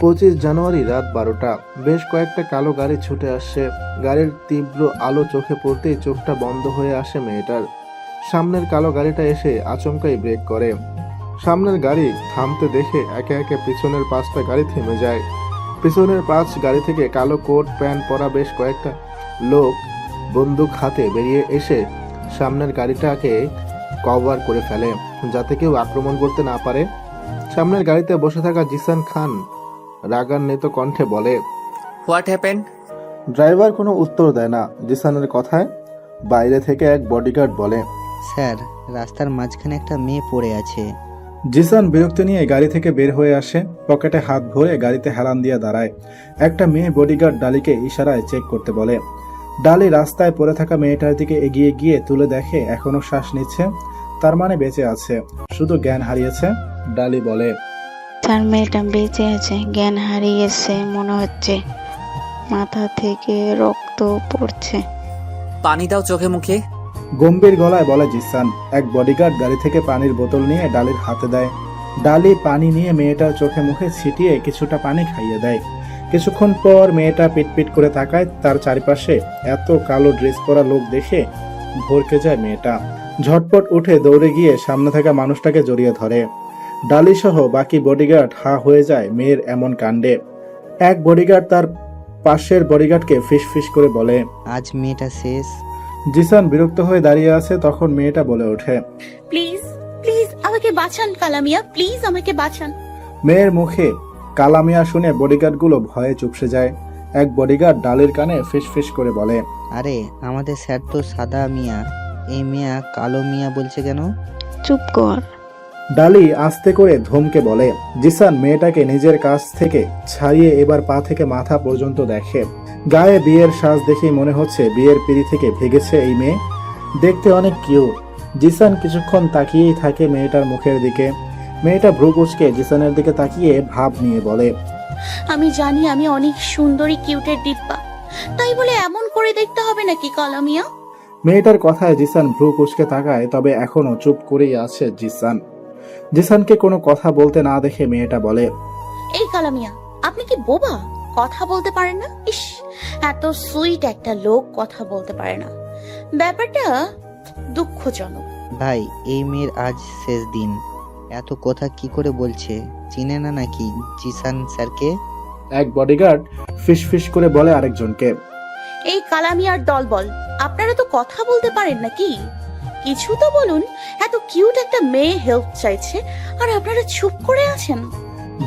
25 জানুয়ারি রাত 12টা। বেশ কয়েকটা কালো গাড়ি ছুটে আসছে। গাড়ির তীব্র আলো চোখে পড়তেই চোখটা বন্ধ হয়ে আসে মেয়েটার। সামনের কালো গাড়িটা এসে আচমকাই ব্রেক করে। সামনের গাড়ি থামতে দেখে একে একে পিছনের 5টা গাড়ি থেমে যায়। পিছনের 5 গাড়ি থেকে কালো কোট প্যান্ট পরা বেশ কয়েকটা লোক বন্দুক হাতে বেরিয়ে এসে সামনের গাড়িটাকে কভার করে ফেলে, যাতে কেউ আক্রমণ করতে না পারে। সামনের গাড়িতে বসে থাকা জিসান খান রাগান্বিত কণ্ঠে বলে, হোয়াট হ্যাপেন্ড? ড্রাইভার কোনো উত্তর দেয় না। জিসানের কথায় বাইরে থেকে এক বডিগার্ড বলে, স্যার, রাস্তার মাঝখানে একটা মেয়ে পড়ে আছে। জিসান বিরক্তি নিয়ে গাড়ি থেকে বের হয়ে আসে, পকেটে হাত ভরে গাড়িতে হেলান দিয়ে দাঁড়ায়। একটা মেয়ে বডিগার্ড ডালিকে ইশারায় চেক করতে বলে। ডালি রাস্তায় পড়ে থাকা মেয়েটার দিকে এগিয়ে গিয়ে তুলে দেখে এখনো শ্বাস নিচ্ছে, তার মানে বেঁচে আছে, শুধু জ্ঞান হারিয়েছে। ডালি বলে, তার মেয়েটা বেঁচে আছে, জ্ঞান হারিয়েছে মনে হচ্ছে, মাথা থেকে রক্ত পড়ছে। পানি দাও চোখে মুখে। গম্ভীর গলায় বলে জিসান। এক বডিগার্ড গাড়ি থেকে পানির বোতল নিয়ে ডালির হাতে দেয়। ডালি পানি নিয়ে মেয়েটার চোখে মুখে ছিটিয়ে কিছুটা পানি খাইয়ে দেয়। কিছুক্ষণ পর মেয়েটা পিটপিট করে তাকায়। তার চারপাশে এত কালো ড্রেস পরা লোক দেখে ভরকে যায় মেয়েটা। ঝটপট উঠে দৌড়ে গিয়ে সামনে থাকা মানুষটাকে জড়িয়ে ধরে। ডালি সহ বাকি বডিগার্ড হা হয়ে যায় মেয়ের এমন কাণ্ডে। এক বডিগার্ড তার পাশের বডিগার্ডকে ফিস ফিস করে বলে, আজ মেয়েটা শেষ। জিসান বিরক্ত হয়ে দাঁড়িয়ে আছে, তখন মেয়েটা বলে ওঠে, প্লিজ প্লিজ আমাকে বাঁচান কালামিয়া, প্লিজ আমাকে বাঁচান। মেয়ের মুখে কালামিয়া শুনে বডিগার্ডগুলো ভয়ে চুপসে যায়। এক বডিগার্ড ডালির কানে ফিস ফিস করে বলে, আরে আমাদের স্যার তো সাদা মিয়া, এই মিয়া কালো মিয়া বলছে কেন? চুপ কর। ডালি আস্তে করে ধমকে বলে। জিসান মেয়েটাকে নিজের কাছ থেকে ছাড়িয়ে এবার পা থেকে মাথা পর্যন্ত দেখে। গায়ে বিয়ের সাজ দেখেই মনে হচ্ছে বিয়ের পিড়ি থেকে ভেগেছে এই মেয়ে। দেখতে অনেক কিউট। জিসান কিছুক্ষণ তাকিয়েই থাকে মেয়েটার মুখের দিকে। মেয়েটা ভ্রু কুঁচকে জিসানের দিকে তাকিয়ে ভাব নিয়ে বলে, আমি জানি আমি অনেক সুন্দরী কিউটের ডিব্বা, তাই বলে এমন করে দেখতে হবে নাকি কালামিয়া? মেয়েটার কথায় জিসান ভ্রু কুঁচকে তাকায়, তবে এখনো চুপ করেই আছে জিসান। জিসানকে কোনো কথা বলতে না দেখে মেয়েটা বলে, এই কালামিয়া, আপনি কি বোবা? কথা বলতে পারেন না? ইস, এত সুইট একটা লোক কথা বলতে পারে না, ব্যাপারটা দুঃখজনক। ভাই, এই মেয়ের আজ শেষ দিন। এত কথা কি করে বলছে? চিনে না নাকি জিসান স্যারকে? এক বডিগার্ড ফিস ফিস করে বলে আরেকজনকে, এই কালামিয়ার দলবল, আপনারা তো কথা বলতে পারেন নাকি? কিছু তো বলুন, এত কিউট একটা মেয়ে হেল্প চাইছে আর আপনারা চুপ করে আছেন।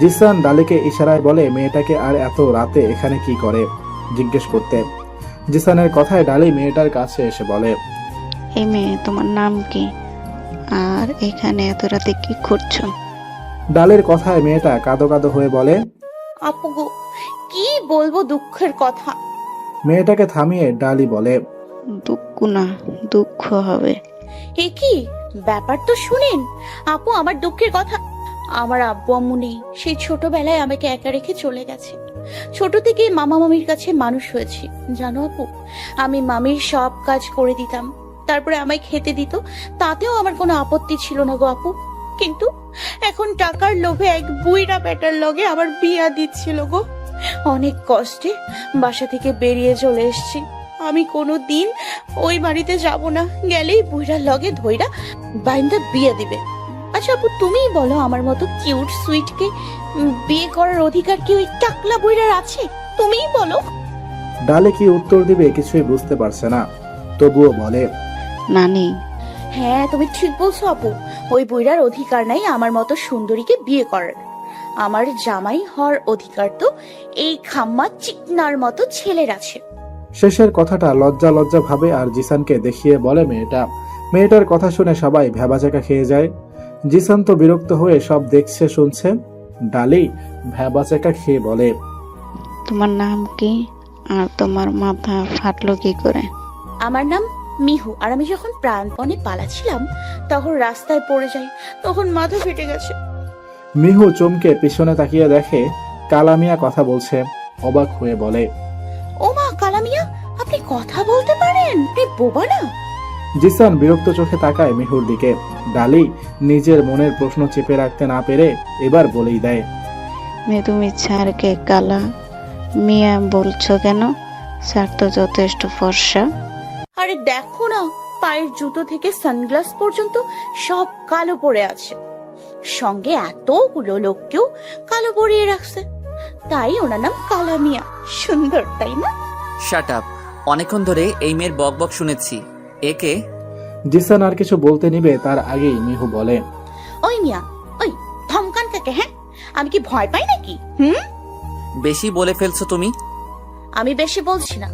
জিসান ডালিকে ইশারায় বলে মেয়েটাকে আর এত রাতে এখানে কি করে জিজ্ঞেস করতে। জিসানের কথায় ডালি মেয়েটার কাছে এসে বলে, এই মেয়ে, তোমার নাম কি? আর এখানে এত রাতে কি করছো? ডালির কথায় মেয়েটা কাঁদো কাঁদো হয়ে বলে। আপু গো, কি বলবো দুঃখের কথা। মেয়েটাকে থামিয়ে ডালি বলে, দুঃখ না, দুঃখ হবে। এ কি ব্যাপার, তো শুনেন আপু আমার দুঃখের কথা। আমার আব্বু আম্মু নেই, সেই ছোটবেলায় আমাকে একা রেখে চলে গেছে। ছোট থেকে মামা মামির কাছে মানুষ হয়েছি জানো আপু। আমি মামির সব কাজ করে দিতাম, তারপরে আমায় খেতে দিত, তাতেও আমার কোনো আপত্তি ছিল না গো আপু। কিন্তু এখন টাকার লোভে এক বুইড়া বেটার লগে আমার বিয়া দিচ্ছিল গো। অনেক কষ্টে বাসা থেকে বেরিয়ে চলে এসেছি। আমি কোনো দিন ওই বাড়িতে যাব না, গেলেই বুইড়ার লগে ধইরা বাইন্দা বিয়ে দিবে। আচ্ছা আপু, তুমিই বলো, আমার মতো কিউট সুইটকে বিয়ে করার অধিকার কি ওই টাকলা বুইড়ার আছে? তুমিই বলো। ডালি কি উত্তর দিবে কিছুই বুঝতে পারছে না, তবুও বলে, নানি, হ্যাঁ তুমি ঠিক বলছো আপু, ওই বুইড়ার অধিকার নাই আমার মতো সুন্দরীকে বিয়ে করার। আমার জামাই হওয়ার অধিকার তো এই খাম্মা চিকনার মতো ছেলের আছে। শেষের কথাটা লজ্জা লজ্জা ভাবে আর জিসানকে দেখিয়ে বলে মেয়েটা। মেয়েটার কথা শুনে সবাই ভ্যাবাচাকা খেয়ে যায়। জিসান তো বিরক্ত হয়ে সব দেখছে শুনছে। ডালি ভ্যাবাচাকা খেয়ে বলে, তোমার নাম কি? আর তোমার মাথা ফাটলো কি করে? আমার নাম মিহু, আর আমি যখন প্রাণপণে পালাছিলাম তখন রাস্তায় পড়ে যাই, তখন মাথা ফেটে গেছে। মিহু চমকে পিছনে তাকিয়ে দেখে কালামিয়া কথা বলছে। অবাক হয়ে বলে, ও মা, কালামিয়া আপনি কথা বলতে পারেন? আপনি বোবা না? জিসান বিরক্ত চোখে তাকায় মিহুর দিকে। ডালি নিজের মনের প্রশ্ন চেপে রাখতে না পেরে এবার বলেই দেয়, তুমি স্যারকে কালা মিয়া বলছো কেন? স্যার তো যথেষ্ট ফর্সা। আরে দেখো না, পায়ের জুতো থেকে সানগ্লাস পর্যন্ত সব কালো পরে আছে, সঙ্গে এতগুলো লোককেও কালো পরিয়ে রাখছে, তাই ওনার নাম কালা মিয়া। সুন্দর তাই না? Shut up. অনেকক্ষণ ধরে এই মেয়ের বক বক শুনেছি। একে জিসান আর কিছু বলতে নিবে তার আগেই মিহু বলে, ওই মিয়া, ওই ধমকান কাকে? হ্যাঁ, আমি কি ভয় পাই নাকি? বেশি বলে ফেলছো তুমি। আমি বেশি বলছি না,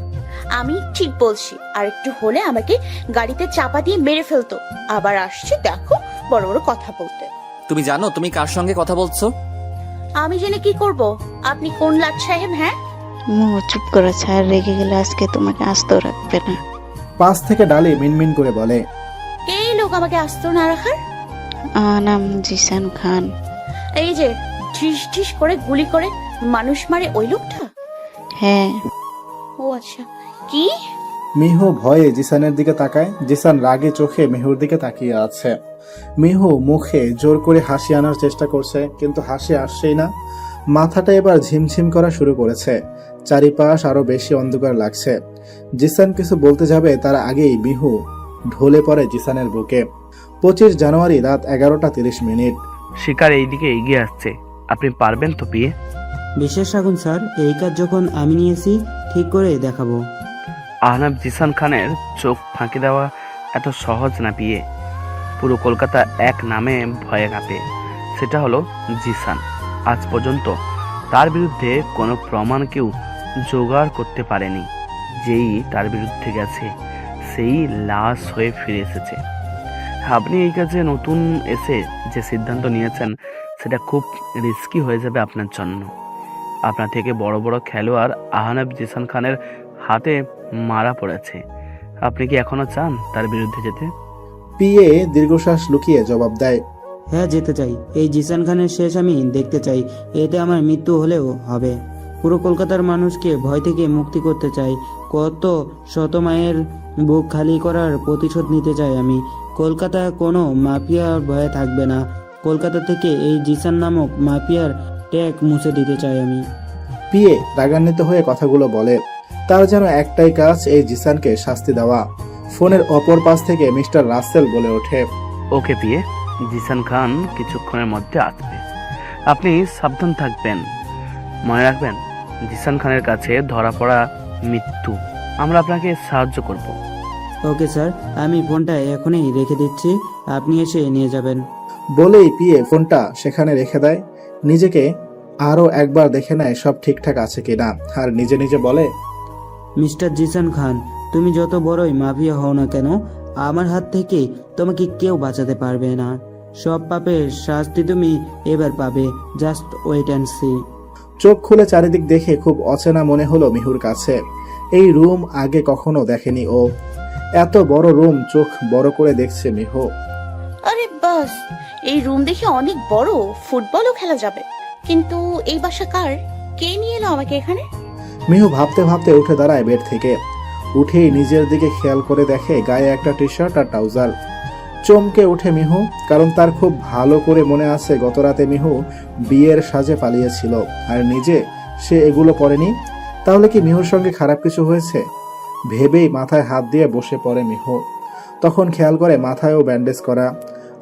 আমি ঠিক বলছি। আর একটু হলে আমাকে গাড়িতে চাপা দিয়ে মেরে ফেলতো। আবার আসছে দেখো বড় বড় কথা বলতে। তুমি জানো তুমি কার সঙ্গে কথা বলছো? আমি জেনে কি করব? আপনি কোন লাট সাহেব? হ্যাঁ, চুপ করে, স্যার রেগে গেলে আজকে তোমাকে আস্ত রাখবে না। পাশ থেকে ডালি মিনমিন করে বলে, কে লোক আমাকে আস্ত না রাখার? নাম জিসান খান। এই যে ঢিস ঢিস করে গুলি করে মানুষ মারে ওই লোকটা? হ্যাঁ। ও আচ্ছা, কি? মিহু ভয়ে জিসানের দিকে তাকায়। জিসান রাগে চোখে মিহুর দিকে তাকিয়ে আছে। মিহু মুখে জোর করে হাসি আনার চেষ্টা করছে, কিন্তু হাসি আসছেই না। মাথাটা এবার ঝিমঝিম করা শুরু করেছে। চারিপাশ আরো বেশি অন্ধকার লাগছে। জিসান কিছু বলতে যাবে তার আগেই মিহু ঢলে পড়ে জিসানের বুকে। 25 জানুয়ারি রাত 11:30। শিকার এইদিকে এগিয়ে আসছে, আপনি পারবেন তো পিয়ে? বিশ্বাস রাখুন স্যার, এই কাজ যখন আমি নিয়েছি ঠিক করে দেখাবো। আহনাব জিসান খানের চোখ ফাঁকি দেওয়া এত সহজ না পিয়ে। পুরো কলকাতা এক নামে ভয়ে কাঁপে, সেটা হলো জিসান। আজ পর্যন্ত তার বিরুদ্ধে কোনো প্রমাণ কেউ জোগাড় করতে পারেনি। যেই তার বিরুদ্ধে গেছে সেই লাশ হয়ে ফিরে এসেছে। আপনি এই কাজে নতুন এসে যে সিদ্ধান্ত নিয়েছেন সেটা খুব রিস্কি হয়ে যাবে আপনার জন্য। আপনার থেকে বড় বড় খেলোয়াড় আহনাব জিসান খানের হাতে মারা পড়েছে। আপনি কি এখনো চান তার বিরুদ্ধে যেতে? পিয়ে দীর্ঘশ্বাস লুকিয়ে জবাব দেয়, হ্যাঁ, যেতে চাই। এই জিসান খানের শেষ আমি দেখতে চাই। এতে আমার মৃত্যু হলেও হবে। পুরো কলকাতার মানুষকে ভয় থেকে মুক্তি করতে চাই। কত শত মায়ের বুক খালি করার প্রতিশোধ নিতে চাই আমি। কলকাতা কোনো মাফিয়ার ভয়ে থাকবে না। কলকাতা থেকে এই জিসান নামক মাফিয়ার ট্যাগ মুছে দিতে চাই আমি। পিয়ে রাগান্বিত হয়ে কথাগুলো বলে। তার যেন একটাই কাজ, এই জিসানকে শাস্তি দেওয়া। ফোনের অপর পাশ থেকে মিস্টার রাসেল বলে ওঠে, ওকে পিয়ে, জিসান খান কিছুক্ষণের মধ্যে আসবে। আপনি সাবধান থাকবেন। মনে রাখবেন, জিসান খানের কাছে ধরা পড়া মৃত্যু। আমরা আপনাকে সাহায্য করব। ওকে স্যার, আমি ফোনটা এখনই রেখে দিচ্ছি, আপনি এসে নিয়ে যাবেন। বলেই পিয়ে ফোনটা সেখানে রেখে দেয়। নিজেকে আরো একবার দেখে নেয় সব ঠিকঠাক আছে কিনা, আর নিজে নিজে বলে, মিস্টার জিসান খান, তুমি যত বড়ই মাফিয়া হও না কেন, আমার হাত থেকে তোমাকে কেউ বাঁচাতে পারবে না। সব পাপের শাস্তি তুমি এবার পাবে। Just wait and see. চোখ খুলে চারিদিক দেখে খুব অচেনা মনে হলো মিহুর কাছে। এই রুম আগে কখনো দেখেনি ও। এত বড় রুম, চোখ বড় করে দেখছে মিহু। আরে বাস, এই রুম দেখে অনেক বড়, ফুটবলও খেলা যাবে। কিন্তু এই বাসা কার? কে নিয়ে এলো আমাকে এখানে? মিহু ভাবতে ভাবতে উঠে দাঁড়ায় বেড থেকে। উঠেই নিজের দিকে খেয়াল করে দেখে গায়ে একটা টি শার্ট আর ট্রাউজার। চমকে উঠে মিহু, কারণ তার খুব ভালো করে মনে আছে গত রাতে মিহু বিয়ের সাজে পালিয়েছিল, আর নিজে সে এগুলো পরেনি। তাহলে কি মিহুর সঙ্গে খারাপ কিছু হয়েছে? ভেবেই মাথায় হাত দিয়ে বসে পড়ে মিহু। তখন খেয়াল করে মাথায়ও ব্যান্ডেজ করা।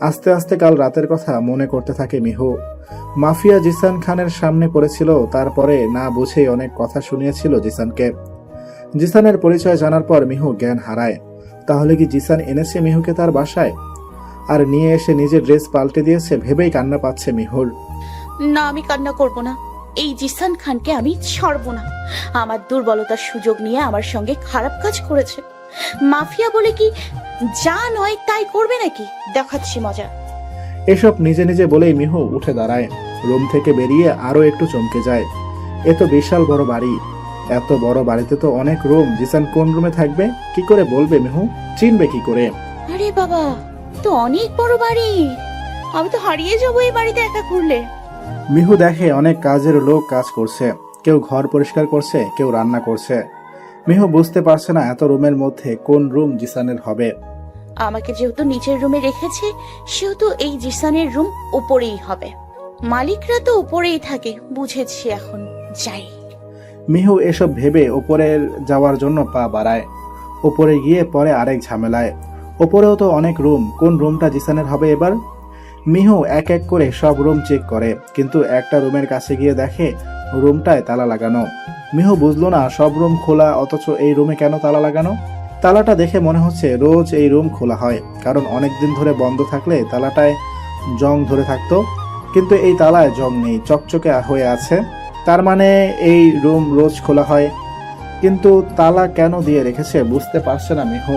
আস্তে আস্তে কাল রাতের কথা মনে করতে থাকে মিহু। মাফিয়া জিসান খানের সামনে পড়েছিল, তারপরে না বুঝেই অনেক কথা শুনিয়েছিল জিসানকে। জিসানের পরিচয় জানার পর মিহু জ্ঞান হারায়। তাহলে কি জিসান এনেছে মিহুকে তার বাসায়, আর নিয়ে এসে নিজের ড্রেস পাল্টে দিয়েছে? ভেবেই কান্না পাচ্ছে মিহুর। না, আমি কান্না করব না। এই জিসান খানকে আমি ছাড়বো না। আমার দুর্বলতার সুযোগ নিয়ে আমার সঙ্গে খারাপ কাজ করেছে। মাফিয়া বলে কি যা নয় তাই করবে নাকি? দেখাচ্ছি মজা। এসব নিজে নিজে বলেই মিহু উঠে দাঁড়ায়। রুম থেকে বেরিয়ে আরো একটু চমকে যায়। এ তো বিশাল বড় বাড়ি। এত বড় বাড়িতে তো অনেক রুম। জিসান কোন রুমে থাকবে কি করে বলবে মিহু? চিনবে কি করে? আরে বাবা, তো অনেক বড় বাড়ি। আমি তো হারিয়ে যাবো এই বাড়িতে একা ঘুরলে। মিহু দেখে অনেক কাজের লোক কাজ করছে। কেউ ঘর পরিষ্কার করছে, কেউ রান্না করছে। মিহু বুঝতে পারছে না এত রুমের মধ্যে কোন রুম জিসানের হবে। আমাকে যেহেতু নিচের রুমে রেখেছে, সেহেতু এই জিসানের রুম উপরেই হবে। মালিকরা তো উপরেই থাকে, বুঝেছি, এখন যাই। মিহু এসব ভেবে ওপরে যাওয়ার জন্য পা বাড়ায়। ওপরে গিয়ে পরে আরেক ঝামেলায়। ওপরেও তো অনেক রুম, কোন রুমটা জিসানের হবে এবার? মিহু এক এক করে সব রুম চেক করে, কিন্তু একটা রুমের কাছে গিয়ে দেখে রুমটায় তালা লাগানো। মিহু বুঝলো না সব রুম খোলা, অথচ এই রুমে কেন তালা লাগানো। তালাটা দেখে মনে হচ্ছে রোজ এই রুম খোলা হয়, কারণ অনেকদিন ধরে বন্ধ থাকলে তালাটায় জং ধরে থাকতো, কিন্তু এই তালায় জং নেই, চকচকে হয়ে আছে। তার মানে এই রুম রোজ খোলা হয়, কিন্তু তালা কেন দিয়ে রেখেছে বুঝতে পারছে না মিহু।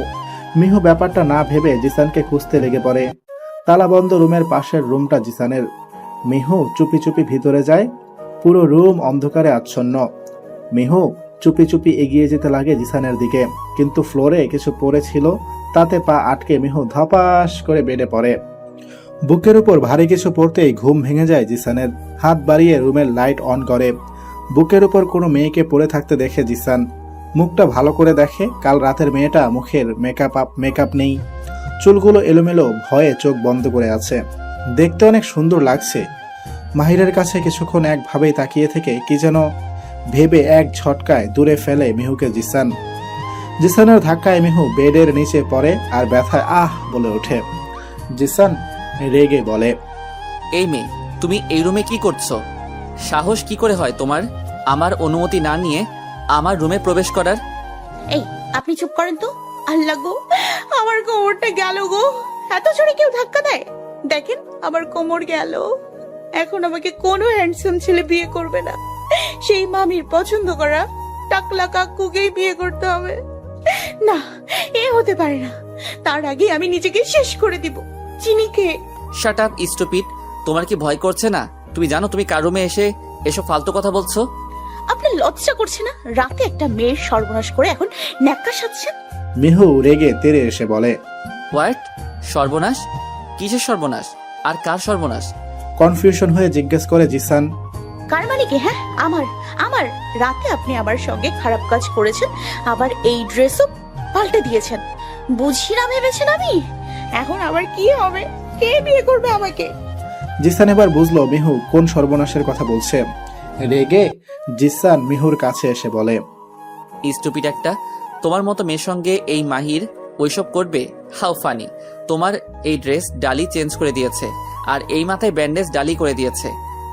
মিহু ব্যাপারটা না ভেবে জিসানকে খুঁজতে লেগে পড়ে। তালা বন্ধ রুমের পাশের রুমটা জিসানের। মিহু চুপি চুপি ভিতরে যায়। পুরো রুম অন্ধকারে আচ্ছন্ন। মিহু চুপি চুপি এগিয়ে যেতে লাগে জিসানের দিকে, কিন্তু ফ্লোরে কিছু পড়েছিল, তাতে পা আটকে মিহু ধপাস করে বেডে পড়ে। বুকের উপর ভারী কিছু পড়তেই ঘুম ভেঙে যায় জিসানের। হাত বাড়িয়ে রুমের লাইট অন করে। বুকের উপর কোনো মেয়েকে পড়ে থাকতে দেখে জিসান। মুখটা ভালো করে দেখে, কাল রাতের মেয়েটা মুখের মেকআপ নেই, চুলগুলো এলোমেলো, ভয়ে চোখ বন্ধ করে আছে। দেখতে অনেক সুন্দর লাগছে। মাহিরের কাছে কিছুক্ষণ একভাবেই তাকিয়ে থেকে কি যেন ভেবে এক ঝটকায় দূরে ফেলে মিহুকে জিসান। জিসানের ধাক্কায় মিহু বেডের নিচে পড়ে আর ব্যথায় আহ বলে ওঠে। জিসান রেগে বলে, এই মেয়ে, তুমি এই রুমে কি করছো? সাহস কি করে হয় তোমার আমার অনুমতি না নিয়ে আমার রুমে প্রবেশ করার? এই, আপনি চুপ করেন তো। আল্লাহ গো, আমার কোমরটা গেল গো। এত জোরে কেউ ধাক্কা দেয়? দেখেন, আমার কোমর গেল। এখন আমাকে কোনো হ্যান্ডসাম ছেলে বিয়ে করবে না, সেই মামির পছন্দ করা টাকলা কাকুকেই বিয়ে করতে হবে। না, এ হতে পারে না। তার আগে আমি নিজেকে শেষ করে দিব। চিনিকে। Shut up stupid. তোমার কি ভয় করছে না? তুমি জানো তুমি কার রুমে এসে এসব ফালতু কথা বলছো? আপনার লজ্জা করছে না? রাতে একটা মেয়ের সর্বনাশ করে এখন ন্যাক্কা সাজছেন। মিহু রেগে তেরে এসে বলে, হোয়াট? সর্বনাশ? কিসের সর্বনাশ? আর কার সর্বনাশ? কনফিউশন হয়ে জিজ্ঞেস করে জিসান। কার মানে কি? হ্যাঁ, আমার আমার রাতে আপনি আমার সঙ্গে খারাপ কাজ করেছেন, আবার এই ড্রেসও পাল্টে দিয়েছেন। বুঝি না ভেবেছেন আমি? এখন আবার কি হবে? কে বিয়ে করবে আমাকে? জিসান এবার বুঝলো মিহু কোন সর্বনাশের কথা বলছে। রেগে জিসান মিহুর কাছে এসে বলে, স্টুপিড একটা। তোমার মতো মেয়ের সঙ্গে এই মাহির ওইসব করবে? How funny. তোমার এই ড্রেস ডালি চেঞ্জ করে দিয়েছে, আর এই মাথায় ব্যান্ডেজ ডালি করে দিয়েছে।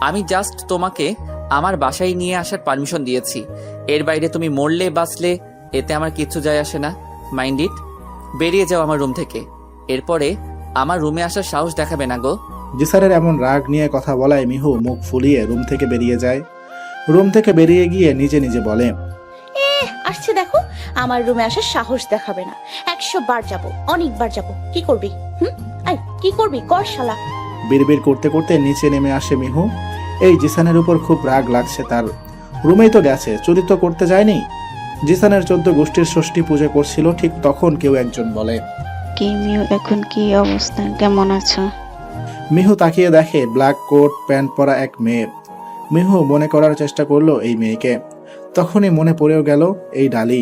আমি জাস্ট তোমাকে আমার বাসায় নিয়ে আসার পারমিশন দিয়েছি। এর বাইরে তুমি মরলে বাঁচলে এতে আমার কিচ্ছু যায় আসে না। Mind it. বেরিয়ে যাও আমার রুম থেকে। এরপরে আমার রুমে আসার সাহস দেখাবে না গো। জিসানের এমন রাগ নিয়ে কথা বলায় মিহু মুখ ফুলিয়ে রুম থেকে বেরিয়ে যায়। রুম থেকে বেরিয়ে গিয়ে নিজে নিজে বলে, আসছে দেখো, আমার রুমে আসার সাহস দেখাবে না। 100 বার যাবো, অনেকবার যাবো। কি করবি? আই, কি করবি? কর শালা। বিড়বিড় করতে করতে নিচে নেমে আসে মিহু। এই জিসানের উপর খুব রাগ লাগছে তার। রুমেই তো গেছে, চুরি তো করতে যায়নি। জিসানের 14 গোষ্ঠীর ষষ্ঠী পূজা করছিল, ঠিক তখন কেউ একজন বলে, কি মিউ, এখন কি অবস্থা, কেমন আছো? মিহু তাকিয়ে দেখে ব্ল্যাক কোট প্যান্ট পরা এক মেয়ে। মিহু মনে করার চেষ্টা করলো এই মেয়েকে, তখনই মনে পড়েও গেল এই ডালি।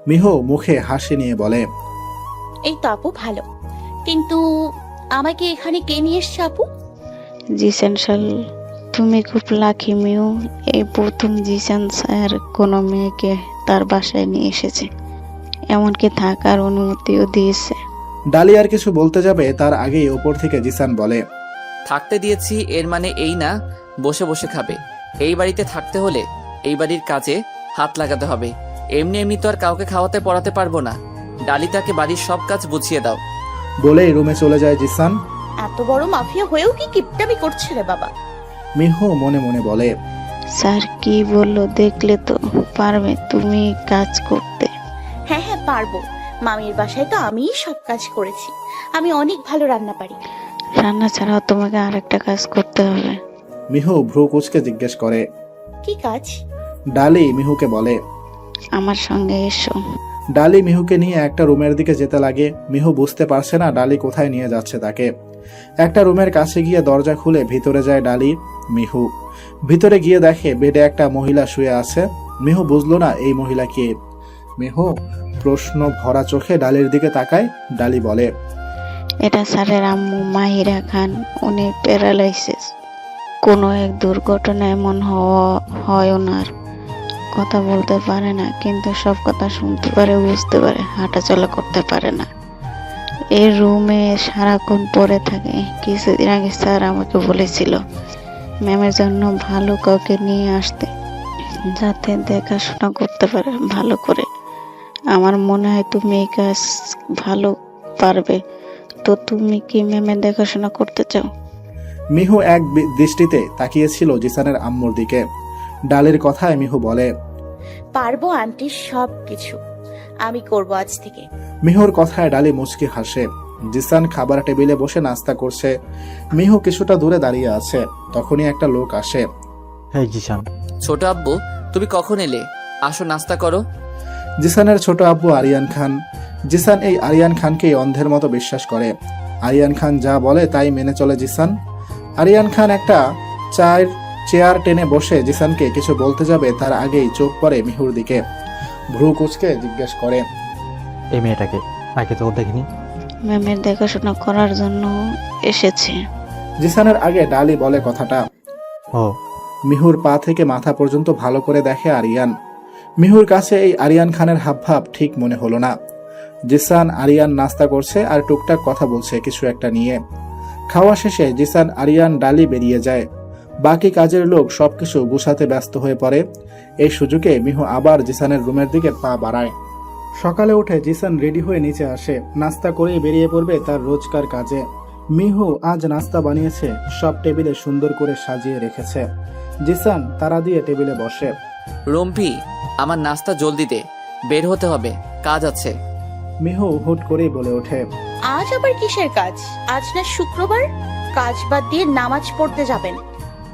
মিহু মুখে হাসি নিয়ে বলে, এই তো আপু ভালো, কিন্তু আমাকে এখানে কে নিয়ে এসছে আপু? জিসান শাল, তুমি খুব লাকি মিউ। এই প্রথম জিসান স্যার কোনো মেয়েকে তার বাসায় নিয়ে এসেছে, এমনকি থাকার অনুমতিও দিয়েছে। ডালি আর কিছু বলতে যাবে তার আগেই ওপর থেকে জিসান বলে, থাকতে দিয়েছি এর মানে এই না বসে বসে খাবে। এই বাড়িতে থাকতে হলে এই বাড়ির কাজে হাত লাগাতে হবে। এমনি এমনি তো আর কাউকে খাওয়াতে পড়াতে পারবো না। ডালি তাকে বাড়ির সব কাজ বুঝিয়ে দাও। বলেই রুমে চলে যায় জিসান। এত বড় মাফিয়া হয়েও কি কিপটামি করছে রে বাবা। মিহু মনে মনে বলে, স্যার কি বললো দেখলে তো? পারবে তুমি কাজ করতে? হ্যাঁ হ্যাঁ পারবো। মামির বাসায় তো আমিই সব কাজ করেছি। আমি অনেক ভালো রান্না পারি। রান্না ছাড়াও তোমাকে আরেকটা কাজ করতে হবে। মিহু ভ্রু কুচকে জিজ্ঞেস করে। কি কাজ? ডালি মিহুকে বলে, আমার সঙ্গে এসো। ডালি মিহুকে নিয়ে একটা রুমের দিকে যেতে লাগে। মিহু বুঝতে পারছে না ডালি কোথায় নিয়ে যাচ্ছে তাকে। একটা রুমের কাছে গিয়ে দরজা খুলে ভিতরে যায় ডালি। মিহু ভিতরে গিয়ে দেখে বেডে একটা মহিলা শুয়ে আছে। মিহু বুঝলো না এই মহিলা কে। মিহু প্রশ্ন ভরা চোখে ডালির দিকে তাকায়। ডালি বলে, এটা স্যারের আম্মু মাহিরা খান, উনি প্যারালাইসিস। কোনো এক দুর্ঘটনা এমন হয় ওনার, কথা বলতে পারে না, কিন্তু সব কথা শুনতে পারে, বুঝতে পারে, হাঁটাচলা করতে পারে না। এই রুমে সারাক্ষণ পড়ে থাকে। কিছুদিন আগে স্যার আমাকে বলেছিল ম্যামের জন্য ভালো কাউকে নিয়ে আসতে, যাতে দেখাশোনা করতে পারে ভালো করে। আমার মনে হয় তুমি এই কাজ ভালো পারবে, তো তুমি কি ম্যামের দেখাশোনা করতে চাও? মিহু এক দৃষ্টিতে তাকিয়েছিল জিসানের আম্মুর দিকে। ডালির কথায় মিহু বলে, পারবো আন্টি, সব কিছু আমি করব আজ থেকে। মিহুর কথায় ডালি মুচকি হাসে। জিসান খাবার টেবিলে বসে নাস্তা করছে। মিহু কিছুটা দূরে দাঁড়িয়ে আছে। তখনই একটা লোক আসে। হ্যাঁ জিসান। ছোট আব্বু, তুমি কখন এলে? আসো নাস্তা করো। জিসানের ছোট আব্বু আরিয়ান খান। জিসান এই আরিয়ান খানকেই অন্ধের মতো বিশ্বাস করে। আরিয়ান খান যা বলে তাই মেনে চলে জিসান। আরিয়ান খান একটা চেয়ার টেনে বসে জিসানকে কিছু বলতে যাবে তার আগেই চোখ পড়ে মিহুর দিকে। ভ্রু কুচকে জিজ্ঞেস করে, এই মেয়েটাকে আগে তো দেখিনি। ম্যামের দেখাশোনা করার জন্য এসেছে। জিসানের আগে ডালি বলে কথাটা। ও, মিহুর পা থেকে মাথা পর্যন্ত ভালো করে দেখে আরিয়ান। মিহুর কাছে এই আরিয়ান খানের হাবভাব ঠিক মনে হলো না। জিসান আরিয়ান নাস্তা করছে আর টুকটাক কথা বলছে কিছু একটা নিয়ে। খাওয়া শেষে জিসান আরিয়ান ডালি বেরিয়ে যায়। বাকি কাজের লোক সবকিছু গুছাতে ব্যস্ত হয়ে পড়ে। এই সুযোগে মিহু আবার জিসানের রুমের দিকে পা বাড়ায়। সকালে উঠে জিসান রেডি হয়ে নিচে আসে। নাস্তা করেই বেরিয়ে পড়বে তার রোজকার কাজে। মিহু আজ নাস্তা বানিয়েছে, সব টেবিলে সুন্দর করে সাজিয়ে রেখেছে। জিসান তারা দিয়ে টেবিলে বসে। রম্পি, আমার নাস্তা জলদি দে, বের হতে হবে, কাজ আছে। মিহু হুট করেই বলে ওঠে, আজ আবার কিসের কাজ? আজ না শুক্রবার, কাজ বাদ দিয়ে নামাজ পড়তে যাবেন।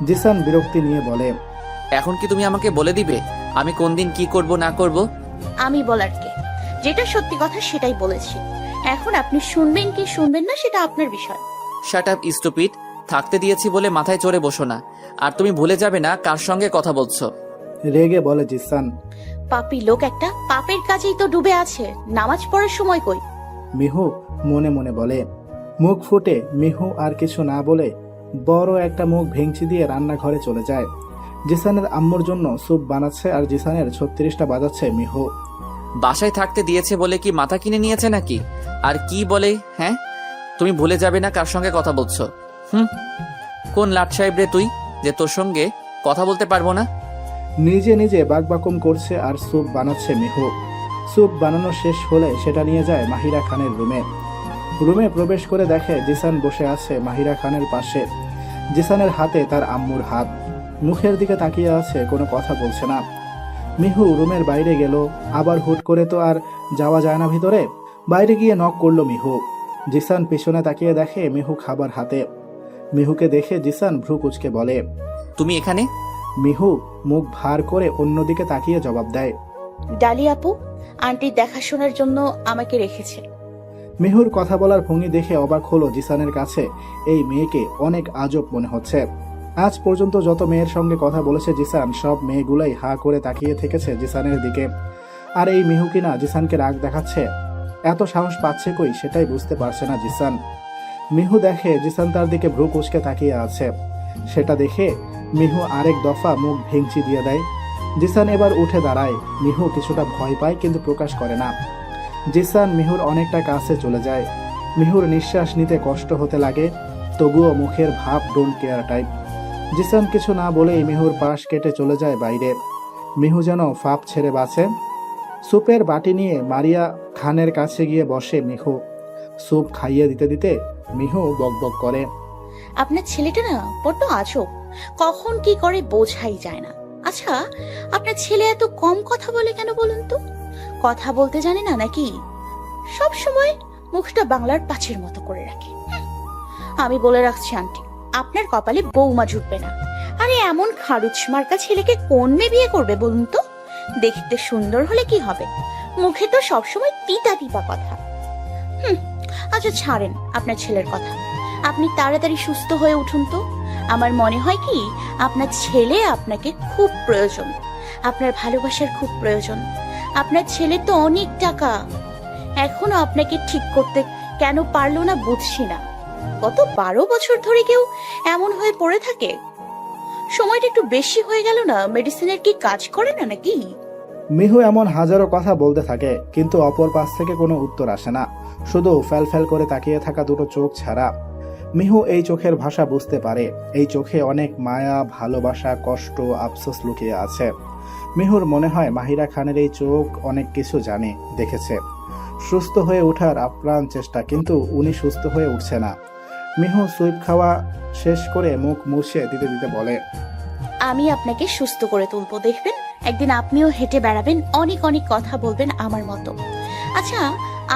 জিসান বিরক্তি নিয়ে বলে, এখন কি তুমি আমাকে বলে দিবে আমি কোন দিন কি করব না করব? আমি বলার কে? যেটা সত্যি কথা সেটাই বলেছি। এখন আপনি শুনবেন কি শুনবেন না সেটা আপনার বিষয়। শাট আপ স্টুপিড। থাকতে দিয়েছি বলে মাথায় চড়ে বসো না। আর তুমি ভুলে যাবে না কার সঙ্গে কথা বলছো। রেগে বলে জিসান। পাপী লোক একটা, পাপের কাজেই তো ডুবে আছে, নামাজ পড়ার সময় কই? মিহু মনে মনে বলে। মুখ ফুটে মিহু আর কিছু না বলে বড় একটা মুখ ভেঙচি দিয়ে রান্নাঘরে চলে যায়। জিসানের আম্মুর জন্য স্যুপ বানাচ্ছে আর জিসানের 36টা বাজাচ্ছে মিহু। বাসায় থাকতে দিয়েছে বলে কি মাথা কিনে নিয়েছে নাকি? আর কি বলে, হ্যাঁ তুমি ভুলে যাবে না কার সঙ্গে কথা বলছো। কোন লাট সাহেব রে তুই, যে তোর সঙ্গে কথা বলতে পারবো না? নিজে নিজে বাকবাকুম করছে আর স্যুপ বানাচ্ছে মিহু। স্যুপ বানানো শেষ হলে সেটা নিয়ে যায় মাহিরা খানের রুমে। রুমে প্রবেশ করে দেখে জিসান বসে আছে মাহিরা খানের পাশে। জিসানের হাতে তার আম্মুর হাত, মুখের দিকে তাকিয়ে আছে, কোনো কথা বলছে না। মিহু রুমের বাইরে গেল। আবার হুট করে তো আর যাওয়া যায় না ভিতরে। বাইরে গিয়ে নক করলো মিহু। জিসান পিছনে তাকিয়ে দেখে মিহু খাবার হাতে। মিহুকে দেখে জিসান ভ্রু কুচকে বলে, তুমি এখানে? মিহু মুখ ভার করে অন্যদিকে তাকিয়ে জবাব দেয়, ডালি আপু আন্টি দেখাশোনার জন্য আমাকে রেখেছে। মিহুর কথা বলার ভঙ্গি দেখে অবাক হলো জিসানের কাছে। এই মেয়েকে অনেক আজব মনে হচ্ছে। আজ পর্যন্ত যত মেয়ের সঙ্গে কথা বলেছে জিসান, সব মেয়েগুলাই হা করে তাকিয়ে থেকেছে জিসানের দিকে। আর এই মিহু কিনা জিসানকে রাগ দেখাচ্ছে। এত সাহস পাচ্ছে কই সেটাই বুঝতে পারছে না জিসান। মিহু দেখে জিসান তার দিকে ভ্রু কুচকে তাকিয়ে আছে। সেটা দেখে মিহু আরেক দফা মুখ ভেঙচি দিয়ে দেয়। জিসান এবার উঠে দাঁড়ায়। মিহু কিছুটা ভয় পায় কিন্তু প্রকাশ করে না। জিসান মিহুর অনেকটা কাছে চলে যায়। মিহুর নিঃশ্বাস নিতে কষ্ট হতে লাগে, তবুও মুখের ভাব ডোন্ট কেয়ার টাইপ। জিসান কিছু না বলেই মিহুর পাশ কেটে চলে যায় বাইরে। মিহু যেন ফাপ ছেড়ে বাঁচে। স্যুপের বাটি নিয়ে মারিয়া খানের কাছে গিয়ে বসে মিহু। স্যুপ খাইয়ে দিতে দিতে মিহু বকবক করে, আপনার ছেলেটা না বড্ড আজব, কখন কি করে বোঝাই যায় না। আচ্ছা, আপনার ছেলে এত কম কথা বলে কেন বলুন তো? কথা বলতে জানে না নাকি? সব সময় মুখটা বাংলার পাঁচের মতো করে রাখে। আমি বলে রাখছি আন্টি, আপনার কপালে বৌমা জুটবে না। আরে এমন খারুচ মার্কা ছেলেকে কোন মেয়ে বিয়ে করবে বলুন তো? দেখতে সুন্দর হলে কি হবে, মুখে তো সবসময় তিতা তিতা কথা। আচ্ছা ছাড়েন আপনার ছেলের কথা, আপনি তাড়াতাড়ি সুস্থ হয়ে উঠুন তো। আমার মনে হয় কি আপনার ছেলে আপনাকে খুব প্রয়োজন, আপনার ভালোবাসার খুব প্রয়োজন। আপনার ছেলে তো অনেক টাকা, এখনো আপনাকে ঠিক করতে কেন পারলো না বুঝছি না। গত 12 বছর ধরে কেউ এমন হয়ে পড়ে থাকে? সময়টা একটু বেশি হয়ে গেল না? মেডিসিনের কি কাজ করে না নাকি? মিহু এমন হাজারো কথা বলতে থাকে, কিন্তু অপর পাশ থেকে কোনো উত্তর আসে না, শুধু ফ্যাল ফ্যাল করে তাকিয়ে থাকা দুটো চোখ ছাড়া। মিহু এই চোখের ভাষা বুঝতে পারে, এই চোখে অনেক মায়া, ভালোবাসা, কষ্ট, আফসোস লুকিয়ে আছে। মিহুর মনে হয় মাহিরা খানের এই চোখ অনেক কিছু জানে, দেখেছে। সুস্থ হয়ে ওঠার আপ্রাণ চেষ্টা, কিন্তু উনি সুস্থ হয়ে উঠছে না। মিহু সুইপ খাওয়া শেষ করে মুখ মুছে দিতে দিতে বলে, আমি আপনাকে সুস্থ করে তুলবো, দেখবেন একদিন আপনিও হেঁটে বেড়াবেন, অনেক অনেক কথা বলবেন আমার মতো। আচ্ছা,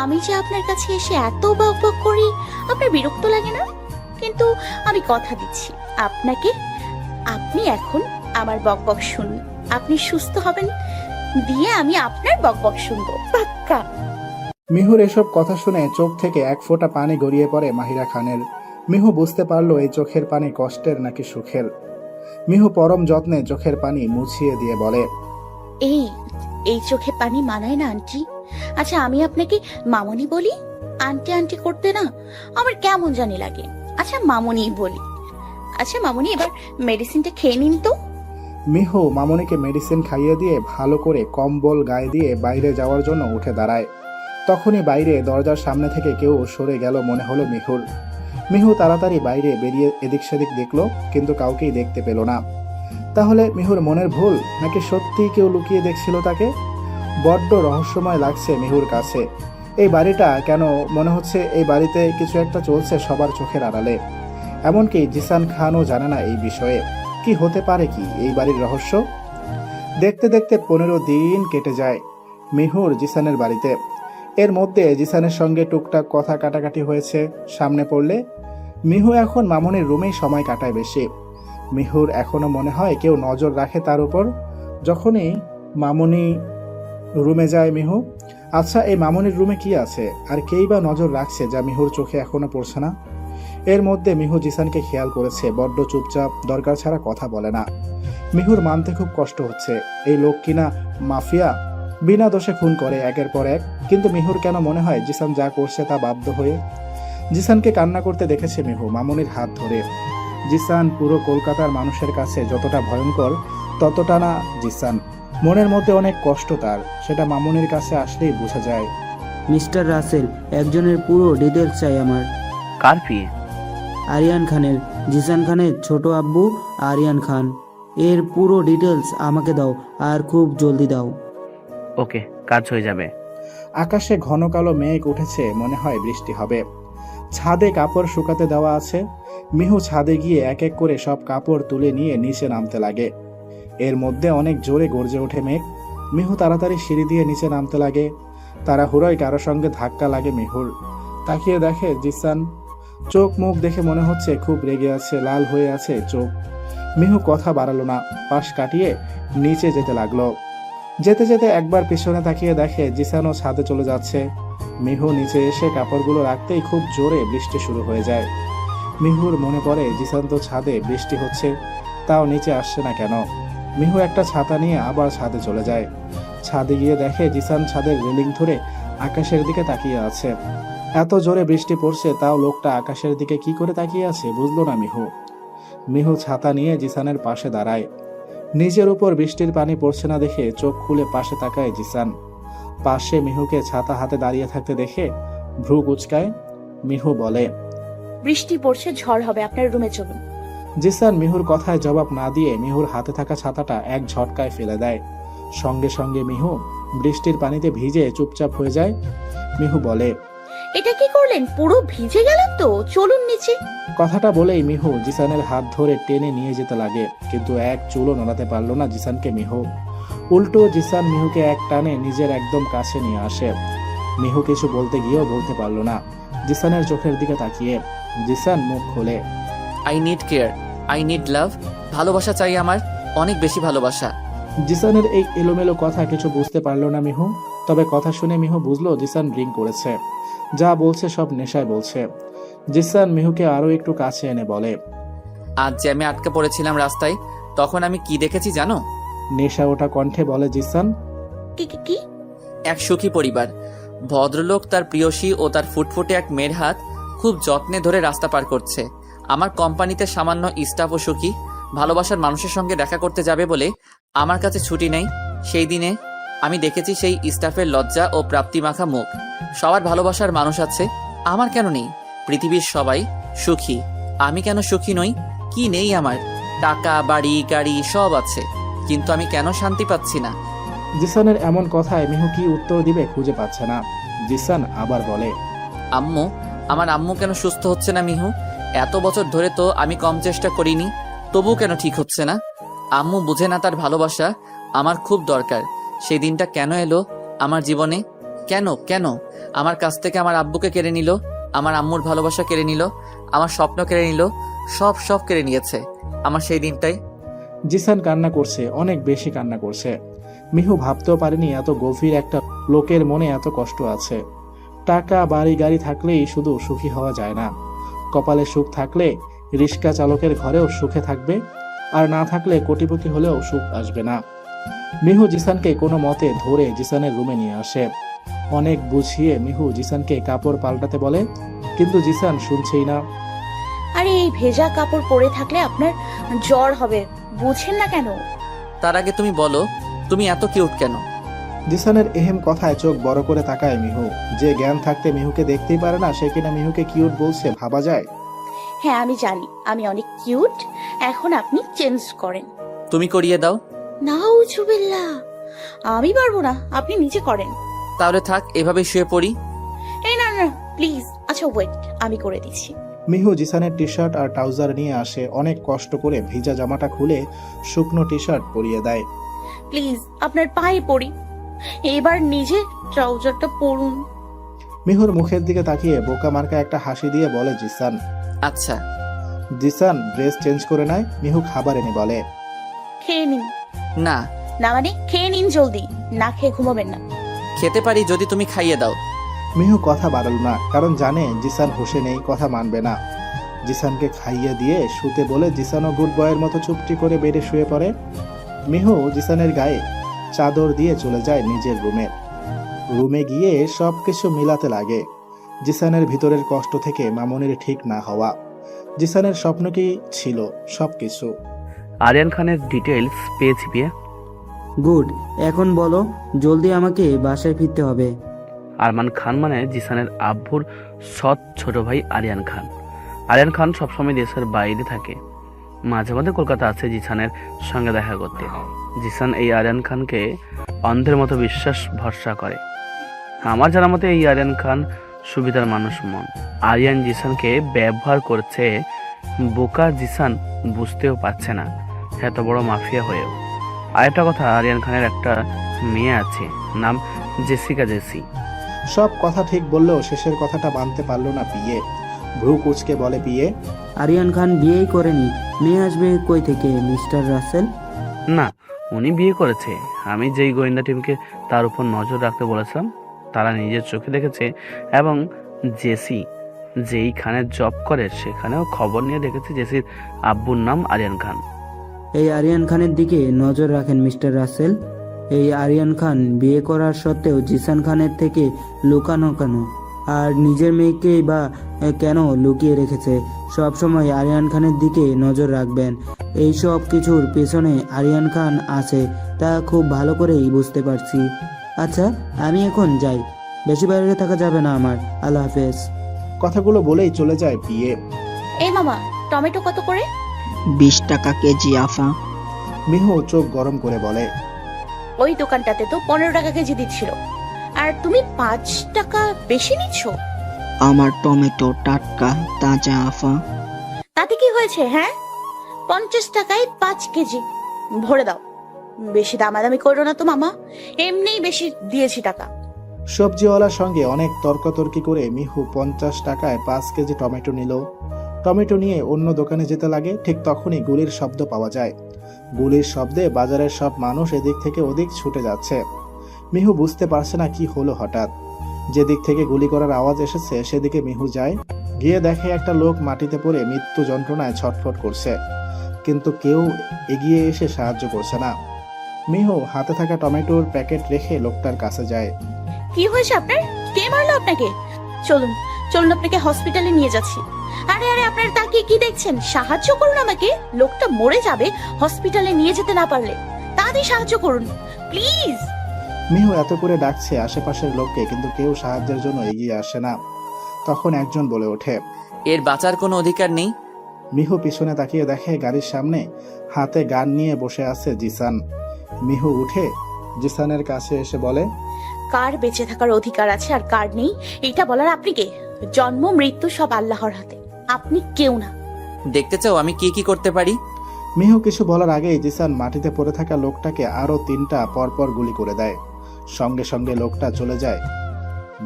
আমি যে আপনার কাছে এসে এত বক বক করি, আপনার বিরক্ত লাগে না? কিন্তু আমি কথা দিচ্ছি আপনাকে, আপনি এখন আমার বক বক শুনুন, আপনি সুস্থ হবেন, দিয়ে আমি আপনার বক বক শুনবো, পাক্কা। মিহুর এসব কথা শুনে চোখ থেকে এক ফোঁটা পানি গড়িয়ে পড়ে মাহিরা খানের। মিহু বুঝতে পারলো এই চোখের পানি কষ্টের নাকি সুখের। মিহু পরম যত্নে চোখের পানি মুছিয়ে দিয়ে বলে, এই চোখে পানি মানায় না আন্টি। আচ্ছা, আমি আপনাকে মামনি বলি? আন্টি আন্টি করতে না আমার কেমন জানি লাগে। আচ্ছা মামনি বলি। আচ্ছা মামনি, এবার মেডিসিনটা খেয়ে নিন তো। মিহু মামনিকে মেডিসিন খাইয়ে দিয়ে ভালো করে কম্বল গায়ে দিয়ে বাইরে যাওয়ার জন্য উঠে দাঁড়ায়। তখনই বাইরে দরজার সামনে থেকে কেউ সরে গেল মনে হলো মিহুর। মিহু তাড়াতাড়ি বাইরে বেরিয়ে এদিক সেদিক দেখলো, কিন্তু কাউকেই দেখতে পেল না। তাহলে মিহুর মনের ভুল, নাকি সত্যিই কেউ লুকিয়ে দেখছিল তাকে? বড্ড রহস্যময় লাগছে মিহুর কাছে। এই বাড়িটা কেন মনে হচ্ছে এই বাড়িতে কিছু একটা চলছে সবার চোখের আড়ালে। এমনকি জিসান খানও জানে না এই বিষয়ে। কি হতে পারে কি এই বাড়ির রহস্য? দেখতে দেখতে 15 দিন কেটে যায় মিহুর জিসানের বাড়িতে। এর মধ্যে জিসানের সঙ্গে টুকটাক কথা কাটাকাটি হয়েছে। সামনে পড়লে মিহু এখন মামনির রুমেই সময় কাটায় বেশি। মিহুর এখনো মনে হয় কেউ নজর রাখে তার উপর। যখনই মামনি রুমে যায় মিহু, আচ্ছা এই মামনির রুমে কি আছে, আর কেই বা নজর রাখছে যা মিহুর চোখে এখনো পড়ছে না? এর মধ্যে মিহু জিসানকে খেয়াল করেছে, বড্ড চুপচাপ, দরকার ছাড়া কথা বলে না। মিহুর মানতে খুব কষ্ট হচ্ছে, এই লোক কিনা মাফিয়া, বিনা দোষে খুন করে একের পর এক। কিন্তু মিহুর কেন মনে হয় জিসান যা করছে তা বাধ্য হয়ে। জিসানকে কান্না করতে দেখেছে মিহু মামনির হাত ধরে। জিসান পুরো কলকাতার মানুষের কাছে যতটা ভয়ঙ্কর, ততটা না জিসান। মনের মধ্যে অনেক কষ্ট তার, সেটা মামনির কাছে আসলেই বোঝা যায়। মিস্টার রাসেল, একজনের পুরো ডিটেলস চাই আমার। কার বিয়ে? আরিয়ান খানের, জিসান খানের ছোট আব্বু আরিয়ান খান। এর পুরো ডিটেলস আমাকে দাও, আর খুব জলদি দাও। ওকে, কাজ হয়ে যাবে। আকাশে ঘন কালো মেঘ উঠেছে, মনে হয় বৃষ্টি হবে। ছাদে কাপড় শুকাতে দেওয়া আছে। মিহু ছাদে গিয়ে এক এক করে সব কাপড় তুলে নিয়ে নিচে নামতে লাগে। এর মধ্যে অনেক জোরে গর্জে ওঠে মেঘ। মিহু তাড়াতাড়ি সিঁড়ি দিয়ে নিচে নামতে লাগে। তাড়াহুড়োয় কারোর সঙ্গে ধাক্কা লাগে মিহুর। তাকিয়ে দেখে জিসান। চোখ মুখ দেখে মনে হচ্ছে খুব রেগে আছে, লাল হয়ে আছে চোখ। মিহু কথা বাড়ালো না, পাশ কাটিয়ে নিচে যেতে লাগলো। যেতে যেতে একবার পিছনে তাকিয়ে দেখে জিসানও ছাদে চলে যাচ্ছে। মিহু নিচে এসে কাপড়গুলো রাখতেই খুব জোরে বৃষ্টি শুরু হয়ে যায়। মিহুর মনে পড়ে জিসান তো ছাদে, বৃষ্টি হচ্ছে, তাও নিচে আসছে না কেন। মিহু একটা ছাতা নিয়ে আবার ছাদে চলে যায়। ছাদে গিয়ে দেখে জিসান ছাদের রেলিং ধরে আকাশের দিকে তাকিয়ে আছে। এত জোরে বৃষ্টি পড়ছে, তাও লোকটা আকাশের দিকে কি করে তাকিয়ে আছে বুঝলো না মিহু। মিহু ছাতা নিয়ে জিসানের পাশে দাঁড়ায়। নিজের উপর বৃষ্টির পানি পড়ছে না দেখে চোখ খুলে পাশে তাকায় জিসান। পাশে মিহুকে ছাতা হাতে দাঁড়িয়ে থাকতে দেখে ভ্রু কুচকায়। মিহু বলে, বৃষ্টি পড়ছে, ঝড় হবে, আপনার রুমে চলুন। জিসান মিহুর কথায় জবাব না দিয়ে মিহুর হাতে থাকা ছাতাটা এক ঝটকায় ফেলে দেয়। সঙ্গে সঙ্গে মিহু বৃষ্টির পানিতে ভিজে চুপচাপ হয়ে যায়। মিহু বলে, এটা কি করলেন? পুরো ভিজে গেলাম তো, চলুন নিচে। কথাটা বলেই মিহু জিসানের হাত ধরে টেনে নিয়ে যেতে লাগে, কিন্তু এক চুলও নড়াতে পারল না জিসানকে মিহু। উল্টো জিসান মিহুকে এক টানে নিজের একদম কাছে নিয়ে আসে। মিহু কিছু বলতে গিয়েও বলতে পারল না। জিসানের চোখের দিকে তাকিয়ে জিসান মুখ খোলে, I need care, I need love. ভালোবাসা চাই আমার, অনেক বেশি ভালোবাসা। জিসানের এই এলোমেলো কথা কিছু বুঝতে পারল না মিহু। তবে কথা শুনে মিহু বুঝলো জিসান ড্রিঙ্ক করেছে, যা বলছে সব নেশায় বলছে। জিসান মিহুকে আরো একটু কাছে এনে বলে, আজ যে আমি আটকে পড়েছিলাম রাস্তায়, তখন আমি কি দেখেছি জানো? নেশা ওটা কণ্ঠে বলে জিসান, কি কি কি? এক সুখী পরিবার, ভদ্রলোক তার প্রিয়সী ও তার ফুটফুটে এক মেয়ের হাত খুব যত্নে ধরে রাস্তা পার করছে। আমার কোম্পানিতে সামান্য স্টাফ ও সুখী ভালোবাসার মানুষের সঙ্গে দেখা করতে যাবে বলে আমার কাছে ছুটি নেই। সেই দিনে আমি দেখেছি সেই স্টাফের লজ্জা ও প্রাপ্তি মাখা মুখ। সবার ভালোবাসার মানুষ আছে, আমার কেন নেই? পৃথিবীর সবাই সুখী, আমি কেন সুখী নই? কি নেই আমার? টাকা, বাড়ি, গাড়ি সব আছে, কিন্তু আমি কেন শান্তি পাচ্ছি না? জিসানের এমন কথায় মিহু কি উত্তর দিবে খুঁজে পাচ্ছে না। জিসান আবার বলে, আম্মু, আমার আম্মু কেন সুস্থ হচ্ছে না মিহু? এত বছর ধরে তো আমি কম চেষ্টা করিনি, তবুও কেন ঠিক হচ্ছে না? আম্মু বুঝে না তার ভালোবাসা আমার খুব দরকার। সেই দিনটা কেন এলো আমার জীবনে? কেন কেন আমার কাছ থেকে আমার আব্বুকে কেড়ে নিল, আমার আম্মুর ভালোবাসা কেড়ে নিল, আমার স্বপ্ন কেড়ে নিল, সব কেড়ে নিয়েছে আমার সেই দিনটাই। জিসান কান্না করছে, অনেক বেশি কান্না করছে। মিহু ভাবতেও পারেনি এত গভীর একটা লোকের মনে এত কষ্ট আছে। টাকা, বাড়ি, গাড়ি থাকলেই শুধু সুখী হওয়া যায় না। কপালে সুখ থাকলে রিক্সা চালকের ঘরেও সুখে থাকবে, আর না থাকলে কোটিপতি হলেও সুখ আসবে না। মিহু জিসানকে কোনো মতে ধরে জিসানের রুমে নিয়ে আসে। অনেক বুঝিয়ে মিহু জিসানকে কাপড় পাল্টাতে বলে, কিন্তু জিসান শুনছেই না। আরে এই ভেজা কাপড় পরে থাকলে আপনার জ্বর হবে, বুঝেন না কেন? তার আগে তুমি বলো, তুমি এত কিউট কেন? জিসানের এহেম কথায় চোখ বড় করে তাকায় মিহু। যে জ্ঞান থাকতে মিহুকে দেখতেই পারে না, সে কিনা মিহুকে কিউট বলছে, ভাবা যায়? হ্যাঁ আমি জানি আমি অনেক কিউট, এখন আপনি চেঞ্জ করেন। তুমি করিয়ে দাও। নাউজুবিল্লাহ, আমি পারবো না, আপনি নিচে করেন। তাহলে থাক, এভাবে শুয়ে পড়ি। এই না না প্লিজ, আচ্ছা ওয়েট, আমি করে দিচ্ছি। মিহু জিসানের টি শার্ট আর ট্রাউজার নিয়ে আসে। অনেক কষ্ট করে ভিজা জামাটা খুলে শুকনো টি শার্ট পরিয়ে দেয়। প্লিজ আপনার পায়ে পড়ি, এবার নিজে ট্রাউজারটা পরুন। মিহুর মুখের দিকে তাকিয়ে বোকা মার্কা একটা হাসি দিয়ে বলে জিসান। আচ্ছা। জিসান ড্রেস চেঞ্জ করে নেয়। মিহু খাবার এনে বলে, খেয়ে নিন। না। না মানে খেয়ে নিন জলদি, না খেয়ে ঘুমাবেন না। খেতে পারি যদি তুমি খাইয়ে দাও। মিহু কথা বাড়ল না, কারণ জানে জিসান হোসে নেই, কথা মানবে না। জিসানকে খাইয়ে দিয়ে শুতে বলে জিসানও গুড বয়ের মতো চুপটি করে বেডে শুয়ে পড়ে। মিহু জিসানের গায়ে চাদর দিয়ে চলে যায় নিজের রুমে। রুমে গিয়ে সবকিছু মিলাতে লাগে। জিসানের ভিতরের কষ্ট থেকে মামুনির ঠিক না হওয়া, জিসানের স্বপ্ন কি ছিল, সবকিছু। আরিয়ান খানের ডিটেলস পেয়েছি বিয়ে। গুড, এখন বলো, জলদি আমাকে বাসায় ফিরতে হবে। আরমান খান মানে জিসানের আব্বুর সৎ ছোট ভাই আরিয়ান খান। আরিয়ান খান সবসময় দেশের বাইরে থাকে, মাঝে মাঝে কলকাতা আছে জিসানের সঙ্গে দেখা করতে। জিসান এই আরিয়ান খানকে অন্ধের মতো বিশ্বাস ভরসা করে। আমার জানার মতে এই আরিয়ান খান সুবিধার মানুষ মন। আরিয়ান জিসানকে ব্যবহার করছে, বোকা জিসান বুঝতেও পারছে না, এত বড় মাফিয়া হয়েও। আরেকটা কথা, আরিয়ান খানের একটা মেয়ে আছে, নাম জেসিকা জেসি। সব কথা ঠিক বললেও শেষের কথাটা মানতে পারলো না পিয়ে। ভ্রু কুচকে বলে পিয়ে, আরিয়ান খান বিয়েই করেনি, মেয়ে আসবে কই থেকে মিস্টার রাসেল? না, উনি বিয়ে করেছে। আমি যেই গোয়েন্দা টিমকে তার উপর নজর রাখতে বলেছিলাম, তারা নিজের চোখে দেখেছে, এবং জেসি যেই খানে জব করে সেখানেও খবর নিয়ে দেখেছে জেসির আব্বুর নাম আরিয়ান খান। এই আরিয়ান খানের দিকে নজর রাখেন মিস্টার রাসেল। এই আরিয়ান খান বিয়ে করার সত্ত্বেও জিসান খানের থেকে লুকানো কেন, আর নিজের মেয়েকেই বা কেন লুকিয়ে রেখেছে? সব সময় আরিয়ান খানের দিকে নজর রাখবেন। এই সব কিছুর পেছনে আরিয়ান খান আছে, তা খুব ভালো করেই বুঝতে পারছি। আচ্ছা, আমি এখন যাই, বেশি বাইরে থাকা যাবে না আমার। আল্লাহ হাফেজ। কথাগুলো বলেই চলে যায় পিয়ে। এই মামা, টমেটো কত করে? 20 টাকা কেজি আফা। মিহু চোখ গরম করে বলে, ওই দোকানটাতে তো 15 টাকা কেজি দিচ্ছিল, আর তুমি 5 টাকা বেশি নিচ্ছ। আমার টমেটো টাটকা তাজা আফা। তাতে কি হয়েছে? হ্যাঁ, 50 টাকায় 5 কেজি ভরে দাও। বেশি দামাদামি করো না তো মামা, এমনিই বেশি দিয়েছি টাকা। সবজিওয়ালার সঙ্গে অনেক তর্কাতর্কি করে মিহু 50 টাকায় 5 কেজি টমেটো নিল। টমেটো নিয়ে অন্য দোকানে যেতে লাগে, ঠিক তখনই গুলির শব্দ পাওয়া যায়। গুলির শব্দে বাজারের সব মানুষ এদিক থেকে ওদিক ছুটে যাচ্ছে। মিহু বুঝতে পারছে না কি হলো হঠাৎ। যেদিক থেকে গুলি করার আওয়াজ এসেছে সেদিকে মিহু যায়। গিয়ে দেখে একটা লোক মাটিতে পড়ে মৃত্যু যন্ত্রণায় ছটফট করছে, কিন্তু কেউ এগিয়ে এসে সাহায্য করছে না। মিহু হাতে থাকা টমেটোর প্যাকেট রেখে লোকটার কাছে যায়। কি হয়েছে আপনার? মারলো আপনাকে? চলুন চলুন, আপনাকে হসপিটালে নিয়ে যাচ্ছি। আরে আরে, আপনারা তাকিয়ে কি দেখছেন? সাহায্য করুন আমাকে, লোকটা মরে যাবে হসপিটালে নিয়ে যেতে না পারলে। তাড়াতাড়ি সাহায্য করুন প্লিজ। মিহু এত করে ডাকছে আশেপাশের লোককে, কিন্তু কেউ সাহায্যের জন্য এগিয়ে আসে না। তখন একজন বলে ওঠে। এর বাঁচার কোনো অধিকার নেই। মিহু পিছনে তাকিয়ে দেখে গাড়ির সামনে হাতে গান নিয়ে বসে আছে জিসান। মিহু উঠে জিসানের কাছে এসে বলে, কার বেঁচে থাকার অধিকার আছে আর কার নেই, এটা বলার আপনি কে? জন্ম মৃত্যু সব আল্লাহর হাতে, আপনি কেউ না। দেখতে চাও আমি কি কি করতে পারি? মিহু কিছু বলার আগেই জিসান মাটিতে পড়ে থাকা লোকটাকে আরো 3টা পরপর গুলি করে দেয়। সঙ্গে সঙ্গে লোকটা চলে যায়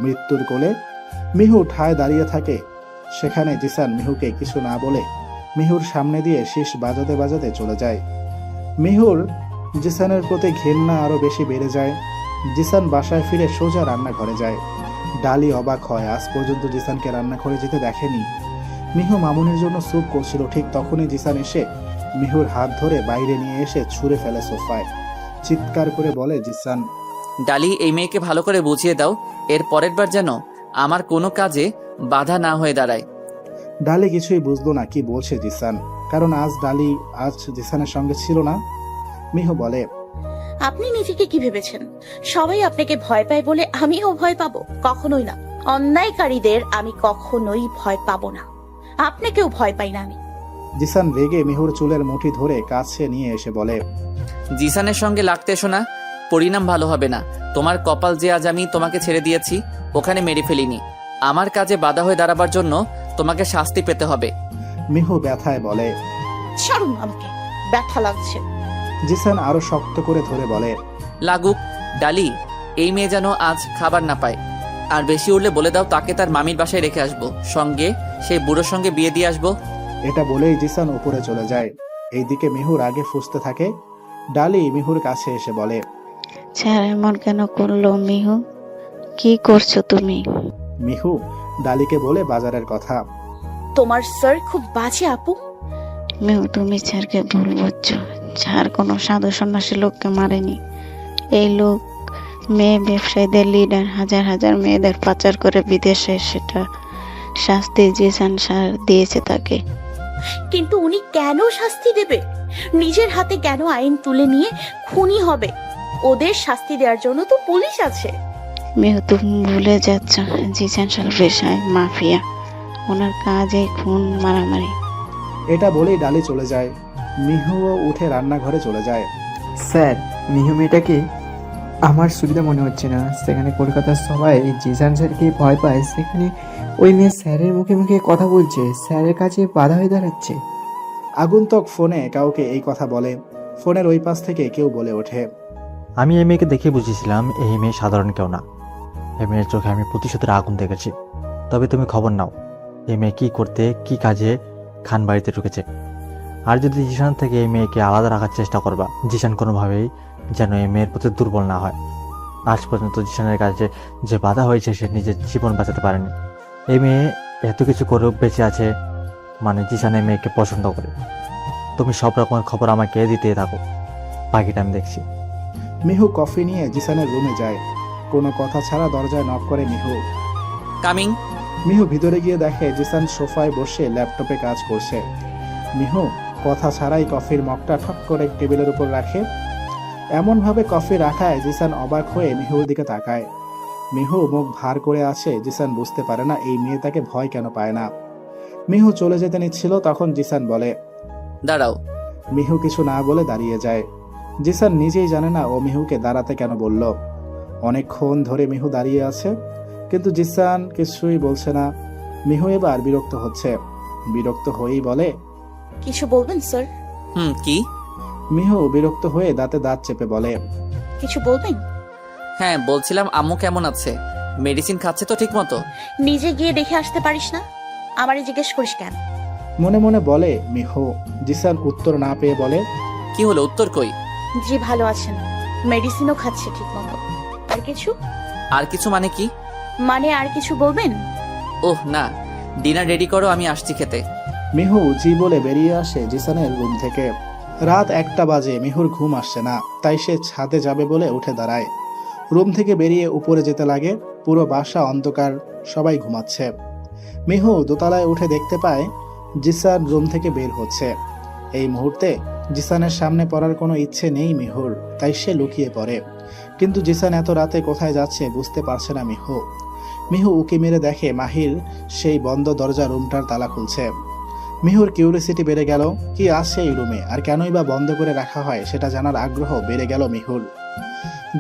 মৃত্যুর কোলে। মিহু ঠায় দাঁড়িয়ে থাকে। সেখানে জিসান মিহুকে কিছু না বলে মিহুর সামনে দিয়ে শীষ বাজাতে বাজাতে চলে যায়। মিহুর জিসানের প্রতি ঘৃণা আরো বেশি বেড়ে যায়। জিসান বাসায় ফিরে সোজা রান্নাঘরে যায়। ডালি অবাক হয়, আজ পর্যন্ত জিসানকে রান্নাঘরে যেতে দেখেনি। মিহু মামুনির জন্য স্যুপ করছিল, ঠিক তখনই জিসান এসে মিহুর হাত ধরে বাইরে নিয়ে এসে ছুঁড়ে ফেলে সোফায়। চিৎকার করে বলে জিসান, ডালি, এই মেয়েকে ভালো করে বুঝিয়ে দাও, এর পরের বার যেন আমার কোনো কাজে বাধা না হয়ে দাঁড়ায়। ডালি কিছুই বুঝলো না কি বলছে জিসান, কারণ ডালি আজ জিসানের সঙ্গে ছিল না। মিহু বলে, আপনি নিজেকে কি ভেবেছেন? সবাই আপনাকে ভয় পায় বলে আমিও ভয় পাবো? কখনোই না। অন্যায়কারীদের আমি কখনোই ভয় পাবো না। আপনাকেও ভয় পাই না আমি। জিসান রেগে মিহুর চুলের মুঠি ধরে কাছে নিয়ে এসে বলে, জিসানের সঙ্গে লাগতে এসো না, পরিণাম ভালো হবে না। তোমার কপাল যে আজ আমি তোমাকে ছেড়ে দিয়েছি, ওখানে মেরে ফেলিনি। আমার কাজে বাধা হয়ে দাঁড়াবার জন্য তোমাকে শাস্তি পেতে হবে। মিহু ব্যথায় বলে, ছাড়ুন আমাকে, ব্যথা লাগছে। জিসান আরো শক্ত করে ধরে বলে, লাগুক। ডালি, এই মেয়ে যেন আজ খাবার না পায়। আর বেশি উঠলে বলে দাও তাকে তার মামির বাসায় রেখে আসবো, সঙ্গে সেই বুড়োর সঙ্গে বিয়ে দিয়ে আসবো। এটা বলেই জিসান উপরে চলে যায়। এইদিকে মিহুর আগে ফুঁসতে থাকে। ডালি মিহুর কাছে এসে বলে, স্যার এমন কেন করলো মিহু? কি করছো তুমি? মিহু ডালিকে বলে বাজারের কথা। তোমার স্যার খুব বাজে আপু। মিহু, তুমি স্যারকে ভুল বুঝছো। স্যার কোনো সাধু সন্ন্যাসী লোককে মারেনি। এই লোক মেয়ে ব্যবসায়ীদের লিডার, হাজার হাজার মেয়েদের পাচার করে বিদেশে, সেটা শাস্তি জিসান স্যার দিয়েছে তাকে। কিন্তু উনি কেন শাস্তি দেবে? নিজের হাতে কেন আইন তুলে নিয়ে খুনি হবে? ওদের শাস্তি দেওয়ার জন্য তো পুলিশ আছে। মিহু, তুমি ভুলে যাচ্ছ, জিসান স্যার পেশায় মাফিয়া। ওনার কাজে খুন মারামারি। এটা বলেই ডালি চলে যায়। মিহুও উঠে রান্নাঘরে চলে যায়। স্যার, মিহু মেয়েটাকে আমার সুবিধা মনে হচ্ছে না। সেখানে কলকাতার সবাই জিসান স্যারকে ভয় পায়, সেখানে ওই মেয়ে স্যারের মুখে মুখে কথা বলছে, স্যারের কাছে বাধা হয়ে দাঁড়াচ্ছে। আগন্তুক ফোনে কাউকে এই কথা বলে। ফোনের ওই পাশ থেকে কেউ বলে ওঠে, আমি এই মেয়েকে দেখে বুঝেছিলাম এই মেয়ে সাধারণ কেউ না। এই মেয়ের চোখে আমি প্রতিশোধের আগুন দেখেছি। তবে তুমি খবর নাও, এই মেয়ে কী করতে, কি কাজে খান বাড়িতে ঢুকেছে। আর যদি জিসান থেকে এই মেয়েকে আলাদা রাখার চেষ্টা করবা, জিসান কোনোভাবেই যেন এই মেয়ের প্রতি দুর্বল না হয়। আজ পর্যন্ত জিসানের কাছে যে বাধা হয়েছে, সে নিজের জীবন বাঁচাতে পারেনি। এই মেয়ে এত কিছু করেও বেঁচে আছে, মানে জিসান এই মেয়েকে পছন্দ করে। তুমি সব রকমের খবর আমাকে দিতে থাকো, বাকিটা আমি দেখছি। মিহু কফি নিয়ে জিসানের রুমে যায়। কোনো কথা ছাড়া দরজায় নক করে মিহু। কামিং। মিহু ভিতরে গিয়ে দেখে জিসান সোফায় বসে ল্যাপটপে কাজ করছে। মিহু কথা ছাড়াই কফির মগটা ঠক করে টেবিলের উপর রাখে। এমনভাবে কফি রাখায় জিসান অবাক হয়ে মিহুর দিকে তাকায়। মিহু মুখ ভার করে আছে। জিসান বুঝতে পারে না এই মেয়ে তাকে ভয় কেন পায় না। মিহু চলে যেতে নিচ্ছিল, তখন জিসান বলে, দাঁড়াও। মিহু কিছু না বলে দাঁড়িয়ে যায়। জিসান নিজেই জানে না ও মিহুকে দাঁড়াতে কেন বলল। অনেকক্ষণ ধরে মিহু দাঁড়িয়ে আছে, কিন্তু জিসান কিছুই বলছে না। মিহু এবার বিরক্ত হচ্ছে। বিরক্ত হয়েই বলে, কিছু বলবেন স্যার? কি? মিহু বিরক্ত হয়ে দাঁতে দাঁত চেপে বলে, কিছু বলবেন? হ্যাঁ, বলছিলাম আম্মু কেমন আছে? মেডিসিন খাচ্ছে তো ঠিক মতো? নিজে গিয়ে দেখে আসতে পারিস না? আমারে জিজ্ঞেস করিস কেন? মনে মনে বলে মিহু। জিসান উত্তর না পেয়ে বলে, কি হলো, উত্তর কই? জি ভালো আছেন, মেডিসিনও খাচ্ছে ঠিক মতো। আর কিছু? আর কিছু মানে কি? মানে আর কিছু বলবেন? ওহ না, ডিনার রেডি করো, আমি আসছি খেতে। মিহু জি বলে বেরিয়ে আসে জিসানের রুম থেকে। রাত 1টা বাজে। মিহুর ঘুম আসছে না, তাই সে ছাদে যাবে বলে উঠে দাঁড়ায়। রুম থেকে বেরিয়ে উপরে যেতে লাগে। পুরো বাসা অন্ধকার, সবাই ঘুমাচ্ছে। মিহু দোতলায় উঠে দেখতে পায় জিসান রুম থেকে বের হচ্ছে। এই মুহূর্তে জিসানের সামনে পড়ার কোনো ইচ্ছে নেই মিহুর, তাই সে লুকিয়ে পড়ে। কিন্তু জিসান এত রাতে কোথায় যাচ্ছে বুঝতে পারছে না মিহু। মিহু উকি মেরে দেখে মাহির সেই বন্ধ দরজা রুমটার তালা খুলছে। মিহুর কিউরিসিটি বেড়ে গেল, কি আছে এই রুমে আর কেনই বা বন্ধ করে রাখা হয় সেটা জানার আগ্রহ বেড়ে গেল মিহুর।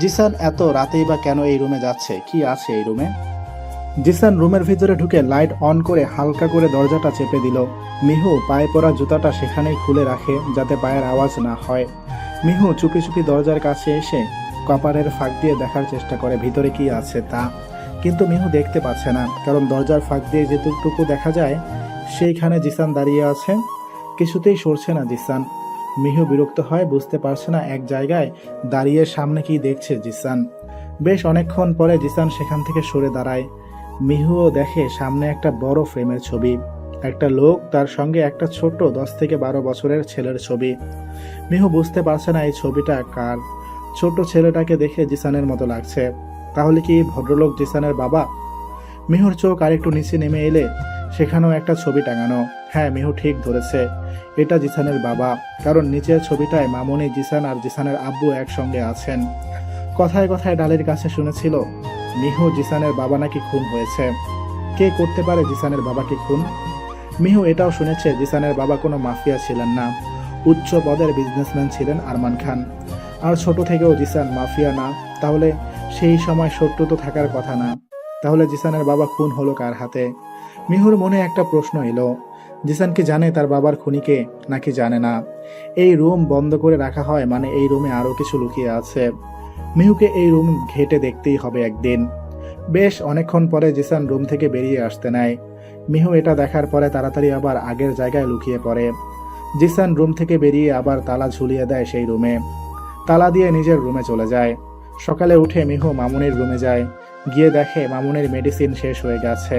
জিসান এত রাতেই বা কেন এই রুমে যাচ্ছে, কি আছে এই রুমে? জিসান রুমের ভিতরে ঢুকে লাইট অন করে হালকা করে দরজাটা চেপে দিল। মিহু পায়ে পরা জুতাটা সেখানেই খুলে রাখে যাতে পায়ের আওয়াজ না হয়। মিহু চুপি চুপি দরজার কাছে এসে কপারের ফাঁক দিয়ে দেখার চেষ্টা করে ভিতরে কি আছে তা, কিন্তু মিহু দেখতে পাচ্ছে না, কারণ দরজার ফাঁক দিয়ে যেটুকু দেখা যায় সেইখানে জিসান দাঁড়িয়ে আছে। কিছুতেই সরছে না জিসান। মিহু বিরক্ত হয়, বুঝতে পারছে না এক জায়গায় দাঁড়িয়ে সামনে কি দেখছে জিসান। বেশ অনেকক্ষণ পরে জিসান সেখান থেকে সরে দাঁড়ায়। মিহুও দেখে সামনে একটা বড় ফ্রেমের ছবি, একটা লোক, তার সঙ্গে একটা ছোট 10 থেকে 12 বছরের ছেলের ছবি। মিহু বুঝতে পারছে না এই ছবিটা কার। ছোট ছেলেটাকে দেখে জিসানের মতো লাগছে, তাহলে কি ভদ্রলোক জিসানের বাবা? মিহুর চোখ আরেকটু নিচে নেমে এলে সেখানেও একটা ছবি টাঙানো। হ্যাঁ, মিহু ঠিক ধরেছে, এটা জিসানের বাবা, কারণ নিচের ছবিটায় মামনি, জিসান আর জিসানের আব্বু একসঙ্গে আছেন। কথায় কথায় ডালের কাছে শুনেছিল মিহু জিসানের বাবা নাকি খুন হয়েছে। কে করতে পারে জিসানের বাবাকে খুন? মিহু এটাও শুনেছে জিসানের বাবা কোনো মাফিয়া ছিলেন না, উচ্চ পদের বিজনেসম্যান ছিলেন আরমান খান। আর ছোট থেকেও জিসান মাফিয়া না, তাহলে সেই সময় শত্রু তো থাকার কথা না। তাহলে জিসানের বাবা খুন হলো কার হাতে? মিহুর মনে একটা প্রশ্ন এলো, জিসান কি জানে তার বাবার খুনিকে নাকি জানে না? এই রুম বন্ধ করে রাখা হয় মানে এই রুমে আরো কিছু লুকিয়ে আছে। মিহুকে এই রুম ঘেটে দেখতেই হবে একদিন। বেশ অনেকক্ষণ পরে জিসান রুম থেকে বেরিয়ে আসতে নেয়। মিহু এটা দেখার পরে তাড়াতাড়ি আবার আগের জায়গায় লুকিয়ে পড়ে। জিসান রুম থেকে বেরিয়ে আবার তালা ঝুলিয়ে দেয় সেই রুমে, তালা দিয়ে নিজের রুমে চলে যায়। সকালে উঠে মিহু মামুনির রুমে যায়, গিয়ে দেখে মামুনির মেডিসিন শেষ হয়ে গেছে।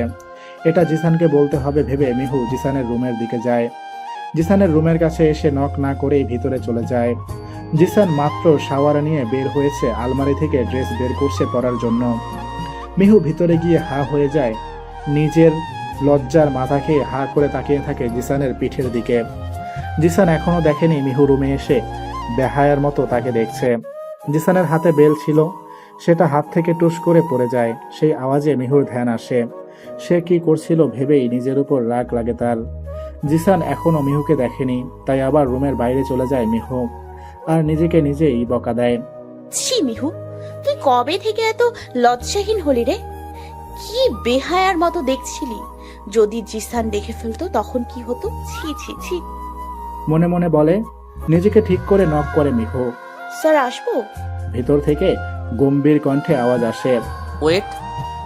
এটা জিসানকে বলতে হবে ভেবে মিহু জিসানের রুমের দিকে যায়। জিসানের রুমের কাছে এসে নক না করেই ভিতরে চলে যায়। জিসান মাত্র শাওয়ার নিয়ে বের হয়েছে, আলমারি থেকে ড্রেস বের করছে পরার জন্য। মিহু ভিতরে গিয়ে হা হয়ে যায়, নিজের লজ্জার মাথা খেয়ে হা করে তাকিয়ে থাকে জিসানের পিঠের দিকে। জিসান এখনো দেখেনি মিহু রুমে এসে বেহায়ার মতো তাকে দেখছে। জিসানের হাতে বেল ছিল, সেটা হাত থেকে টুস করে পড়ে যায়। সেই আওয়াজে মিহুর ধ্যান আসে, সে কি করছিল ভেবেই নিজের উপর রাগ লাগে তার। জিসান এখনো মিহুকে দেখেনি, তাই আবার রুমের বাইরে চলে যায় মিহু, আর নিজেকে নিজেই বকা দেয়। ছি মিহু, তুই কবে থেকে এত লজ্জাহীন হলি রে? কি বেহায়ার মতো দেখছিলি, যদি জিসান দেখে ফেলতো তখন কি হতো? ছি ছি ছি। মনে মনে বলে। নিজেকে ঠিক করে নক করে মিহু। স্যার আসবো? ভিতর থেকে গম্ভীর কণ্ঠে আওয়াজ আসে। ওয়েট।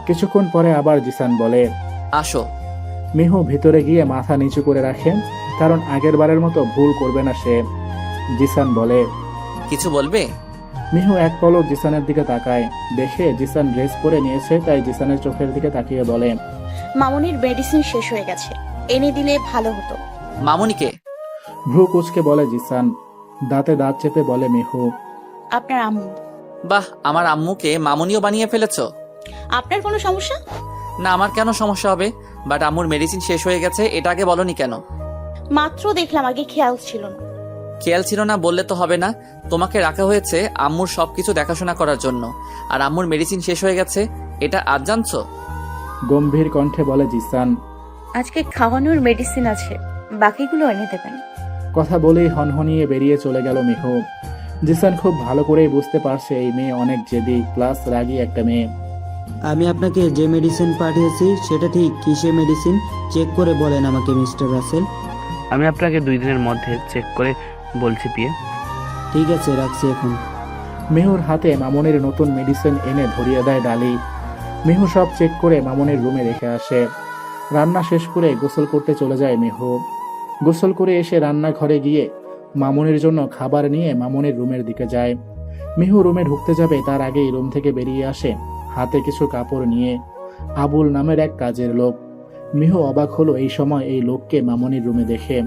কিছুক্ষণ পরে আবার জিসান বলে, আসো। মিহু ভিতরে গিয়ে মাথা নিচু করে রাখে, কারণ আগের বারের মতো ভুল করবে না সে। জিসান বলে, কিছু বলবে? মিহু এক পলক জিসানের দিকে তাকায়, দেখে জিসান ড্রেস পরে নিয়েছে, তাই জিসানের চোখের দিকে তাকিয়ে বলে, মামনির মেডিসিন শেষ হয়ে গেছে, এনে দিলে ভালো হতো। মামুনিকে? ভ্রু কুচকে বলে জিসান। দাঁতে দাঁত চেপে বলে মিহু, আপনার আম্মু। বাহ, আমার আম্মুকে মামুনিও বানিয়ে ফেলেছো। আপনার কোনো সমস্যা? না, আমার কেন সমস্যা হবে? বাট আম্মুর মেডিসিন শেষ হয়ে গেছে, এটা আগে বলনি কেন? মাত্র দেখলাম, আগে খেয়াল ছিল না। খেয়াল ছিল না বললে তো হবে না। তোমাকে রাখা হয়েছে আম্মুর সবকিছু দেখাশোনা করার জন্য, আর আম্মুর মেডিসিন শেষ হয়ে গেছে এটা আজ জানছো? গম্ভীর কণ্ঠে বলে জিসান। আজকে খাওয়ানোর মেডিসিন আছে, বাকিগুলো এনে দেবেন। কথা বলেই হনহনিয়ে বেরিয়ে চলে গেল মিহু। জিসান খুব ভালো করেই বুঝতে পারছে এই মেয়ে অনেক জেদি প্লাস রাগী একটা মেয়ে। আমি আপনাকে যে মেডিসিন পাঠিয়েছি সেটা ঠিক কিসের মেডিসিন চেক করে বলেন আমাকে মিস্টার রাসেল। আমি আপনাকে 2 দিনের মধ্যে চেক করে বলছি পিয়ে। ঠিক আছে, রাখছি এখন। মিহুর হাতে মামনির নতুন মেডিসিন এনে ধরিয়ে দেয় ডালি। মিহু সব চেক করে মামনির রুমে রেখে আসে। রান্না শেষ করে গোসল করতে চলে যায় মিহু। গোসল করে এসে রান্নাঘরে গিয়ে মামনির জন্য খাবার নিয়ে মামনির রুমের দিকে যায়। মিহু রুমে ঢুকতে যাবে তার আগেই রুম থেকে বেরিয়ে আসে হাতে কিছু কাপড় নিয়ে আবুল নামের এক কাজের লোক। মিহু অবাক হলো এই সময় এই লোককে মামনির রুমে দেখে।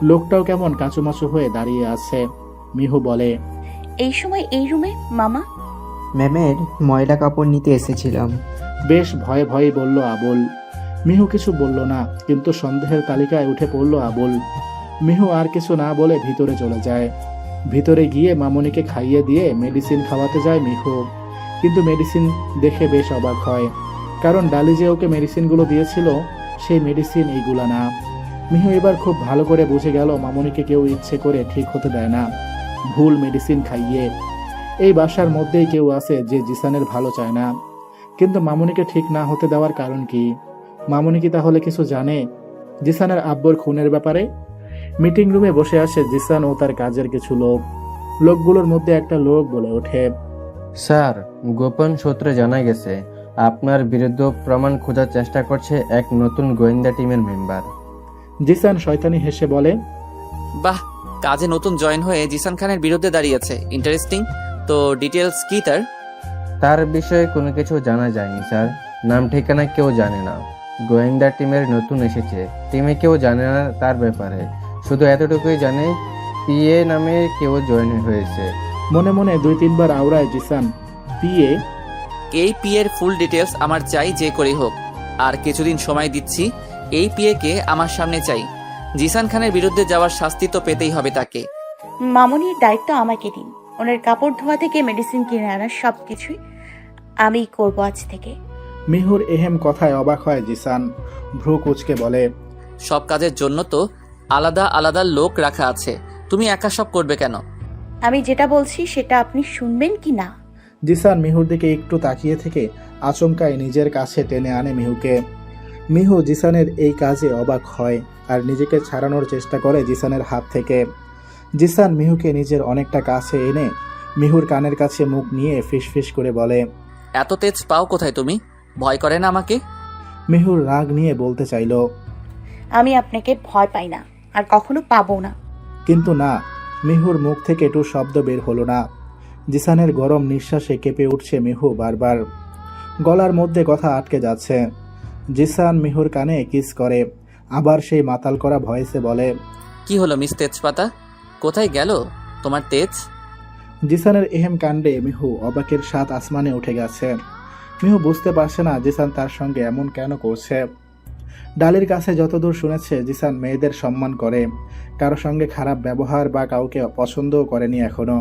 লোকটাও কেমন কাঁচুমাচু হয়ে দাঁড়িয়ে আছে। মিহু বলে, এই সময় এই রুমে মামা? ম্যামের ময়লা কাপড় নিতে এসেছিলাম, বেশ ভয়ে ভয়ে বলল আবুল। মিহু কিছু বলল না, কিন্তু সন্দেহের তালিকায় উঠে পড়ল আবুল। মিহু আর কিছু না বলে ভিতরে চলে যায়। ভিতরে গিয়ে মামুনিকে খাইয়ে দিয়ে মেডিসিন খাওয়াতে যায় মিহু, কিন্তু মেডিসিন দেখে বেশ অবাক হয়, কারণ ডালি যে ওকে মেডিসিনগুলো দিয়েছিল সেই মেডিসিন এইগুলা না। মিহু এবার খুব ভালো করে বুঝে গেল মামুনিকে কেউ ইচ্ছে করে ঠিক হতে দেয় না, ভুল মেডিসিন খাইয়ে। এই বাসার মধ্যেই কেউ আছে যে জিসানের ভালো চায় না, কিন্তু মামুনিকে ঠিক না হতে দেওয়ার কারণ কি? মামুনি কি তাহলে কিছু জানে জিসানের আব্বুর খুনের ব্যাপারে? মিটিং রুমে বসে আসে জিসান ও তার কাজের কিছু লোক। লোকগুলোর মধ্যে একটা লোক বলে ওঠে, স্যার, গোপন সূত্রে জানা গেছে আপনার বিরুদ্ধে প্রমাণ খোঁজার চেষ্টা করছে এক নতুন গোয়েন্দা টিমের মেম্বার। জিসান শয়তানি হেসে বলে, বাহ, কাজে নতুন জয়েন হয়ে জিসান খানের বিরুদ্ধে দাঁড়িয়েছে, ইন্টারেস্টিং। তো ডিটেলস কি তার? তার বিষয়ে কোনো কিছু জানা যায়নি স্যার, নাম ঠিকানা কেউ জানে না। গোয়েন্দা টিমের নতুন এসেছে, টিমে কেউ জানে না তার ব্যাপারে, শুধু এতটুকুই জানে পিএ নামে কেউ জয়েন হয়েছে। মনে মনে 2-3 বার আওড়ায় জিসান, পিএ? এই পিএর ফুল ডিটেলস আমার চাই, যে করেই হোক। আর কিছুদিন সময় দিচ্ছি, এই পিএকে আমার সামনে চাই। জিসান খানের বিরুদ্ধে যাওয়ার শাস্তি তো পেতেই হবে তাকে। মামুনির দায়িত্ব আমাকে দিন। ওনার কাপড় ধোয়া থেকে মেডিসিন কিনে আনার সব কিছুই আমি করবো আজ থেকে। মিহুর এহেম কথায় অবাক হয় জিসান, ভ্রু কুচকে বলে, সব কাজের জন্য তো আলাদা আলাদা লোক রাখা আছে, তুমি একা সব করবে কেন? আমি যেটা বলছি সেটা আপনি শুনবেন কি না? জিসান মিহুর দিকে একটু তাকিয়ে থেকে আচমকায় নিজের কাছে টেনে আনে মিহুকে। মিহু জিসানের এই কাজে অবাক হয় আর নিজেকে ছাড়ানোর চেষ্টা করে জিসানের হাত থেকে। জিসান মিহুকে নিজের অনেকটা কাছে এনে মিহুর কানের কাছে মুখ নিয়ে ফিসফিস করে বলে, এত তেজ পাও কোথায় তুমি? ভয় করে না আমাকে? মিহুর রাগ নিয়ে বলতে চাইল, আমি আপনাকে ভয় পাই না, আর কখনো পাবো না। কিন্তু না, মিহুর মুখ থেকে একটু শব্দ বের হলো না। জিসানের গরম নিঃশ্বাসে কেঁপে উঠছে মিহু বারবার, গলার মধ্যে কথা আটকে যাচ্ছে। জিসান মিহুর কানে কিস করে, আবার সেই মাতাল করা ভয়েসে বলে, কি হলো মিস তেজপাতা, কোথায় গেল তোমার তেজ? জিসানের এহেম কাণ্ডে মিহু অবাকের সাত আসমানে উঠে গেছে। মিহু বুঝতে পারছে না জিসান তার সঙ্গে এমন কেন করছে। ডালির কাছে যতদূর শুনেছে জিসান মেয়েদের সম্মান করে, কারো সঙ্গে খারাপ ব্যবহার বা কাউকে পছন্দও করেনি এখনো।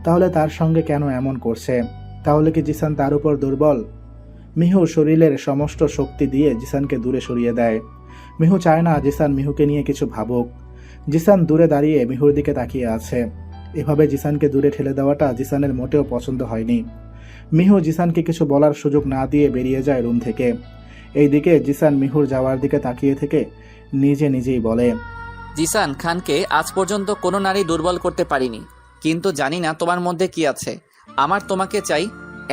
তাহলে তার সঙ্গে কেন এমন করছে? তাহলে কি জিসান তার উপর দুর্বল? মিহু শরীরের সমস্ত শক্তি দিয়ে জিসানকে দূরে সরিয়ে দেয়। মিহু চায় না জিসান মিহুকে নিয়ে কিছু ভাবুক। জিসান দূরে দাঁড়িয়ে মিহুর দিকে তাকিয়ে আছে। এভাবে জিসানকে দূরে ঠেলে দেওয়াটা জিসানের মোটেও পছন্দ হয়নি। মিহু জিসানকে কিছু বলার সুযোগ না দিয়ে বেরিয়ে যায় রুম থেকে। এইদিকে জিসান মিহুর যাওয়ার দিকে তাকিয়ে থেকে নিজে নিজেই বলে, জিসান খানকে আজ পর্যন্ত কোনো নারী দুর্বল করতে পারিনি, কিন্তু জানি না তোমার মধ্যে কি আছে। আমার তোমাকে চাই।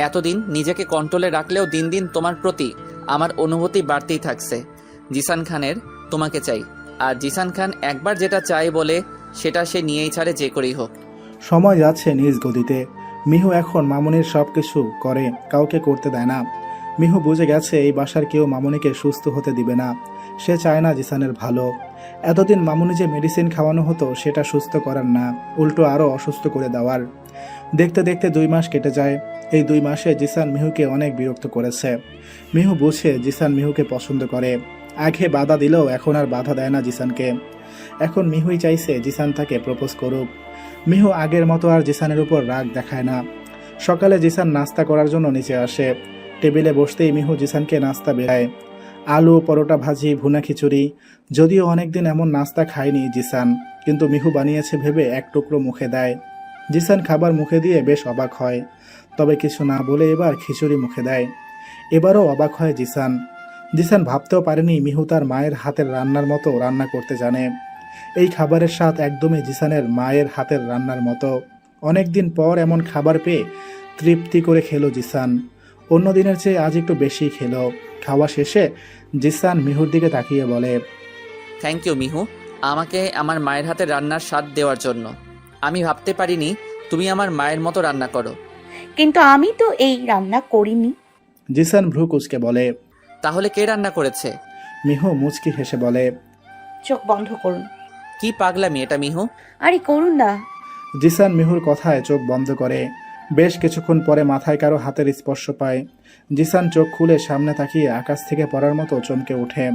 এতদিন নিজেকে কন্ট্রোলে রাখলেও দিন দিন তোমার প্রতি আমার অনুভূতি বাড়তেই থাকছে। জিসান খানের তোমাকে চাই, আর জিসান খান একবার যেটা চাই বলে সেটা সে নিয়েই ছাড়ে, যে করেই হোক। সময় যাচ্ছে নিজ গতিতে। মিহু এখন মামুনির সব কিছু করে, কাউকে করতে দেয় না। মিহু বুঝে গেছে এই বাসার কেউ মামুনিকে সুস্থ হতে দিবে না। সে চায় না জিসানের ভালো। এতদিন মামুনি যে মেডিসিন খাওয়ানো হতো সেটা সুস্থ করার না, উল্টো আরও অসুস্থ করে দেওয়ার। দেখতে দেখতে 2 মাস কেটে যায়। এই 2 মাসে জিসান মিহুকে অনেক বিরক্ত করেছে। মিহু বুঝে জিসান মিহুকে পছন্দ করে। আগে বাধা দিলেও এখন আর বাধা দেয় না জিসানকে। এখন মিহুই চাইছে জিসান তাকে প্রপোজ করুক। মিহু আগের মতো আর জিসানের উপর রাগ দেখায় না। সকালে জিসান নাস্তা করার জন্য নিচে আসে। টেবিলে বসতেই মিহু জিসানকে নাস্তা বেড়ায়, আলু পরোটা ভাজি ভুনা খিচুড়ি। যদিও অনেকদিন এমন নাস্তা খায়নি জিসান, কিন্তু মিহু বানিয়েছে ভেবে এক টুকরো মুখে দেয়। জিসান খাবার মুখে দিয়ে বেশ অবাক হয়, তবে কিছু না বলে এবার খিচুড়ি মুখে দেয়। এবারও অবাক হয় জিসান। জিসান ভাবতেও পারেনি মিহু তার মায়ের হাতের রান্নার মতো রান্না করতে জানে। এই খাবারের স্বাদ একদমই জিসানের মায়ের হাতের রান্নার মতো। অনেকদিন পর এমন খাবার পেয়ে তৃপ্তি করে খেলো জিসান। অন্য দিনের চেয়ে আজ একটু বেশি খেলো। খাওয়া শেষে জিসান মিহুর দিকে তাকিয়ে বলে, থ্যাংক ইউ মিহু, আমাকে আমার মায়ের হাতে রান্নার স্বাদ দেওয়ার জন্য। আমি ভাবতে পারিনি তুমি আমার মায়ের মতো রান্না করো। কিন্তু আমি তো এই রান্না করিনি। জিসান ভ্রু কুচকে বলে, তাহলে কে রান্না করেছে? মিহু মুচকি হেসে বলে, চোখ বন্ধ করুন। কি পাগলামি এটা মিহু? আরে করুন না। জিসান মিহুর কথায় চোখ বন্ধ করে। বেশ কিছুক্ষণ পরে মাথায় কারো হাতের স্পর্শ পায়। জিসান চোখ খুলে সামনে তাকিয়ে আকাশ থেকে পড়ার মতো চমকে ওঠে।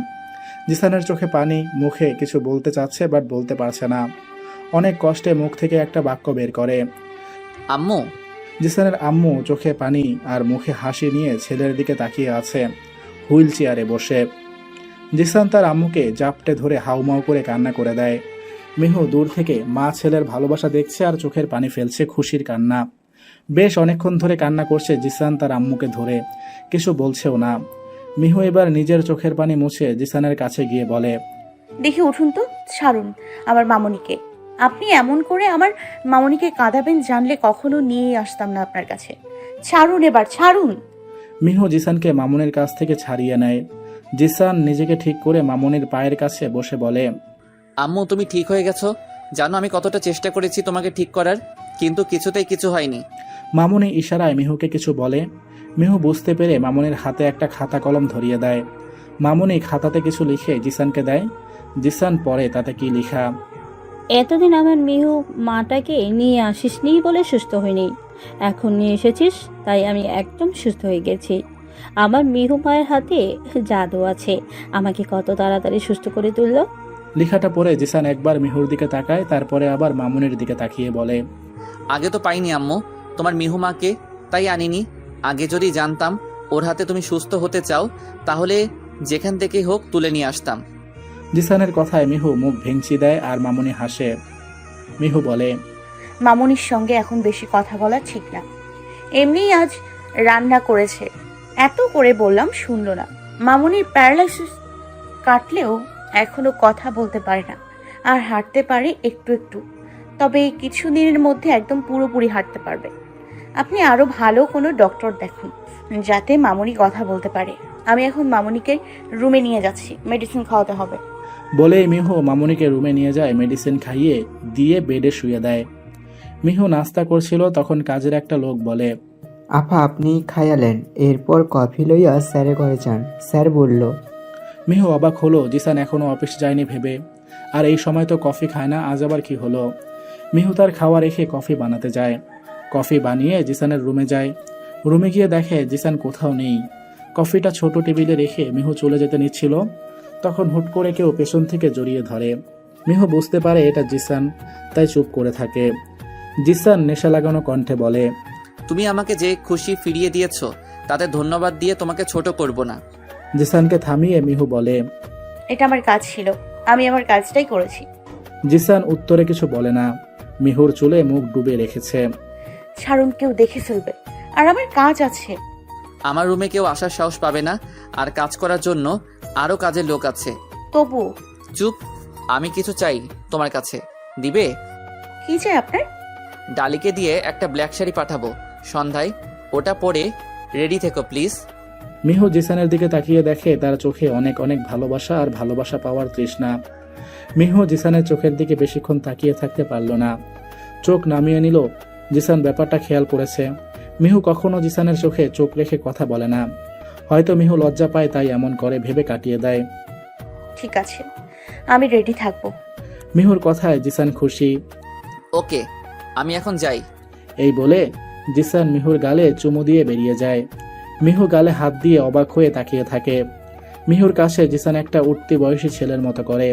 জিসানের চোখে পানি, মুখে কিছু বলতে চাচ্ছে বাট বলতে পারছে না। অনেক কষ্টে মুখ থেকে একটা বাক্য বের করে। আম্মু। জিসানের আম্মু চোখে পানি আর মুখে হাসি নিয়ে ছেলের দিকে তাকিয়ে আছে, হুইল চেয়ারে বসে। জিসান তার আম্মুকে জাপটে ধরে হাউমাউ করে কান্না করে দেয়। মিহু দূর থেকে মা ছেলের ভালোবাসা দেখছে আর চোখের পানি ফেলছে খুশির কান্না। বেশ অনেকক্ষণ ধরে কান্না করছে জিসান তার আম্মুকে ধরে, কিছু বলছেও না। মিহু এবার নিজের চোখের পানি মুছে জিসানের কাছে গিয়ে বলে, দেখি উঠুন তো, ছাড়ুন আমার মামুনিকে। আপনি এমন করে আমার মামুনিকে কাঁদাবেন জানলে কখনো নিয়ে আসতাম না আপনার কাছে। ছাড়ুন, এবার ছাড়ুন। মিহু জিসানকে মামুনির কাছ থেকে ছাড়িয়ে নেয়। জিসান নিজেকে ঠিক করে মামুনির পায়ের কাছে বসে বলে, আম্মু তুমি ঠিক হয়ে গেছো। জানো আমি কতটা চেষ্টা করেছি তোমাকে ঠিক করার, কিন্তু কিছুতেই কিছু হয়নি। মামুনি ইশারায় মিহুকে কিছু বলে। মিহু বুঝতে পেরে মামুনির হাতে একটা খাতা কলম ধরিয়ে দেয়। মামুনি খাতাতে কিছু লিখে জিসানকে দেয়। জিসান পড়ে তাতে কি লেখা। এতদিন আমার মিহু মাটাকে নিয়ে আসিসনি বলে সুস্থ হয়নি, এখন নিয়ে এসেছিস তাই আমি একদম সুস্থ হয়ে গেছি। আমার মিহু মায়ের হাতে জাদু আছে, আমাকে কত তাড়াতাড়ি সুস্থ করে তুললো। লেখাটা পড়ে জিসান একবার মিহুর দিকে তাকায়, তারপরে আবার মামুনির দিকে তাকিয়ে বলে, আগে তো পাইনি আম্মু তোমার মিহুমাকে, তাই আনিনি। আগে যদি জানতাম ওর হাতে তুমি সুস্থ হতে চাও তাহলে যেখান থেকে হোক তুলে নিয়ে আসতাম। জিসানের কথায় মিহু মুখ ভেঙচি দেয় আর মামুনি হাসে। মিহু বলে, মামুনির সঙ্গে এখন বেশি কথা বলা ঠিক না। এমনিই আজ রান্না করেছে, এত করে বললাম শুনলো না। মামুনির প্যারালাইসিস কাটলেও এখনো কথা বলতে পারে না, আর হাঁটতে পারে একটু একটু। তবে এই কিছুদিনের মধ্যে একদম পুরোপুরি হাঁটতে পারবে। আপনি আরো ভালো কোনো ডক্টর দেখুন যাতে মামুনি কথা বলতে পারে। আমি এখন মামুনিকে রুমে নিয়ে যাচ্ছি, মেডিসিন খাওয়াতে হবে। বলেই মিহু মামুনিকে রুমে নিয়ে যায়, মেডিসিন খাইয়ে দিয়ে বেডে শুয়ে দেয়। মিহু নাস্তা করছিল, তখন কাজের একটা লোক বলে, আপা আপনি খাইয়ালেন, এরপর কফি লইয়া স্যারের ঘরে যান, স্যার বলল। মিহু অবাক হলো, জিসান এখনো অফিস যায়নি ভেবে। আর এই সময় তো কফি খায় না, আজ আবার কি হলো। মিহু তার খাওয়া রেখে কফি বানাতে যায়। কফি বানিয়ে জিসানের রুমে যায়। রুমে গিয়ে দেখে জিসান কোথাও নেই। কফিটা ছোট টেবিলে রেখে মিহু চলে যেতে নিচ্ছিল, তখন হুট করে কেউ পেছন থেকে জড়িয়ে ধরে। মিহু বুঝতে পারে এটা জিসান, তাই চুপ করে থাকে। জিসান নেশা লাগানো কণ্ঠে বলে, তুমি আমাকে যে খুশি ফিরিয়ে দিয়েছো তাতে ধন্যবাদ দিয়ে তোমাকে ছোট করব না। জিসানকে থামিয়ে মিহু বলে, এটা আমার কাজ ছিল, আমি আমার কাজটাই করেছি। জিসান উত্তরে কিছু বলে না। মিহুর চুলে মুখ ডুবে রেখেছে। ছাড়ুন, কেউ দেখে ফেলবে, আর আমার কাজ আছে। আমার রুমে কেউ আসার সাহস পাবে না, আর কাজ করার জন্য আরো কাজের লোক আছে। তবু চুপ, আমি কিছু চাই তোমার কাছে, দিবে? কি চাই আপনার? ডালিকে দিয়ে একটা ব্ল্যাক শাড়ি পাঠাবো সন্ধ্যায়, ওটা পরে রেডি থেকো প্লিজ। মিহু জিসানের দিকে তাকিয়ে দেখে তার চোখে অনেক অনেক ভালোবাসা আর ভালোবাসা পাওয়ার তৃষ্ণা। মিহু জিসানের চোখের দিকে বেশিক্ষণ তাকিয়ে থাকতে পারল না, চোখ নামিয়ে নিল। জিসান ব্যাপারটা খেয়াল করেছে। মিহু কখনো জিসানের চোখে চোখ রেখে কথা বলে না, হয়তো মিহু লজ্জা পায় তাই এমন করে ভেবে কাটিয়ে দেয়। ঠিক আছে, আমি রেডি থাকবো। মিহুর কথায় জিসান খুশি। ওকে, আমি এখন যাই। এই বলে জিসান মিহুর গালে চুমু দিয়ে বেরিয়ে যায়। মিহু গালে হাত দিয়ে অবাক হয়ে তাকিয়ে থাকে। মিহুর কাছে জিসান একটা উঠতি বয়সী ছেলের মতো করে,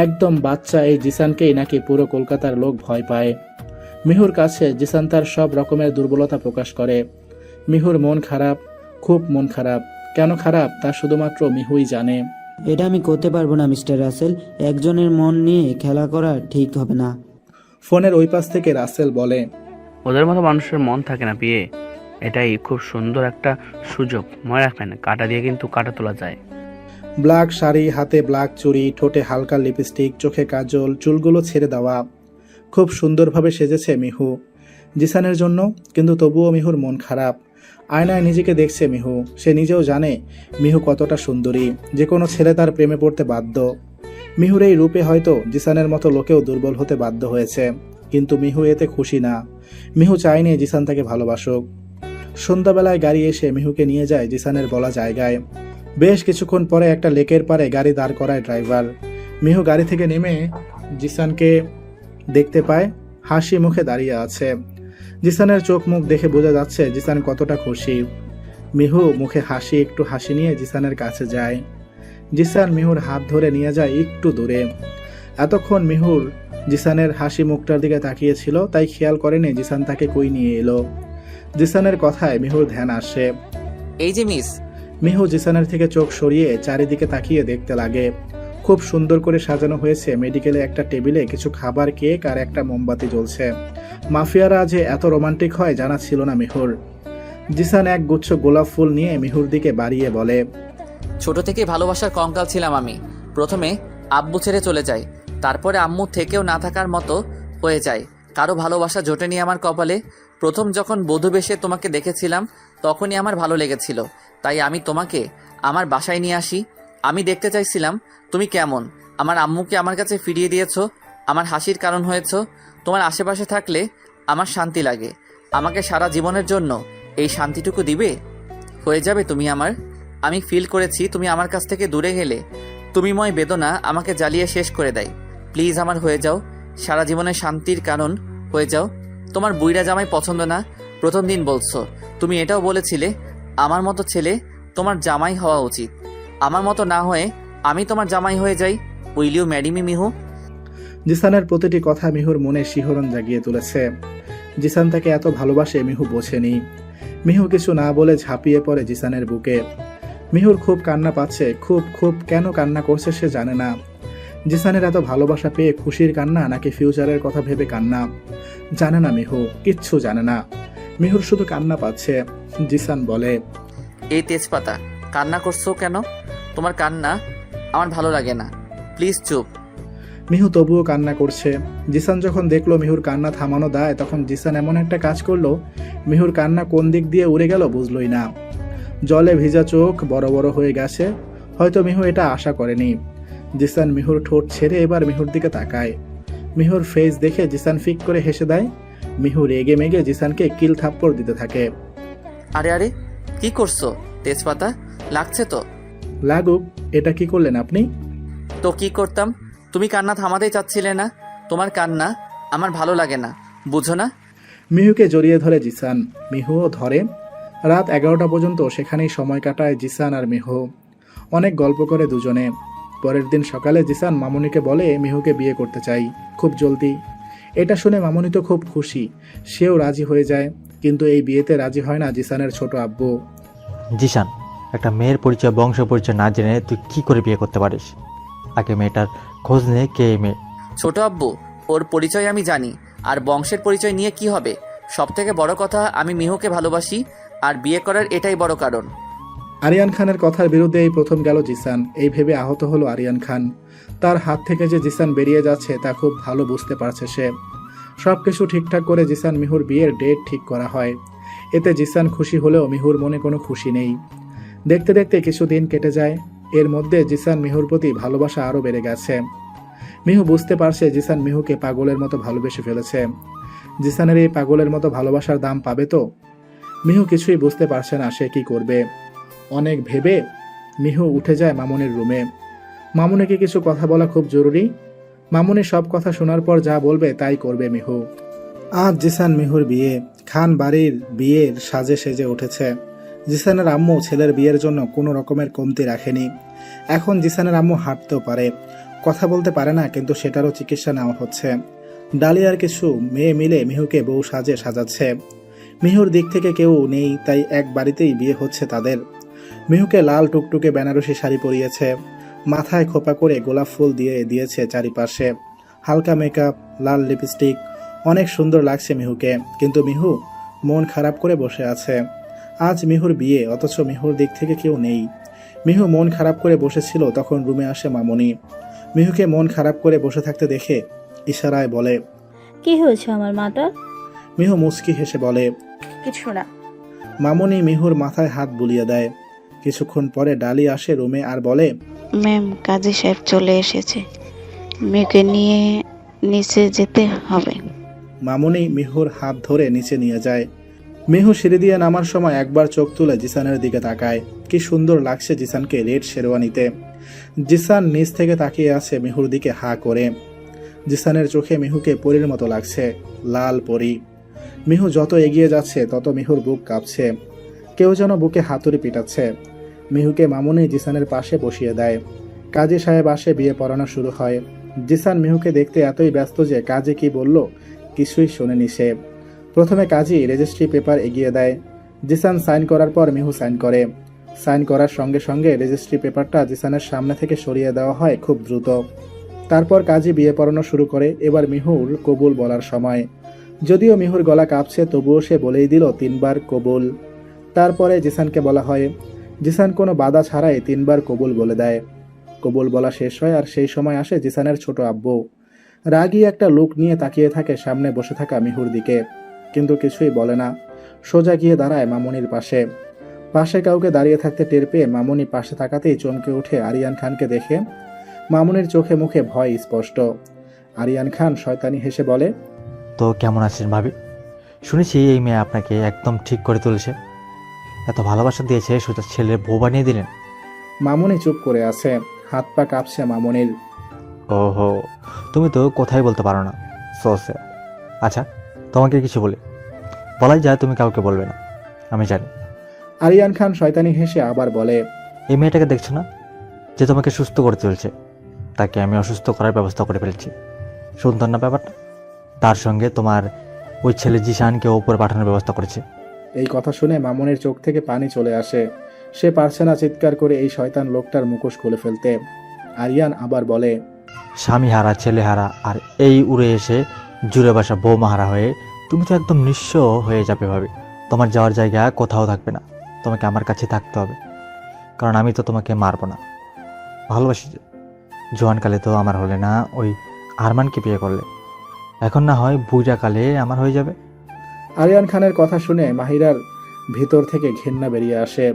একদম বাচ্চা। এই জিসানকেই নাকি পুরো কলকাতার লোক ভয় পায়। মিহুর কাছে জিসান তার সব রকমের দুর্বলতা প্রকাশ করে। মিহুর মন খারাপ, খুব মন খারাপ। কেন খারাপ তা শুধুমাত্র মিহুই জানে। এটা আমি করতে পারবো না মিস্টার রাসেল, একজনের মন নিয়ে খেলা করা ঠিক হবে না। ফোনের ওই পাশ থেকে রাসেল বলে, ওদের মতো মানুষের মন থাকে না বিয়ে, এটাই খুব সুন্দর একটা সুযোগ, মনে রাখবেন কাটা দিয়ে কিন্তু কাটা তোলা যায়। ব্ল্যাক শাড়ি, হাতে ব্ল্যাক চুড়ি, ঠোঁটে হালকা লিপস্টিক, চোখে কাজল, চুলগুলো ছেড়ে দেওয়া, খুব সুন্দরভাবে সেজেছে মিহু জিসানের জন্য। কিন্তু তবুও মিহুর মন খারাপ। আয়নায় নিজেকে দেখছে মিহু, সে নিজেও জানে মিহু কতটা সুন্দরী, যে কোনো ছেলে তার প্রেমে পড়তে বাধ্য। মিহুর এই রূপে হয়তো জিসানের মতো লোকেও দুর্বল হতে বাধ্য হয়েছে, কিন্তু মিহু এতে খুশি না। মিহু চায়নি জিসান তাকে ভালোবাসুক। সন্ধ্যাবেলায় গাড়ি এসে মিহুকে নিয়ে যায় জিসানের বলা জায়গায়। বেশ কিছুক্ষণ পরে একটা লেকের পারে গাড়ি দাঁড় করায় ড্রাইভার। মিহু গাড়ি থেকে নেমে জিসানকে দেখতে পায়, হাসি মুখে দাঁড়িয়ে আছে। জিসানের চোখ মুখ দেখে বোঝা যাচ্ছে জিসান কতটা খুশি। মিহু মুখে একটু হাসি নিয়ে জিসানের কাছে যায়। জিসান মিহুর হাত ধরে নিয়ে যায় একটু দূরে। এতক্ষণ মিহুর জিসানের হাসি মুখটার দিকে তাকিয়েছিল, তাই খেয়াল করেনি জিসান তাকে কই নিয়ে এলো। জিসানের কথায় মিহুর ধ্যান আসে। এই যে মিস। মিহু জিসানের থেকে চোখ সরিয়ে চারিদিকে তাকিয়ে দেখতে লাগে। খুব সুন্দর করে সাজানো হয়েছে মেডিকেলে একটা টেবিলে কিছু খাবার, কেক আর একটা মোমবাতি জ্বলছে। মাফিয়ারা যে এত রোমান্টিক হয় জানা ছিল না মিহুর। জিসান এক গুচ্ছ গোলাপ ফুল নিয়ে মিহুর দিকে বাড়িয়ে বলে, ছোট থেকে ভালোবাসার কঙ্কাল ছিলাম আমি। প্রথমে আব্বু ছেড়ে চলে যাই, তারপরে আম্মু থেকেও না থাকার মতো হয়ে যায়। কারো ভালোবাসা জোটেনি আমার কপালে। প্রথম যখন বধূ বেশে তোমাকে দেখেছিলাম তখনই আমার ভালো লেগেছিল, তাই আমি তোমাকে আমার বাসায় নিয়ে আসি। আমি দেখতে চাইছিলাম তুমি কেমন। আমার আম্মুকে আমার কাছে ফিরিয়ে দিয়েছো, আমার হাসির কারণ হয়েছো। তোমার আশেপাশে থাকলে আমার শান্তি লাগে। আমাকে সারা জীবনের জন্য এই শান্তিটুকু দিবে? হয়ে যাবে তুমি আমার। আমি ফিল করেছি তুমি আমার কাছ থেকে দূরে গেলে তুমিময় বেদনা আমাকে জ্বালিয়ে শেষ করে দেয়। প্লিজ আমার হয়ে যাও, সারা জীবনের শান্তির কারণ হয়ে যাও। তোমার বুইড়া জামাই পছন্দ না, প্রথম দিন বলছো। তুমি এটাও বলেছিলে আমার মতো ছেলে তোমার জামাই হওয়া উচিত। আমার মতো না হয়ে আমি তোমার জামাই হয়ে যাই। Will you marry me Mihu? জিসানের প্রতিটি কথা মিহুর মনে শিহরণ জাগিয়ে তুলেছে। জিসান তাকে এত ভালোবাসে মিহু বোঝেনি। মিহু কিছু না বলে ঝাঁপিয়ে পড়ে জিসানের বুকে। মিহুর খুব কান্না পাচ্ছে, খুব কেন কান্না করছে সে জানে না। জিসানের এত ভালোবাসা পেয়ে খুশির কান্না নাকি ফিউচারের কথা ভেবে কান্না জানে না মিহু, কিচ্ছু জানে না। মিহুর শুধু কান্না পাচ্ছে। জিসান বলে, এই তেজপাতা, কান্না করছো কেন? তোমার কান্না আমার ভালো লাগে না, প্লিজ চুপ। মিহু তবুও কান্না করছে। জিসান যখন দেখলো মিহুর কান্না থামানো দায়, তখন জিসান এমন একটা কাজ করলো মিহুর কান্না কোন দিক দিয়ে উড়ে গেল বুঝলই না। জলে ভিজা চোখ বড় বড় হয়ে গেছে। হয়তো মিহু এটা আশা করেনি। জিসান মিহুর ঠোঁট ছেড়ে এবার মিহুর দিকে তাকায়। মিহুর ফেস দেখে জিসান ফিক করে হেসে দেয়। মিহু রেগে মেগে জিসানকে কিল থাপ্পড় দিতে থাকে। আরে আরে, কি করছো? তেজপাতা লাগছে তো? লাগুক, এটা কি করলেন আপনি? তো কি করতাম? তুমি কান্না থামাতেই চাচ্ছিলে না। তোমার কান্না আমার ভালো লাগে না, বুঝো না? মিহুকে জড়িয়ে ধরে জিসান। মিহুও ধরে। রাত 11টা পর্যন্ত সেখানেই সময় কাটায় জিসান আর মিহু। অনেক গল্প করে দুজনে। পরের দিন সকালে জিসান মামুনিকে বলে মিহুকে বিয়ে করতে চাই, খুব জলদি। এটা শুনে মামুনি তো খুব খুশি, সেও রাজি হয়ে যায়। কিন্তু এই বিয়েতে রাজি হয় না জিসানের ছোট আব্বু। জিসান, একটা মেয়ের পরিচয় বংশ পরিচয় না জেনে তুই কি করে বিয়ে করতে পারিস? আগে মেয়েটার খোঁজ নে, কে এই মেয়ে। ছোট আব্বু, ওর পরিচয় আমি জানি, আর বংশের পরিচয় নিয়ে কি হবে? সব থেকে বড় কথা আমি মিহুকে ভালোবাসি, আর বিয়ে করার এটাই বড় কারণ। আরিয়ান খানের কথার বিরুদ্ধে এই প্রথম গেল জিসান। এই ভেবে আহত হলো আরিয়ান খান। তার হাত থেকে যে জিসান বেরিয়ে যাচ্ছে তা খুব ভালো বুঝতে পারছে সে। সবকিছু ঠিকঠাক করে জিসান মিহুর বিয়ের ডেট ঠিক করা হয়। এতে জিসান খুশি হলেও মিহুর মনে কোনো খুশি নেই। দেখতে দেখতে কিছুদিন কেটে যায়। এর মধ্যে জিসান মিহুর প্রতি ভালোবাসা আরও বেড়ে গেছে। মিহু বুঝতে পারছে জিসান মিহুকে পাগলের মতো ভালোবেসে ফেলেছে। জিসানের এই পাগলের মতো ভালোবাসার দাম পাবে তো? মিহু কিছুই বুঝতে পারছে না সে কি করবে। অনেক ভেবে মিহু উঠে যায় মামুনির রুমে। মামুনিকে কিছু কথা বলা খুব জরুরি। মামুনি সব কথা শোনার পর যা বলবে তাই করবে মিহু। আজ জিসান মিহুর বিয়ে। খান বাড়ির বিয়ের সাজে সেজে উঠেছে। জিসানের আম্মু ছেলের বিয়ের জন্য কোনো রকমের কমতি রাখেনি। এখন জিসানের আম্মু হাঁটতেও পারে, কথা বলতে পারে না, কিন্তু সেটারও চিকিৎসা নেওয়া হচ্ছে। ডালিয়ার কিছু মেয়ে মিলে মিহুকে বউ সাজে সাজাচ্ছে। মিহুর দিক থেকে কেউ নেই, তাই এক বাড়িতেই বিয়ে হচ্ছে তাদের। মিহুকে লাল টুকটুকে বেনারসি শাড়ি পরিয়েছে, মাথায় খোপা করে গোলাপ ফুল দিয়ে দিয়েছে চারিপাশে, হালকা মেকআপ, লাল লিপস্টিক, অনেক সুন্দর লাগছে মিহুকে। কিন্তু মিহু মন খারাপ করে বসে আছে। আজ মিহুর বিয়ে, অথচ মিহুর দিক থেকে কেউ নেই। মিহু মন খারাপ করে বসেছিল, তখন রুমে আসে মামুনি। মিহুকে মন খারাপ করে বসে থাকতে দেখে ইশারায় বলে, কি হয়েছে আমার মাতার? মিহু মুচকি হেসে বলে, কিছু না। মামুনি মিহুর মাথায় হাত বুলিয়ে দেয়। কিছুক্ষণ পরে ডালি আসে রুমে আর বলে, ম্যাম, কাজী সাহেব চলে এসেছে, মেয়েকে নিয়ে নিচে যেতে হবে। মামুনি মিহুর হাত ধরে নিচে নিয়ে যায়। মিহু সিঁড়ি দিয়ে নামার সময় একবার চোখ তুলে জিসানের দিকে তাকায়। কি সুন্দর লাগছে জিসানকে রেড শেরওয়ানিতে। জিসান নিচ থেকে তাকিয়ে আছে মিহুর দিকে হা করে। জিসানের চোখে মিহুকে পরীর মতো লাগছে, লাল পরী। মিহু যত এগিয়ে যাচ্ছে তত মিহুর বুক কাঁপছে। কেউ যেন বুকে হাতুড়ি পিটাচ্ছে। মিহুকে মামুনি জিসানের পাশে বসিয়ে দেয়। কাজী সাহেব আসে, বিয়ে পড়ানো শুরু হয়। জিসান মিহুকে দেখতে এতই ব্যস্ত যে কাজী কি বলল কিছুই শোনেনি সে। প্রথমে কাজী রেজিস্ট্রি পেপার এগিয়ে দেয়। জিসান সাইন করার পর মিহু সাইন করে। সাইন করার সঙ্গে সঙ্গে রেজিস্ট্রি পেপারটা জিসানের সামনে থেকে সরিয়ে দেওয়া হয় খুব দ্রুত। তারপর কাজী বিয়ে পড়ানো শুরু করে। এবার মিহুর কবুল বলার সময়। যদিও মিহুর গলা কাঁপছে তবুও সে বলেই দিল 3 বার কবুল। তারপরে জিসানকে বলা হয়। জিসান কোনো বাধা ছাড়াই 3 বার কবুল বলে দেয়। কবুল বলা শেষ হয় আর সেই সময় আসে জিসানের ছোট আব্বু। রাগী একটা লুক নিয়ে তাকিয়ে থাকে সামনে বসে থাকা মিহুর দিকে, কিন্তু কিছুই বলে না। সোজা গিয়ে দাঁড়ায় মামুনির পাশে। পাশে কাউকে দাঁড়িয়ে থাকতে টের পেয়ে মামুনি পাশে তাকাতেই চমকে উঠে আরিয়ান খানকে দেখে। মামুনির চোখে মুখে ভয় স্পষ্ট। আরিয়ান খান শয়তানি হেসে বলে, তো কেমন আছেন ভাবি? শুনেছি এই মেয়ে আপনাকে একদম ঠিক করে তুলেছে, এত ভালোবাসা দিয়েছে, সোজা ছেলের বউ বানিয়ে দিলেন। মামুনি চুপ করে আছে, হাত পা কাঁপছে মামুনির। ওহো, তুমি তো কথাই বলতে পারো না, সে। আচ্ছা, তোমাকে কিছু বলি, বলাই যায় তুমি কাউকে বলবে না, আমি জানি। আরিয়ান খান শয়তানি হেসে আবার বলে, এই মেয়েটাকে দেখছো না, যে তোমাকে সুস্থ করে তুলছে, তাকে আমি অসুস্থ করার ব্যবস্থা করে ফেলেছি। সুন্দর না ব্যাপারটা? তার সঙ্গে তোমার ওই ছেলে জিসানকে ওপরে পাঠানোর ব্যবস্থা করেছে। এই কথা শুনে মামুনির চোখ থেকে পানি চলে আসে। সে পারছে না চিৎকার করে এই শয়তান লোকটার মুখোশ খুলে ফেলতে। আরিয়ান আবার বলে, স্বামী হারা, ছেলে হারা, আর এই উড়ে এসে জুড়ে বাসা বৌমা হারা হয়ে তুমি তো একদম নিঃস্ব হয়ে যাবে ভাবি। তোমার যাওয়ার জায়গা কোথাও থাকবে না, তোমাকে আমার কাছে থাকতে হবে, কারণ আমি তো তোমাকে মারবো না, ভালোবাসি। জোয়ানকালে তো আমার হলে না, ওই আরমানকে বিয়ে করলে, এখন না হয় বুড়াকালে আমার হয়ে যাবে। আরিয়ান খানের কথা শুনে মাহিরার ভিতর থেকে ঘৃণা বেরিয়ে আসে।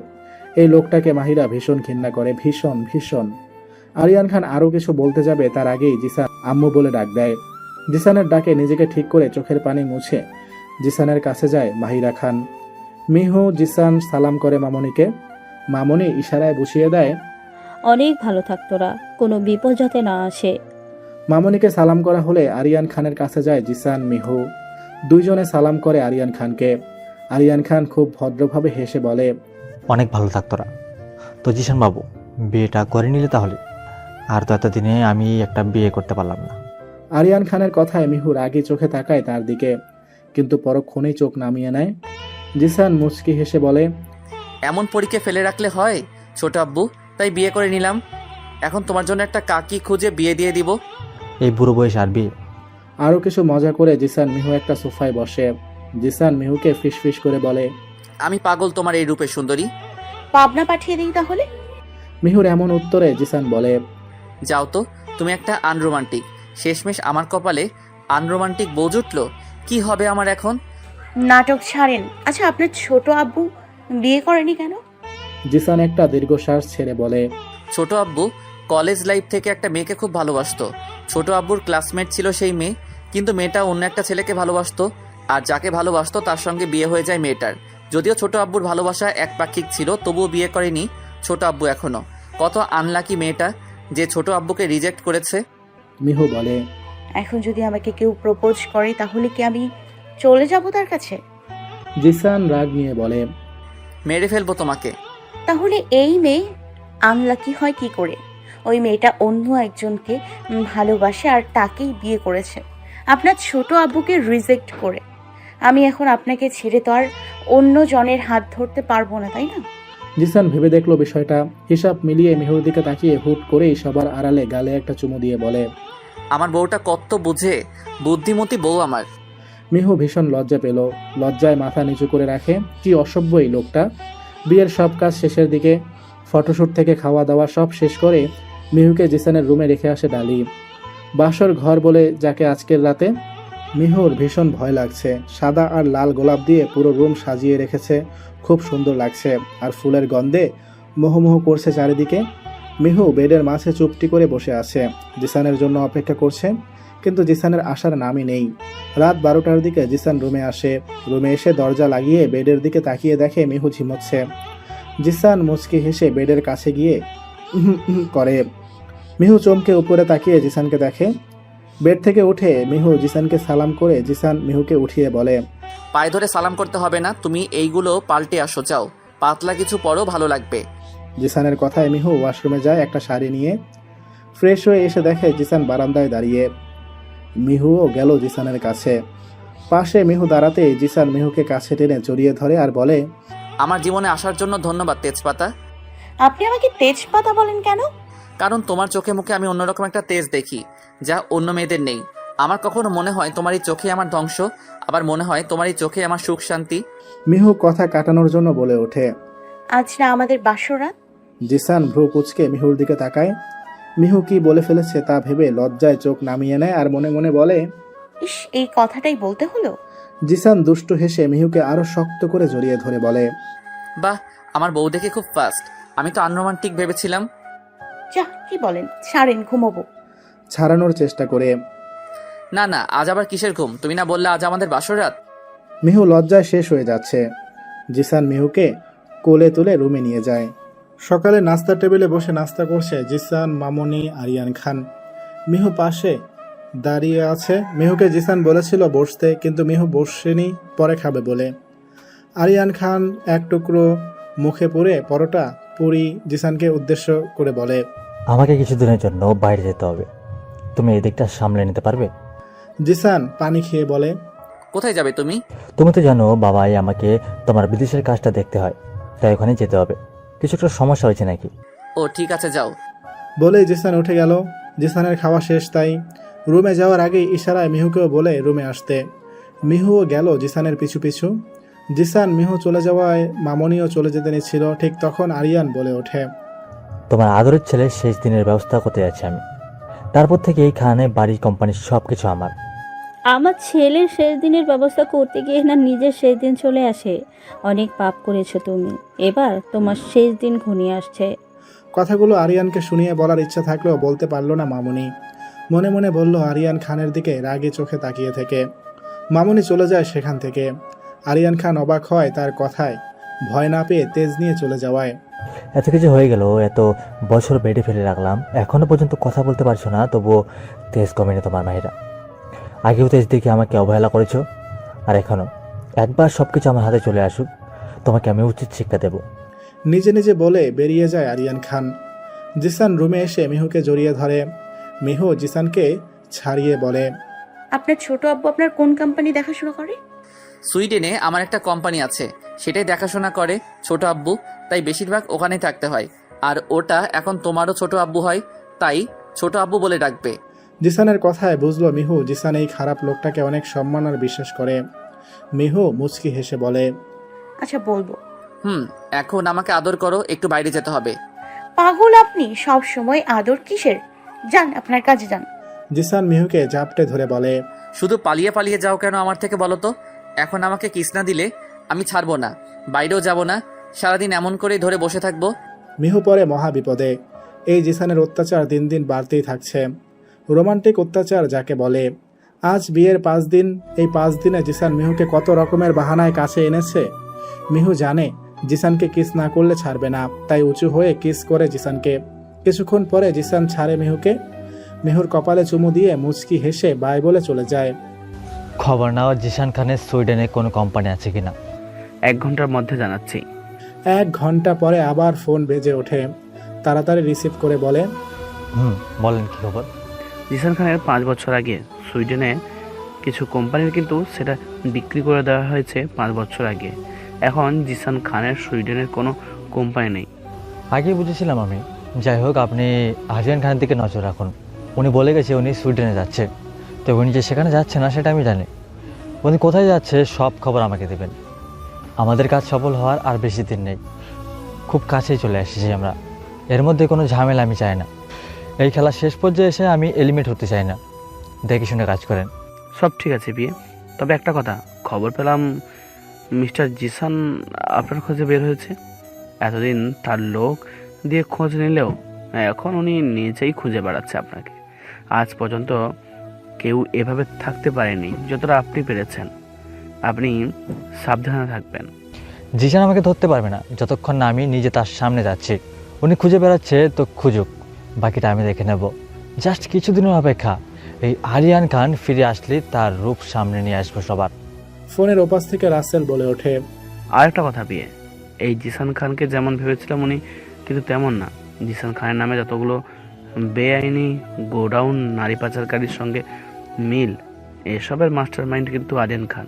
এই লোকটাকে মাহিরা ভীষণ ঘৃণা করে, ভীষণ ভীষণ। আরিয়ান খান আরও কিছু বলতে যাবে তার আগেই জিসান আম্মু বলে ডাক দেয়। জিসানের ডাকে নিজেকে ঠিক করে চোখের পানি মুছে জিসানের কাছে যায় মাহিরা খান। মিহু জিসান সালাম করে মামনিকে। মামনি ইশারায় বুঝিয়ে দেয়, অনেক ভালো থাকতোরা, কোনো বিপদ যাতে না আসে। মামনিকে সালাম করা হলে আরিয়ান খানের কাছে যায় জিসান, মিহু। দুইজনে সালাম করে আরিয়ান খানকে। আরিয়ান খান খুব ভদ্রভাবে হেসে বলে, অনেক ভালো থাকতোরা। তো জিসান বাবু, বিয়েটা করে নিলে তাহলে? আর তো এতদিনে আমি একটা বিয়ে করতে পারলাম না। আরিয়ান খানের কথায় মিহু রাগী চোখে তাকায় তার দিকে, কিন্তু পরক্ষণেই চোখ নামিয়ে নেয়। জিসান মুচকি হেসে বলে, এমন পরীকে ফেলে রাখলে হয় ছোট আব্বু, তাই বিয়ে করে নিলাম। এখন তোমার জন্য একটা কাকি খুঁজে বিয়ে দিয়ে দিব। এই বুড়ো বয়স আর বিয়ে? আরও কিছু মজা করে জিসান মিহু একটা সোফায় বসে। জিসান মিহুকে ফিস ফিস করে বলে, আমি পাগল তোমার এই রূপে সুন্দরী। পাবনা পাঠিয়ে দিই তাহলে। মিহুর এমন উত্তরে জিসান বলে, যাও তো, তুমি একটা আনরোমান্টিক। শেষমেশ আমার কপালে আনরোমান্টিক বউ জুটলো। কি হবে আমার এখন? নাটক ছাড়েন। আচ্ছা, আপনার ছোট আব্বু বিয়ে করেনি কেন? জিসান একটা দীর্ঘশ্বাস ছেড়ে বলে, ছোট আব্বু কলেজ লাইফ থেকে একটা মেয়েকে খুব ভালোবাসতো। ছোট আব্বুর ক্লাসমেট ছিল সেই মেয়ে, কিন্তু মেয়েটা অন্য একটা ছেলেকে ভালোবাসতো, আর যাকে ভালোবাসতো তার সঙ্গে বিয়ে হয়ে যায় মেয়েটার। যদিও ছোট আব্বুর ভালোবাসা একপাক্ষিক ছিল, তবুও বিয়ে করেনি ছোট আব্বু এখনো। কত আনলাকি মেয়েটা যে ছোট আব্বুকে রিজেক্ট করেছে। মিহু বলে, এখন যদি আমাকে কেউ প্রপোজ করে তাহলে কি আমি চলে যাব তার কাছে? জিসান রাগ নিয়ে বলে, মেরে ফেলবো তোমাকে। তাহলে এই মেয়ে আনলাকি হয় কি করে? ওই মেয়েটা অন্য একজনকে ভালোবাসে আর তাকেই বিয়ে করেছে, আপনার ছোট আব্বুকে রিজেক্ট করে। আমি এখন আপনাকে ছেড়ে তো আর অন্য জনের হাত ধরতে পারবো না, তাই না? জিসান ভেবে দেখলো বিষয়টা। হিসাব মিলিয়ে মিহুর দিকে তাকিয়ে হুট করেই সবার আড়ালে গালে একটা চুমু দিয়ে বলে, আমার বউটা কত বুঝে, বুদ্ধিমতী বউ আমার। মিহু ভীষণ লজ্জা পেল, লজ্জায় মাথা নিচু করে রাখে। কি অসভ্য এই লোকটা। বিয়ের সব কাজ শেষের দিকে, ফটোশ্যুট থেকে খাওয়া দাওয়া সব শেষ করে মিহুকে জিসানের রুমে রেখে আসে ডালি। বাসর ঘর বলে যাকে আজকের রাতে। মিহুর ভীষণ ভয় লাগছে। সাদা আর লাল গোলাপ দিয়ে পুরো রুম সাজিয়ে রেখেছে, খুব সুন্দর লাগছে, আর ফুলের গন্ধে মোহমোহ করছে চারিদিকে। মিহু বেডের মাঝে চুপটি করে বসে আছে, জিসানের জন্য অপেক্ষা করছে, কিন্তু জিসানের আসার নামই নেই। রাত 12টার দিকে জিসান রুমে আসে। রুমে এসে দরজা লাগিয়ে বেডের দিকে তাকিয়ে দেখে মিহু ঝিমোচ্ছে। জিসান মুচকি হেসে বেডের কাছে গিয়ে করে। মিহু চমকে উপরে তাকিয়ে জিসানকে দেখে। বেড থেকে উঠে মিহু জিসানকে সালাম করে জিসান মিহুকে উঠিয়ে বলে, পায়ে ধরে সালাম করতে হবে না, তুমি এইগুলো পাল্টে আসো, যাও পাতলা কিছু পরো, ভালো লাগবে। জিসানের কথায় মিহু ওয়াশরুমে যায় একটা শাড়ি নিয়ে। ফ্রেশ হয়ে এসে দেখে জিসান বারান্দায় দাঁড়িয়ে। মিহুও গেল জিসানের কাছে। পাশে মিহু দাঁড়াতেই জিসান মিহুকে কাছে টেনে জড়িয়ে ধরে আর বলে, আমার জীবনে আসার জন্য ধন্যবাদ তেজপাতা। আপনি আমাকে তেজপাতা বলেন কেন? কারণ তোমার চোখে মুখে আমি অন্যরকম একটা তেজ দেখি, যা অন্য মেয়েদের নেই। আমার কখনো মনে হয় তোমারই চোখে আমার ধ্বংস, আবার মনে হয় তোমারই চোখে আমার সুখ শান্তি। মিহু কথা কাটানোর জন্য বলে ওঠে, আজ না আমাদের বাসরাত? জিসান ভ্রু কুঁচকে মিহুর দিকে তাকায়। মিহু কি বলে ফেলেছে তা ভেবে লজ্জায় চোখ নামিয়ে নেয় আর মনে মনে বলে, ইস, এই কথাটাই বলতে হলো। জিসান দুষ্টু হেসে মিহুকে আরো শক্ত করে জড়িয়ে ধরে বলে, বাহ, আমার বউ দেখে খুব ফাস্ট, আমি তো আনরোমান্টিক ভেবেছিলাম। যা, কি বলেন, ছাড়েন, ঘুমোবো। ছাড়ানোর চেষ্টা করে। না না, আজ আবার কিসের ঘুম? তুমি না বললে আজ আমাদের বাসরাত? মিহু লজ্জায় শেষ হয়ে যাচ্ছে। জিসান মিহুকে কোলে তুলে রুমে নিয়ে যায়। সকালে নাস্তার টেবিলে বসে নাস্তা করছে জিসান, মামনি, আরিয়ান খান। মিহু পাশে দাঁড়িয়ে আছে। মিহুকে জিসান বলেছিল বসতে, কিন্তু মিহু বসেনি, পরে খাবে বলে। আরিয়ান খান এক টুকরো মুখে পুরে পরোটা পুরি জিসানকে উদ্দেশ্য করে বলে, আমাকে কিছুদিনের জন্য বাইরে যেতে হবে, তুমি এই দিকটা সামলে নিতে পারবে? জিসান পানি খেয়ে বলে, কোথায় যাবে তুমি? তুমি তো জানো বাবাই আমাকে তোমার বিদেশের কাজটা দেখতে হয়, তাই ওখানে যেতে হবে। কিছু একটা সমস্যা হয়েছে নাকি? ও ঠিক আছে, যাও। বলেই জিসান উঠে গেল। জিসানের খাওয়া শেষ, তাই রুমে যাওয়ার আগেই ইশারায় মিহুকেও বলে রুমে আসতে। মিহুও গেল জিসানের পিছু পিছু। জিসান মিহু চলে যাওয়ায় মামনিও চলে যেতে নিচ্ছিল, ঠিক তখন আরিয়ান বলে ওঠে, তোমার আদরের ছেলে শেষ দিনের ব্যবস্থা করতে যাচ্ছি আমি। তারপর থেকে এইখানে বাড়ি কোম্পানির সব কিছু আমার। আমার ছেলের শেষ দিনের ব্যবস্থা করতে গিয়ে না নিজের শেষ দিন চলে আসে। অনেক পাপ করেছো তুমি, এবার তোমার শেষ দিন ঘনিয়ে আসছে। কথাগুলো আরিয়ানকে শুনিয়ে বলার ইচ্ছা থাকলেও বলতে পারল না মামনি। মনে মনে বলল আরিয়ান খানের দিকে রাগে চোখে তাকিয়ে থেকে। মামনি চলে যায় সেখান থেকে। আরিয়ান খান অবাক হয় তার কথায়, ভয় না পেয়ে তেজ নিয়ে চলে যাওয়ায়। এত কিছু হয়ে গেল, এত বছর বেডে ফেলে রাখলাম, এখনো পর্যন্ত কথা বলতে পারছো না, তবুও তেজ কমেনি তোমার মাহিরা। আগেও তেজ দেখে আমাকে অবহেলা করেছো, আর এখনো। একবার সব কিছু আমার হাতে চলে আসুক, তোমাকে আমি উচিত শিক্ষা দেব। নিজে নিজে বলে বেরিয়ে যায় আরিয়ান খান। জিসান রুমে এসে মিহুকে জড়িয়ে ধরে। মিহু জিসানকে ছাড়িয়ে বলে, আপনার ছোট আব্বু আপনার কোন কোম্পানি দেখাশোনা করে? সুইডেনে আমার একটা কোম্পানি আছে, সেটাই দেখাশোনা করে ছোট আব্বু, তাই বেশিরভাগ ওখানেই থাকতে হয়। আর ওটা এখন তোমারও ছোট আব্বু হয়, তাই ছোট আব্বু বলে ডাকবে। জিসানের কথায় বুঝলো মিহু জিসান এই খারাপ লোকটাকে অনেক সম্মান আর বিশ্বাস করে। মিহু মুচকি হেসে বলে, আচ্ছা, বলবো। এখন আমাকে আদর করো, একটু বাইরে যেতে হবে। পাগল আপনি, সব সময় আদর কিসের? যান, আপনার কাজে যান। জিসান মিহুকে জাপটে ধরে বলে, শুধু পালিয়ে পালিয়ে যাও কেন আমার থেকে, বলো তো? এখন আমাকে কিস না দিলে আমি ছাড়বো না, বাইরেও যাব না, সারাদিন এমন করেই ধরে বসে থাকবো। মিহু পরে মহা বিপদে। এই জিসানের অত্যাচার দিন দিন বাড়তেই থাকছে। রোমান্টিক অত্যাচার যাকে বলে। আজ বিয়ের 5 দিন, এই 5 দিনে জিসান মিহুকে কত রকমের বাহানায় কাছে এনেছে। মিহু জানে জিসানকে কিস না করলে ছাড়বে না, তাই উঁচু হয়ে কিস করে জিসানকে। কিছুক্ষণ পরে জিসান ছাড়ে মিহুকে। মিহুর কপালে চুমু দিয়ে মুচকি হেসে বাই বলে চলে যায়। খবর নাও জিসান খানের সুইডেনে কোনো কোম্পানি আছে কিনা। 1 ঘন্টার মধ্যে জানাচ্ছি। 1 ঘন্টা পরে আবার ফোন বেজে ওঠে। তাড়াতাড়ি রিসিভ করে বলে, বলেন কি খবর? জিসান খানের 5 বছর আগে সুইডেনে কিছু কোম্পানির কিন্তু সেটা বিক্রি করে দেওয়া হয়েছে 5 বছর আগে। এখন জিসান খানের সুইডেনের কোনো কোম্পানি নেই। আগে বুঝেছিলাম আমি। যাই হোক, আপনি আরিয়ান খানের দিকে নজর রাখুন। উনি বলে গেছে উনি সুইডেনে যাচ্ছে, তো উনি যে সেখানে যাচ্ছে না সেটা আমি জানি। উনি কোথায় যাচ্ছে সব খবর আমাকে দেবেন। আমাদের কাজ সফল হওয়ার আর বেশি দিন নেই, খুব কাছেই চলে এসেছি আমরা। এর মধ্যে কোনো ঝামেলা আমি চাই না। এই খেলা শেষ পর্যায়ে এসে আমি এলিমিনেট হতে চাই না। দেখে শুনে কাজ করেন। সব ঠিক আছে বিয়ে, তবে একটা কথা, খবর পেলাম মিস্টার জিসান আপনার খোঁজে বের হয়েছে। এতদিন তার লোক দিয়ে খোঁজ নিলেও এখন উনি নিজেই খুঁজে বেড়াচ্ছে আপনাকে। আজ পর্যন্ত কেউ এভাবে থাকতে পারেনি যতটা আপনি পেরেছেন। আপনি সাবধানে থাকবেন। জিসান আমাকে ধরতে পারবে না যতক্ষণ না আমি নিজে তার সামনে যাচ্ছি। উনি খুঁজে বেড়াচ্ছে তো খুঁজুক, বাকিটা আমি দেখে নেব। জাস্ট কিছুদিনের অপেক্ষা। এই আরিয়ান খান ফিরে আসলে তার রূপ সামনে নিয়ে আসবো সবার। ফোনের ওপাশ থেকে রাসেল বলে ওঠে, আর একটা কথা বিয়ে, এই জিসান খানকে যেমন ভেবেছিলাম উনি কিন্তু তেমন না। জিসান খানের নামে যতগুলো বেআইনি গোডাউন, নারী পাচারকারীর সঙ্গে মিল, এসবের মাস্টার মাইন্ড কিন্তু আরিয়ান খান।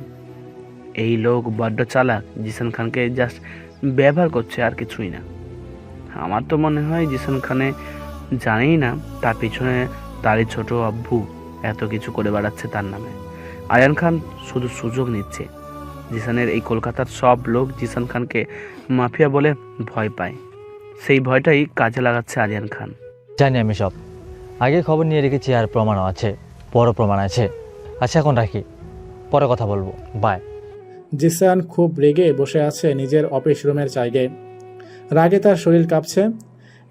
এই লোক বড্ড চালাক, জিসান খানকে জাস্ট ব্যবহার করছে আর কিছুই না। আমার তো মনে হয় জিসান খানে জানেই না তার পিছনে তারই ছোট আব্বু এত কিছু করে বেড়াচ্ছে তার নামে। আরিয়ান খান শুধু সুযোগ নিচ্ছে। জিসানের এই কলকাতার সব লোক জিসান খানকে মাফিয়া বলে ভয় পায়, সেই ভয়টাই কাজে লাগাচ্ছে আরিয়ান খান। জানি আমি সব, আগে খবর নিয়ে রেখেছি আর প্রমাণও আছে, বড় প্রমাণ আছে। আচ্ছা এখন রাখি, পরে কথা বলবো, বাই। জিসান খুব রেগে বসে আছে নিজের অফিস রুমের জায়গায়। রাগে তার শরীর কাঁপছে।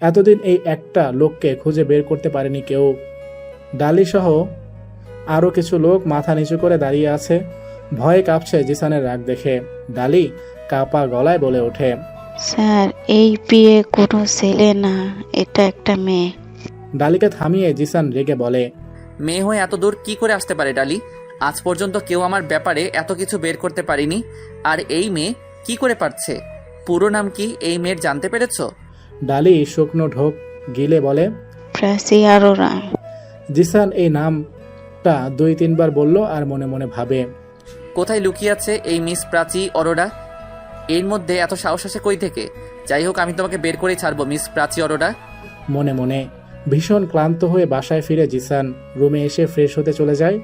এতদিন এই একটা লোককে খুঁজে বের করতে পারেনি কেউ। ডালি সহ আরও কিছু লোক মাথা নিচু করে দাঁড়িয়ে আছে, ভয়ে কাঁপছে জিসানের রাগ দেখে। ডালি কাঁপা গলায় বলে ওঠে, স্যার এই বিয়ে কোনো ছেলে না, এটা একটা মেয়ে। ডালিকে থামিয়ে জিসান রেগে বলে, মেয়ে হয়ে এত দূর কি করে আসতে পারে ডালি? আজ পর্যন্ত কেউ আমার ব্যাপারে এত কিছু বের করতে পারিনি, আর এই মেয়ে কি করে পারছে? পুরো নাম কি এই মেয়ের জানতে পেরেছো? ডালি শুকনো ঢোক গিলে বলে, প্রাচী আরোরা। জিসান এই নামটা 2-3 বার বলল আর মনে মনে ভাবে, কোথায় লুকিয়ে আছে এই মিস প্রাচী অরোরা? এর মধ্যে এত সাহস আসে কই থেকে? যাই হোক, আমি তোমাকে বের করেই ছাড়বো মিস প্রাচী অরোরা। মনে মনে ভীষণ ক্লান্ত হয়ে বাসায় ফিরে জিসান রুমে এসে ফ্রেশ হতে চলে যায়।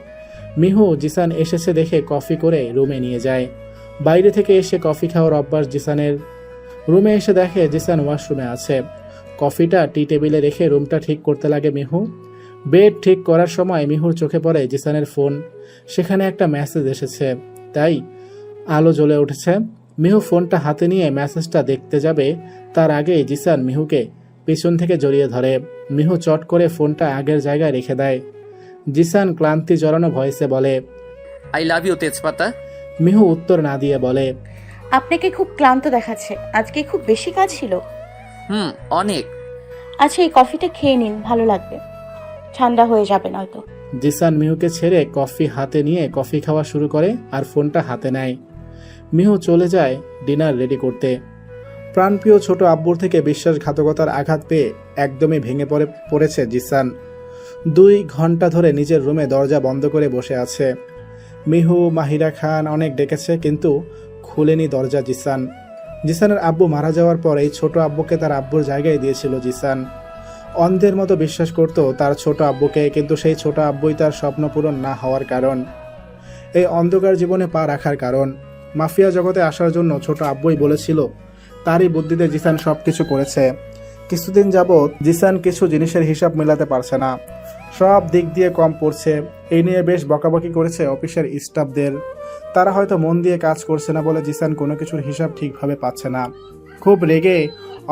মিহু জিসান এসেছে দেখে কফি করে রুমে নিয়ে যায়। বাইরে থেকে এসে কফি খাওয়ার অভ্যাস জিসানের। রুমে এসে দেখে জিসান ওয়াশরুমে আছে। কফিটা টি টেবিলে রেখে রুমটা ঠিক করতে লাগে মিহু। বেড ঠিক করার সময় মিহুর চোখে পড়ে জিসানের ফোন। সেখানে একটা মেসেজ এসেছে, তাই আলো জ্বলে উঠেছে। মিহু ফোনটা হাতে নিয়ে মেসেজটা দেখতে যাবে, তার আগেই জিসান মিহুকে পিছন থেকে জড়িয়ে ধরে। মিহু চট করে ফোনটা আগের জায়গায় রেখে দেয়। জিসান ক্লান্তি জড়ানো ভয়েসে বলে, আই লাভ ইউ তেজপাতা। মিহু উত্তর না দিয়ে বলে, আপনাকে খুব ক্লান্ত দেখাচ্ছে, আজকে খুব বেশি কাজ ছিল। অনেক। আচ্ছা এই কফিটা খেয়ে নিন, ভালো লাগবে, ঠান্ডা হয়ে যাবে নয়তো। জিসান মিহুকে ছেড়ে কফি হাতে নিয়ে কফি খাওয়া শুরু করে আর ফোনটা হাতে নেয়। মিহু চলে যায় ডিনার রেডি করতে। প্রাণপ্রিয় ছোট আব্বুর থেকে বিশ্বাসঘাতকতার আঘাত পেয়ে একদমই ভেঙে পড়েছে জিসান। 2 ঘন্টা ধরে নিজের রুমে দরজা বন্ধ করে বসে আছে। মিহু, মাহিরা খান অনেক ডেকেছে কিন্তু খুলেনি দরজা জিসান। জিসানের আব্বু মারা যাওয়ার পর এই ছোট আব্বুকে তার আব্বুর জায়গায় দিয়েছিল জিসান। অন্ধের মতো বিশ্বাস করত তার ছোট আব্বুকে, কিন্তু সেই ছোট আব্বুই তার স্বপ্ন পূরণ না হওয়ার কারণ, এই অন্ধকার জীবনে পা রাখার কারণ। মাফিয়া জগতে আসার জন্য ছোট আব্বুই বলেছিল, তারই বুদ্ধিতে জিসান সব কিছু করেছে। কিছুদিন যাবৎ জিসান কিছু জিনিসের হিসাব মেলাতে পারছে না, সব দিক দিয়ে কম পড়ছে। এই নিয়ে বেশ বকাবকি করেছে অফিসের স্টাফদের। তারা হয়তো মন দিয়ে কাজ করছে না বলে জিসান কোনো কিছুর হিসাব ঠিকভাবে পাচ্ছে না। খুব রেগে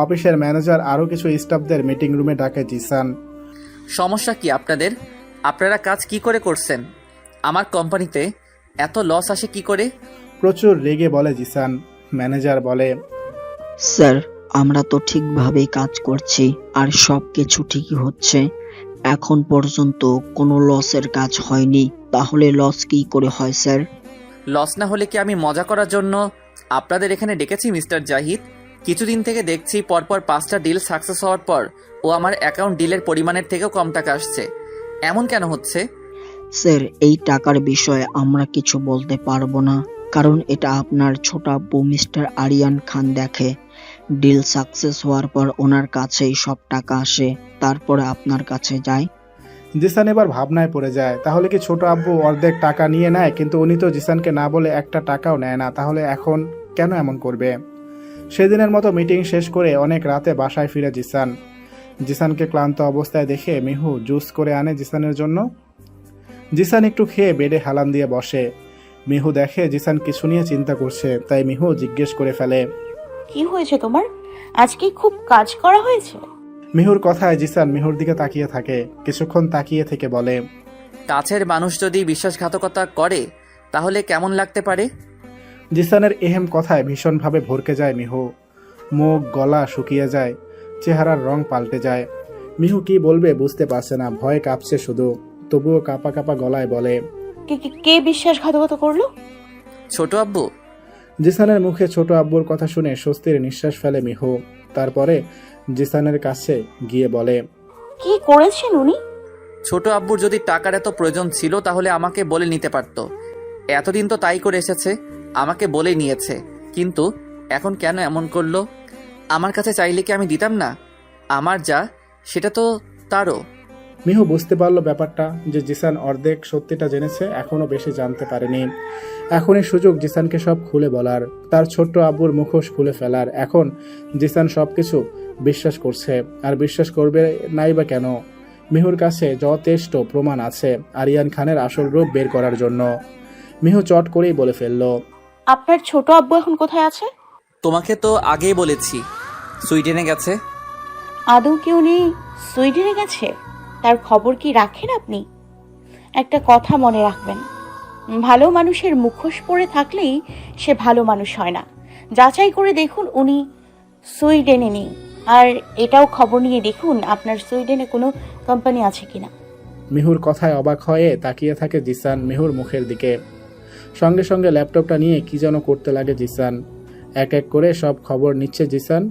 অফিসের ম্যানেজার আরও কিছু স্টাফদের মিটিং রুমে ডাকে জিসান। সমস্যা কি আপনাদের? আপনারা কাজ কি করে করছেন? আমার কোম্পানিতে এত লস আসে কি করে? প্রচুর রেগে বলে জিসান। ম্যানেজার বলে, স্যার আমরা তো ঠিকভাবেই কাজ করছি আর সব কিছু ঠিকই হচ্ছে, এখন পর্যন্ত কোনো লসের কাজ হয়নি, তাহলে লস কি করে হয় স্যার? লস না হলে কি আমি মজা করার জন্য আপনাদের এখানে ডেকেছি মিস্টার জাহিদ? কিছুদিন থেকে দেখছি পরপর 5টা ডিল সাকসেস হওয়ার পর ও আমার অ্যাকাউন্ট ডিলের পরিমাণের থেকেও কম টাকা আসছে। এমন কেন হচ্ছে? স্যার এই টাকার বিষয়ে আমরা কিছু বলতে পারবো না, কারণ এটা আপনার ছোট আব্বু মিস্টার আরিয়ান খান দেখে। ডিল সাকসেস হওয়ার পর ওনার কাছেই সব টাকা আসে, তারপরে আপনার কাছে যায়। জিসান এবার ভাবনায় পড়ে যায়, তাহলে কি ছোট আব্বু অর্ধেক টাকা নিয়ে নেয়, কিন্তু উনি তো জিসানকে না বলে একটা টাকাও নেয় না, তাহলে এখন কেন এমন করবে? সেদিনের মতো মিটিং শেষ করে অনেক রাতে বাসায় ফিরে জিসান। জিসানকে ক্লান্ত অবস্থায় দেখে মিহু জুস করে আনে জিসানের জন্য। জিসান একটু খেয়ে বেডে হেলান দিয়ে বসে। মিহু দেখে জিসান কিছু নিয়ে চিন্তা করছে, তাই মিহু জিজ্ঞেস করে ফেলে, কি হয়েছে তোমার? আজকে খুব কাজ করা হয়েছে? মিহুর কথায় জিসান মিহুর দিকে তাকিয়ে থাকে। কিছুক্ষণ তাকিয়ে থেকে বলে, কাছের মানুষ যদি বিশ্বাসঘাতকতা করে তাহলে কেমন লাগতে পারে? জিসানের এহেম কথায় ভীষণভাবে ভরকে যায় মিহু। মুখ গলা শুকিয়ে যায়, চেহারার রং পাল্টে যায়। মিহু কি বলবে বুঝতে পারছে না, ভয়ে কাঁপছে শুধু। তবুও কাঁপা কাঁপা গলায় বলে, কে বিশ্বাসঘাতকতা করলো? ছোট আব্বু? জিসানের মুখে ছোট আব্বুর কথা শুনে স্বস্তির নিঃশ্বাস ফেলে মিহু। তারপরে জিসানের কাছে গিয়ে বলে, কি করেছেন উনি? ছোট আব্বুর যদি টাকার এত প্রয়োজন ছিল তাহলে আমাকে বলে নিতে পারত। এতদিন তো তাই করে এসেছে, আমাকে বলে নিয়েছে, কিন্তু এখন কেন এমন করলো? আমার কাছে চাইলে কি আমি দিতাম না? আমার যা সেটা তো তারও। মিহু বুঝতে পারলো ব্যাপারটা, যে জিসান অর্ধেক সত্যিটা জেনেছে, এখনো বেশি জানতে পারেনি। এখনই সুযোগ জিসানকে সব খুলে বলার, তার ছোট্ট আব্বুর মুখোশ খুলে ফেলার। এখন জিসান সবকিছু বিশ্বাস করছে, আর বিশ্বাস করবে নাই বা কেন? মিহুর কাছে যথেষ্ট প্রমাণ আছে আরিয়ান খানের আসল রূপ বের করার জন্য। মিহু চট করেই বলে ফেলল, আপনার ছোট আব্বু এখন কোথায় আছে? তোমাকে তো আগেই বলেছি, সুইডেনে গেছে। আদৌ কি উনি সুইডেনে গেছে? তার খবর কি রাখেন আপনি? একটা কথা মনে রাখবেন, ভালো মানুষের মুখোশ পরে থাকলেই সে ভালো মানুষ হয় না। যাচাই করে দেখুন উনি সুইডেনে নেই, আর এটাও খবর নিয়ে দেখুন আপনার সুইডেনে কোনো কোম্পানি আছে কিনা। মিহুর কথায় অবাক হয়ে তাকিয়ে থাকে জিসান মিহুর মুখের দিকে। সঙ্গে সঙ্গে ল্যাপটপটা নিয়ে কি যেন করতে লাগে জিসান। এক এক করে সব খবর নিচ্ছে জিসান।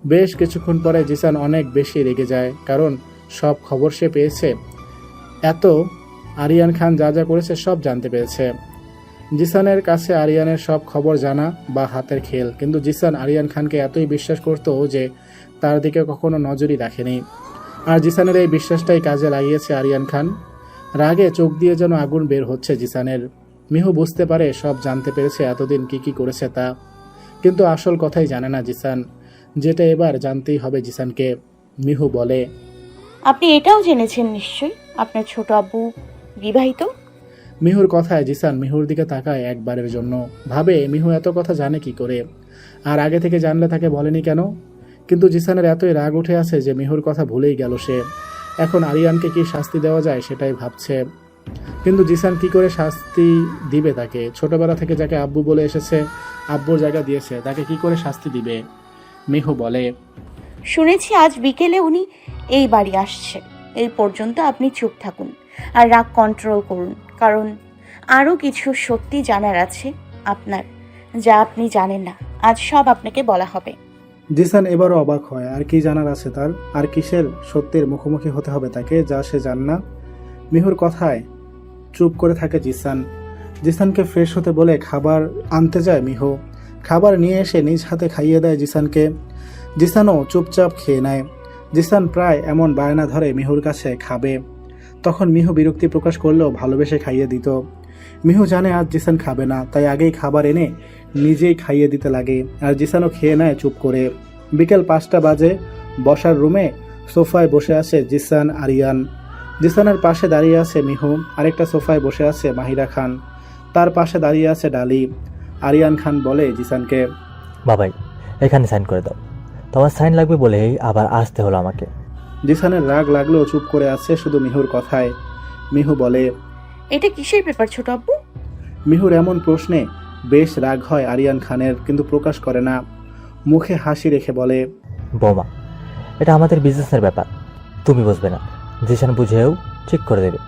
বেশ কিছুক্ষণ পরে জিসান অনেক বেশি রেগে যায়, কারণ সব খবর সে পেয়েছে। এত আরিয়ান খান যা যা করেছে সব জানতে পেরেছে। জিসানের কাছে আরিয়ানের সব খবর জানা বা হাতের খেল, কিন্তু জিসান আরিয়ান খানকে এতই বিশ্বাস করত যে তার দিকে কখনো নজরই রাখেনি। আর জিসানের এই বিশ্বাসটাই কাজে লাগিয়েছে আরিয়ান খান। রাগে চোখ দিয়ে যেন আগুন বের হচ্ছে জিসানের। মিহু বুঝতে পারে সব জানতে পেরেছে এতদিন কি কি করেছে তা, কিন্তু আসল কথাই জানে না জিসান, যেটা এবার জানতেই হবে জিসানকে। মিহু বলে, আপনি এটাও জেনেছেন নিশ্চয়ই আপনার ছোট আব্বু বিবাহিত? মিহুর কথায় জিসান মিহুর দিকে তাকায় একবারের জন্য, ভাবে মিহু এত কথা জানে কি করে, আর আগে থেকে জানলে তাকে বলেনি কেন। কিন্তু জিসানের এতই রাগ উঠে আছে যে মিহুর কথা ভুলেই গেল সে। এখন আরিয়ানকে কি শাস্তি দেওয়া যায় সেটাই ভাবছে, কিন্তু জিসান কি করে শাস্তি দিবে তাকে? ছোটবেলা থেকে যাকে আব্বু বলে এসেছে, আব্বুর জায়গা দিয়েছে, তাকে কি করে শাস্তি দিবে? মিহু বলে, শুনেছি আজ বিকেলে উনি এই বাড়ি আসছে। এই পর্যন্ত আপনি চুপ থাকুন আর রাগ কন্ট্রোল করুন, কারণ আরও কিছু সত্যি জানার আছে আপনার, যা আপনি জানেন না। আজ সব আপনাকে বলা হবে। জিসান এবারও অবাক হয়, আর কি জানার আছে তার? আর কিসের সত্যের মুখোমুখি হতে হবে তাকে, যা সে জান না? মিহুর কথায় চুপ করে থাকে জিসান। জিসানকে ফ্রেশ হতে বলে খাবার আনতে যায় মিহু। খাবার নিয়ে এসে নিজ হাতে খাইয়ে দেয় জিসানকে। জিসানও চুপচাপ খেয়ে নেয়। জিসান প্রায় এমন বায়না ধরে মিহুর কাছে খাবে, তখন মিহু বিরক্তি প্রকাশ করলেও ভালোবেসে খাইয়ে দিত। মিহু জানে আজ জিসান খাবে না, তাই আগেই খাবার এনে নিজেই খাইয়ে দিতে লাগে, আর জিসানও খেয়ে নেয় চুপ করে। বিকেল 5টা বাজে। বসার রুমে সোফায় বসে আছে জিসান, আরিয়ান। জিসানের পাশে দাঁড়িয়ে আছে মিহু, আরেকটা সোফায় বসে আছে মাহিরা খান, তার পাশে দাঁড়িয়ে আছে ডালি। আরিয়ান খান বলে জিসানকে, বাবাই এখানে সাইন করে দাও। তোমার সাইন লাগবে বলেই আবার আসতে হলো আমাকে। জিসানের রাগ লাগলেও চুপ করে আছে শুধু মিহুর কথায়। মিহু বলে, এটা কিসের পেপার ছোট আব্বু? মিহুর এমন প্রশ্নে বেশ রাগ হয় আরিয়ান খানের, কিন্তু প্রকাশ করে না। মুখে হাসি রেখে বলে, বৌমা এটা আমাদের বিজনেসের ব্যাপার, তুমি বুঝবে না, জিসান বুঝেও ঠিক করে দেবে।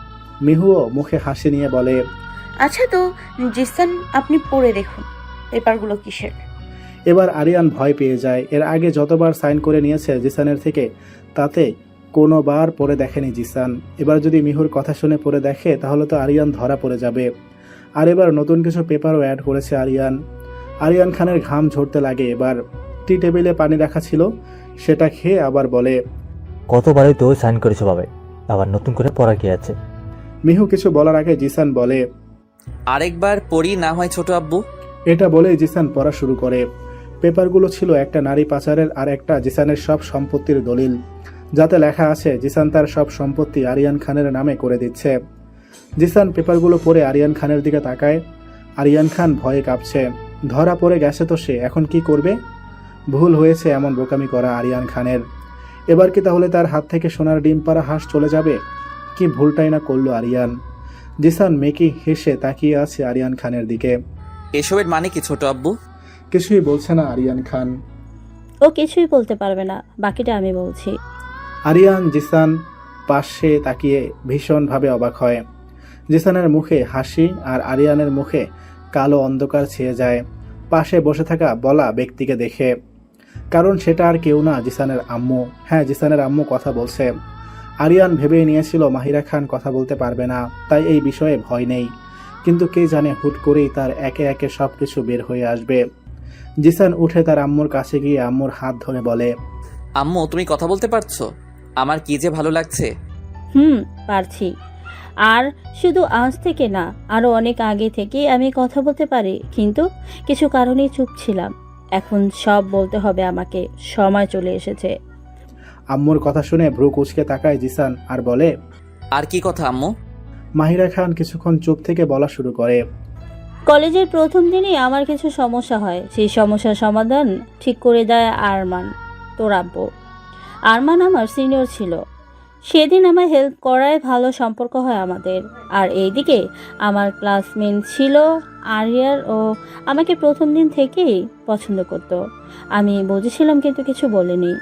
মিহুও মুখে হাসি নিয়ে বলে, আচ্ছা তো জিসান আপনি পড়ে দেখুন পেপারগুলো কিসের। এবার আরিয়ান ভয় পেয়ে যায়। এর আগে যতবার সাইন করে নিয়েছে জিসানের থেকে, তাতে কোনোবার পড়ে দেখেনি জিসান। এবার যদি মিহুর কথা শুনে পড়ে দেখে তাহলে তো আরিয়ান ধরা পড়ে যাবে। আর এবার নতুন কিছু পেপারও অ্যাড করেছে আরিয়ান। আরিয়ান খানের ঘাম ঝরতে লাগে। এবার টি টেবিলে পানি রাখা ছিল, সেটা খেয়ে আবার বলে, কতবারই তো সাইন করেছো বাবাই, আবার নতুন করে পড়া কি আছে? মিহু কিছু বলার আগে জিসান বলে, আরেকবার পড়ি না হয় ছোট আব্বু? এটা বলে জিসান পড়া শুরু করে। পেপারগুলো ছিল একটা নারী পাচারের আর একটা জিসানের সব সম্পত্তির দলিল, যাতে লেখা আছে জিসান তার সব সম্পত্তি আরিয়ান খানের নামে করে দিচ্ছে। জিসান পেপারগুলো পড়ে আরিয়ান খানের দিকে তাকায়। আরিয়ান খান ভয়ে কাঁপছে। ধরা পড়ে গেছে তো সে, এখন কি করবে? ভুল হয়েছে এমন বোকামি করা আরিয়ান খানের। এবার কি তাহলে তার হাত থেকে সোনার ডিম পাড়া হাঁস চলে যাবে? কি ভুলটাই না করলো আরিয়ান। জিসান মেকি হেসে তাকিয়ে আছে আরিয়ান খানের দিকে। এসবের মানে কি ছোট আব্বু? কিছুই বলছে না আরিয়ান খান। ও কিছুই বলতে পারবে না, বাকিটা আমি বলছি। আরিয়ান জিসান পাশে তাকিয়ে ভীষণভাবে অবাক হয়। জিসানের মুখে হাসি আর আরিয়ানের মুখে কালো অন্ধকার ছেয়ে যায় পাশে বসে থাকা বলা ব্যক্তিকে দেখে। কারণ সেটা আর কেউ না, জিসানের আম্মু। হ্যাঁ, জিসানের আম্মু কথা বলছে। আরিয়ান ভেবেই নিয়েছিল মাহিরা খান কথা বলতে পারবে না, তাই এই বিষয়ে ভয় নেই। কিন্তু কে জানে হুট করেই তার একে একে সবকিছু বের হয়ে আসবে। জিসান উঠে তার আম্মুর কাছে গিয়ে আম্মুর হাত ধরে বলে, আম্মু তুমি কথা বলতে পারছো? আমার কি যে ভালো লাগছে। পারছি। আর শুধু আজ থেকে না, আরও অনেক আগে থেকে আমি কথা বলতে পারি, কিন্তু কিছু কারণে চুপ ছিলাম। এখন সব বলতে হবে আমাকে, সময় চলে এসেছে। আম্মুর কথা শুনে ভ্রু কুঁচকে তাকায় জিসান আর বলে, আর কি কথা আম্মু? মাহিরা খান কিছুক্ষণ চুপ থেকে বলা শুরু করে, কলেজের প্রথম দিনই আমার কিছু সমস্যা হয়, সেই সমস্যার সমাধান ঠিক করে দেয় আরমান, তোর আব্বু। আরমান আমার সিনিয়র ছিল, সেদিন আমায় হেল্প করায় ভালো সম্পর্ক হয় আমাদের। আর এইদিকে আমার ক্লাসমেট ছিল আরিয়ার, ও আমাকে প্রথম দিন থেকেই পছন্দ করত। আমি বুঝেছিলাম কিন্তু কিছু বলিনি।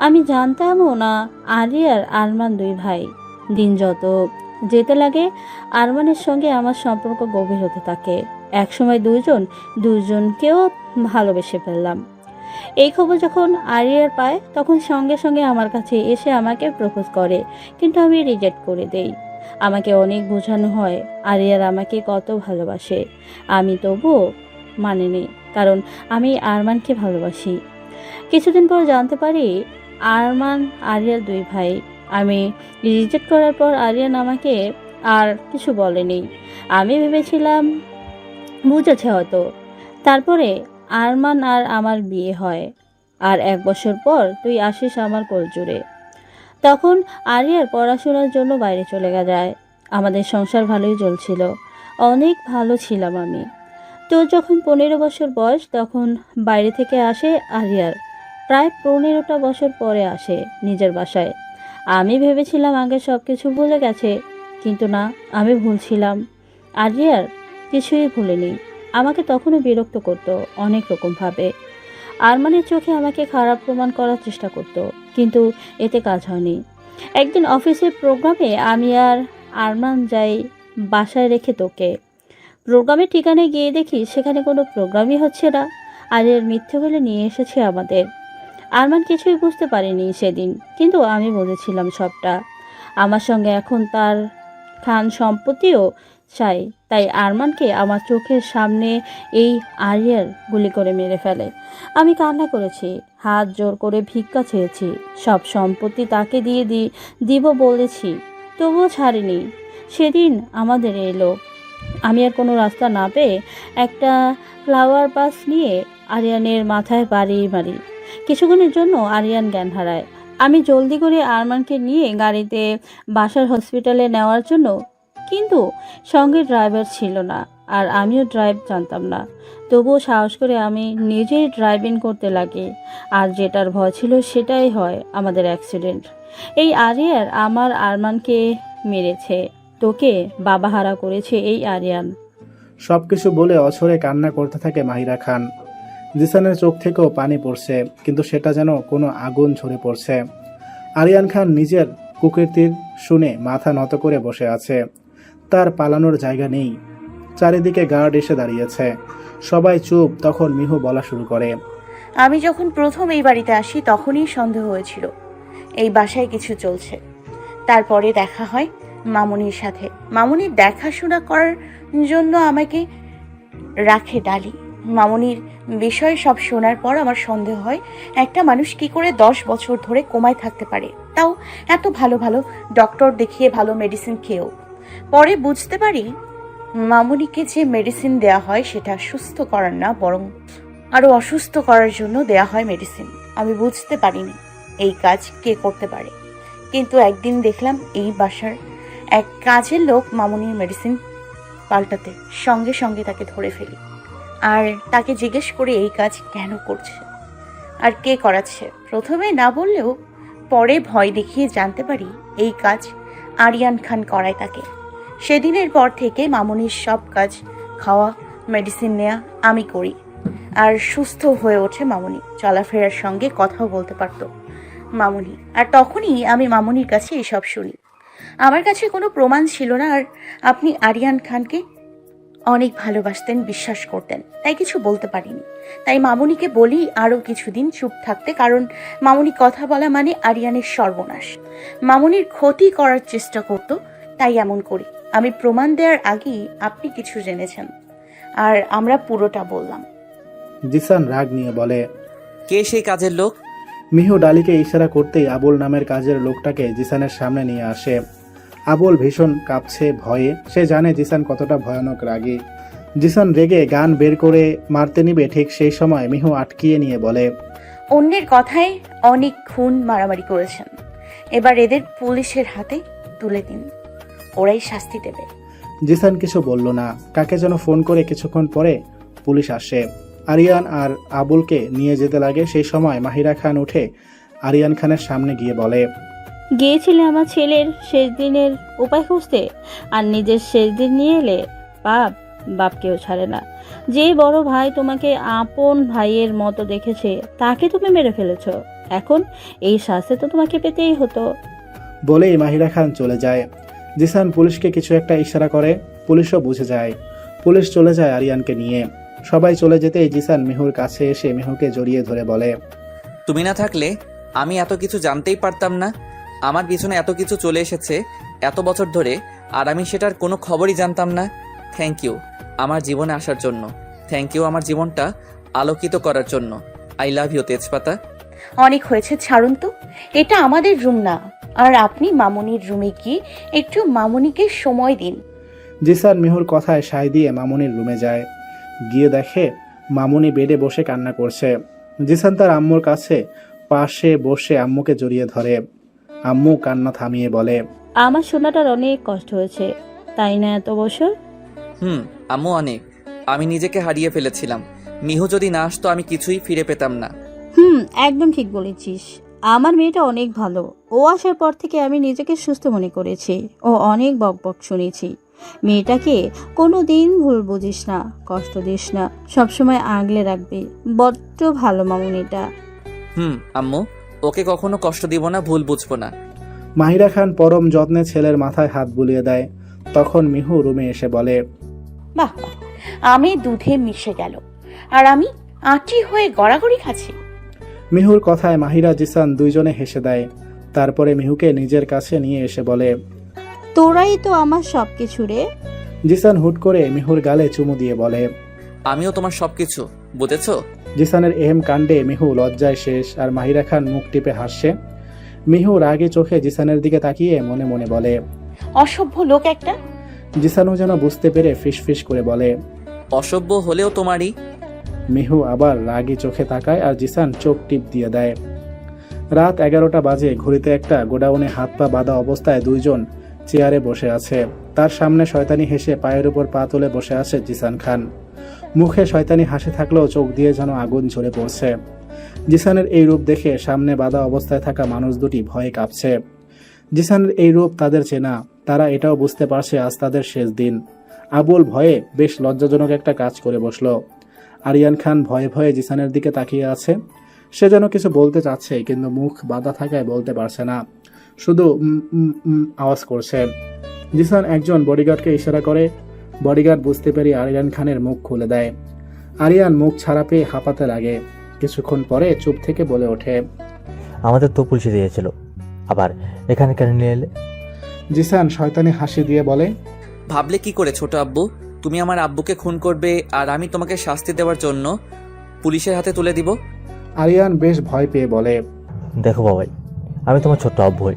আমি জানতামও না আরিয়ার আরমান দুই ভাই। দিন যত যেতে লাগে আরমানের সঙ্গে আমার সম্পর্ক গভীর হতে থাকে। একসময় দুজনকেও ভালোবেসে ফেললাম। এই খবর যখন আরিয়ার পায় তখন সঙ্গে সঙ্গে আমার কাছে এসে আমাকে প্রপোজ করে, কিন্তু আমি রিজেক্ট করে দেই। আমাকে অনেক বোঝানো হয় আরিয়ার আমাকে কত ভালোবাসে, আমি তবুও মানিনি, কারণ আমি আরমানকে ভালোবাসি। কিছুদিন পর জানতে পারি আরমান আরিয়ার দুই ভাই। আমি রিজেক্ট করার পর আরিয়ান আমাকে আর কিছু বলেনি। আমি ভেবেছিলাম বুঝেছে হয়তো। তারপরে আরমান আর আমার বিয়ে হয়, আর 1 বছর পর তুই আসিস আমার কোলজুড়ে। তখন আরিয়ার পড়াশোনার জন্য বাইরে চলে যায়। আমাদের সংসার ভালোই চলছিল, অনেক ভালো ছিলাম আমি। তোর যখন 15 বছর বয়স তখন বাইরে থেকে আসে আরিয়ার, প্রায় 15টা বছর পরে আসে নিজের বাসায়। আমি ভেবেছিলাম আগে সব কিছু ভুলে গেছে, কিন্তু না, আমি ভুল ছিলাম। আরিয়ার কিছুই ভুলেনি, আমাকে তখনও বিরক্ত করত অনেক রকমভাবে। আরমানের চোখে আমাকে খারাপ প্রমাণ করার চেষ্টা করত, কিন্তু এতে কাজ হয়নি। একদিন অফিসের প্রোগ্রামে আমি আর আরমান যাই বাসায় রেখে তোকে। প্রোগ্রামের ঠিকানায় গিয়ে দেখি সেখানে কোনো প্রোগ্রামই হচ্ছে না। আরিয়ার মিথ্যে বলে নিয়ে এসেছে আমাদের। আরমান কিছুই বুঝতে পারেনি সেদিন, কিন্তু আমি বুঝেছিলাম সবটা। আমার সঙ্গে এখন তার খান সম্পত্তিও চাই, তাই আরমানকে আমার চোখের সামনে এই আরিয়ার গুলি করে মেরে ফেলে। আমি কান্না করেছি, হাত জোর করে ভিক্ষা চেয়েছি, সব সম্পত্তি তাকে দিয়ে দিব বলেছি, তবুও ছাড়িনি। সেদিন আমাদের এলো। আমি আর কোনো রাস্তা না পেয়ে একটা ফ্লাওয়ার বাস নিয়ে আরিয়ানের মাথায় বাড়ি মারি। কিছুক্ষণের জন্য আরিয়ান জ্ঞান হারায়। আমি জলদি করে আরমানকে নিয়ে গাড়িতে বাসার হসপিটালে নেওয়ার জন্য, কিন্তু সঙ্গে ড্রাইভার ছিল না, আর আমিও ড্রাইভ জানতাম না। তবুও সাহস করে আমি নিজেই ড্রাইভিং করতে লাগি। আর যেটার ভয় ছিল সেটাই হয়, আমাদের অ্যাক্সিডেন্ট। এই আরিয়ার আমার আরমানকে মেরেছে, তোকে বাবাহারা করেছে এই আরিয়ান। সবকিছু বলে অঝরে কান্না করতে থাকে মাহিরা খান। জিসানের চোখ থেকেও পানি পড়ছে, কিন্তু সেটা যেন কোনো আগুন ঝরে পড়ছে। আরিয়ান খান নিজের কুকীর্তির শুনে মাথা নত করে বসে আছে। তার পালানোর জায়গা নেই। চারিদিকে গার্ড এসে দাঁড়িয়েছে, সবাই চুপ। তখন মিহু বলা শুরু করে, আমি যখন প্রথম এই বাড়িতে আসি তখনই সন্দেহ হয়েছিল এই বাসায় কিছু চলছে। তারপরে দেখা হয় মামুনির সাথে। মামুনির দেখাশোনা করার জন্য আমাকে রাখে ডালি। মামুনির বিষয়ে সব শোনার পর আমার সন্দেহ হয় একটা মানুষ কি করে 10 বছর ধরে কোমায় থাকতে পারে, তাও এত ভালো ভালো ডক্টর দেখিয়ে, ভালো মেডিসিন খেয়েও। পরে বুঝতে পারি মামুনিকে যে মেডিসিন দেয়া হয় সেটা সুস্থ করার না, বরং আরো অসুস্থ করার জন্য দেয়া হয় মেডিসিন। আমি বুঝতে পারিনি এই কাজ কে করতে পারে, কিন্তু একদিন দেখলাম এই বাসার এক কাজের লোক মামুনির মেডিসিন পাল্টাতে, সঙ্গে সঙ্গে তাকে ধরে ফেলি আর তাকে জিজ্ঞেস করে এই কাজ কেন করছে আর কে করাচ্ছে। প্রথমে না বললেও পরে ভয় দেখিয়ে জানতে পারি এই কাজ আরিয়ান খান করায় তাকে। সেদিনের পর থেকে মামুনির সব কাজ, খাওয়া, মেডিসিন নেয়া আমি করি। আর সুস্থ হয়ে ওঠে মামুনি, চলাফেরার সঙ্গে কথাও বলতে পারতো মামুনি। আর তখনই আমি মামুনির কাছে এসব শুনি। আমার কাছে কোনো প্রমাণ ছিল না। আর আপনি আরিয়ান খানকে অনেক ভালোবাসতেন, বিশ্বাস করতেন, তাই কিছু বলতে পারিনি। তাই মামুনিকে বলি আরো কিছুদিন চুপ থাকতে, কারণ মামুনি কথা বলা মানে আরিয়ানের সর্বনাশ। মামুনির ক্ষতি করার চেষ্টা করত, তাই এমন করি। আমি প্রমাণ দেওয়ার আগেই আপনি কিছু জেনেছেন, আর আমরা পুরোটা বললাম। জিসান রাগ নিয়ে বলে। কে সেই কাজের লোক? মিহু ডালিকে ইশারা করতেই আবুল নামের কাজের লোকটাকে জিসানের সামনে নিয়ে আসে। আবুল ভীষণ কাঁপছে ভয়ে, সে জানে জিসান কতটা ভয়ানক রাগী। জিসান রেগে গান বের করে মারতে নিবে, ঠিক সেই সময় মিহু আটকিয়ে নিয়ে বলে, অন্যের কথায় অনেক খুন মারামারি করেছেন, এবার এদের পুলিশের হাতে তুলে দিন, ওরাই শাস্তি দেবে। জিসান কিছু বলল না। কাকে যেন ফোন করে কিছুক্ষণ পরে পুলিশ আসে। আরিয়ান আর আবুলকে নিয়ে যেতে লাগে। সেই সময় মাহিরা খান উঠে আরিয়ান খানের সামনে গিয়ে বলে, গিয়েছিলে আমার ছেলের শেষ দিনের উপায় খুঁজতে, আর নিজের শেষ দিন নিয়ে এলে। বাপকেও ছাড়ে না। যে বড় ভাই তোমাকে আপন ভাইয়ের মতো দেখেছে, তাকে তুমি মেরে ফেলেছ। এখন এই শাস্তি তো তোমাকে পেতেই হতো। বলেই মাহিরা খান চলে যায়। জিসান পুলিশকে কিছু একটা ইশারা করে, পুলিশও বুঝে যায়। পুলিশ চলে যায় আরিয়ানকে নিয়ে। সবাই চলে যেতেই জিসান মিহুর কাছে এসে মিহুকে জড়িয়ে ধরে বলে, তুমি না থাকলে আমি এত কিছু জানতেই পারতাম না। আমার পিছনে এত কিছু চলে এসেছে এত বছর ধরে, আর আমি সেটার কোনো খবরই জানতাম না। থ্যাংক ইউ আমার জীবনে আসার জন্য। থ্যাংক ইউ আমার জীবনটা আলোকিত করার জন্য। আই লাভ ইউ তেজপাতা। অনেক হয়েছে, ছাড়ুন তো, এটা আমাদের রুম না। আর আপনি মামুনির রুমে গিয়ে একটু মামুনিকে সময় দিন। জিসান মিহুর কথায় সায় দিয়ে মামুনির রুমে যায়। গিয়ে দেখে মামুনি বেডে বসে কান্না করছে। জিসান তার আম্মুর কাছে পাশে বসে আম্মুকে জড়িয়ে ধরে। আম্মু কান্না থামিয়ে বলে, আমার সোনাটার অনেক কষ্ট হয়েছে, তাই না এত বছর? আম্মু অনেক। আমি নিজেকে হারিয়ে ফেলেছিলাম। মিহু যদি না আসতো আমি কিছুই ফিরে পেতাম না। একদম ঠিক বলেছিস। আমার মেয়েটা অনেক ভালো। ও আসার পর থেকে আমি নিজেকে সুস্থ মনে করেছি। ও অনেক বকবক শুনেছি। মেয়েটাকে কোনো দিন ভুল বুঝিস না, কষ্ট দিস না, সবসময় আগলে রাখবি। বড্ড ভালো মামুনিটা। আম্মু, ওকে কখনো কষ্ট দিব না, ভুল বুঝবো না। মাহিরা খান পরম যত্নে ছেলের মাথায় হাত বুলিয়ে দেয়। তখন মিহু রুমে এসে বলে, বাহ বাহ, আমি দুধে মিশে গেল, আর আমি আঁটি হয়ে গড়াগড়ি খাচ্ছি। মিহুর কথায় মাহিরা জিসান দুইজনে হেসে দেয়। তারপরে মিহুকে নিজের কাছে নিয়ে এসে বলে, তোরাই তো আমার সবকিছু রে। জিসান হুট করে মিহুর গালে চুমু দিয়ে বলে, আমিও তোমার সবকিছু, বুঝেছো? জিসানের এহেম কাণ্ডে মিহু লজ্জায় শেষ, আর মাহিরা খান মুখ টিপে হাসছে। মিহু রাগে চোখে জিসানের দিকে তাকিয়ে মনে মনে বলে, অসভ্য লোক একটা। জিসানও যেন বুঝতে পেরে ফিস ফিস করে বলে, অসভ্য হলেও তোমারই। মিহু আবার রাগী চোখে তাকায়, আর জিসান চোখ টিপ দিয়ে দেয়। রাত 11টা বাজে। ঘড়িতে একটা গোডাউনে হাত পা বাঁধা অবস্থায় দুইজন চেয়ারে বসে আছে। তার সামনে শয়তানি হেসে পায়ের উপর পা তুলে বসে আছে জিসান খান। মুখে শয়তানি হাসি থাকলেও চোখ দিয়ে যেন আগুন ঝরে পড়ছে। জিসানের এই রূপ দেখে সামনে বাঁধা অবস্থায় থাকা মানুষ দুটি ভয়ে কাঁপছে। জিসানের এই রূপ তাদের চেনা। তারা এটাও বুঝতে পারছে আজ তাদের শেষ দিন। আবুল ভয়ে বেশ লজ্জাজনক একটা কাজ করে বসলো। আরিয়ান খান ভয়ে ভয়ে জিসানের দিকে তাকিয়ে আছে। সে যেন কিছু বলতে চাচ্ছে, কিন্তু মুখ বাঁধা থাকায় বলতে পারছে না, শুধু আওয়াজ করছে। জিসান একজন বডিগার্ডকে ইশারা করে। বডিগার্ড বুঝতে পেরে আরিয়ান খানের মুখ খুলে দেয়। আরিয়ান মুখ ছাড়া পেয়ে হাঁপাতে লাগে। কিছুক্ষণ পরে চুপ থেকে বলে ওঠে, আমাদের তো পুলিশে দিয়েছিল, আবার এখানে কেন নিয়ে এলে? জিসান শয়তানি হাসি দিয়ে বলে, ভাবলে কি করে ছোট আব্বু, তুমি আমার আব্বুকে খুন করবে আর আমি তোমাকে শাস্তি দেওয়ার জন্য পুলিশের হাতে তুলে দিব? আরিয়ান বেশ ভয় পেয়ে বলে, দেখো বাবাই, আমি তোমার ছোট্ট আব্বু হই,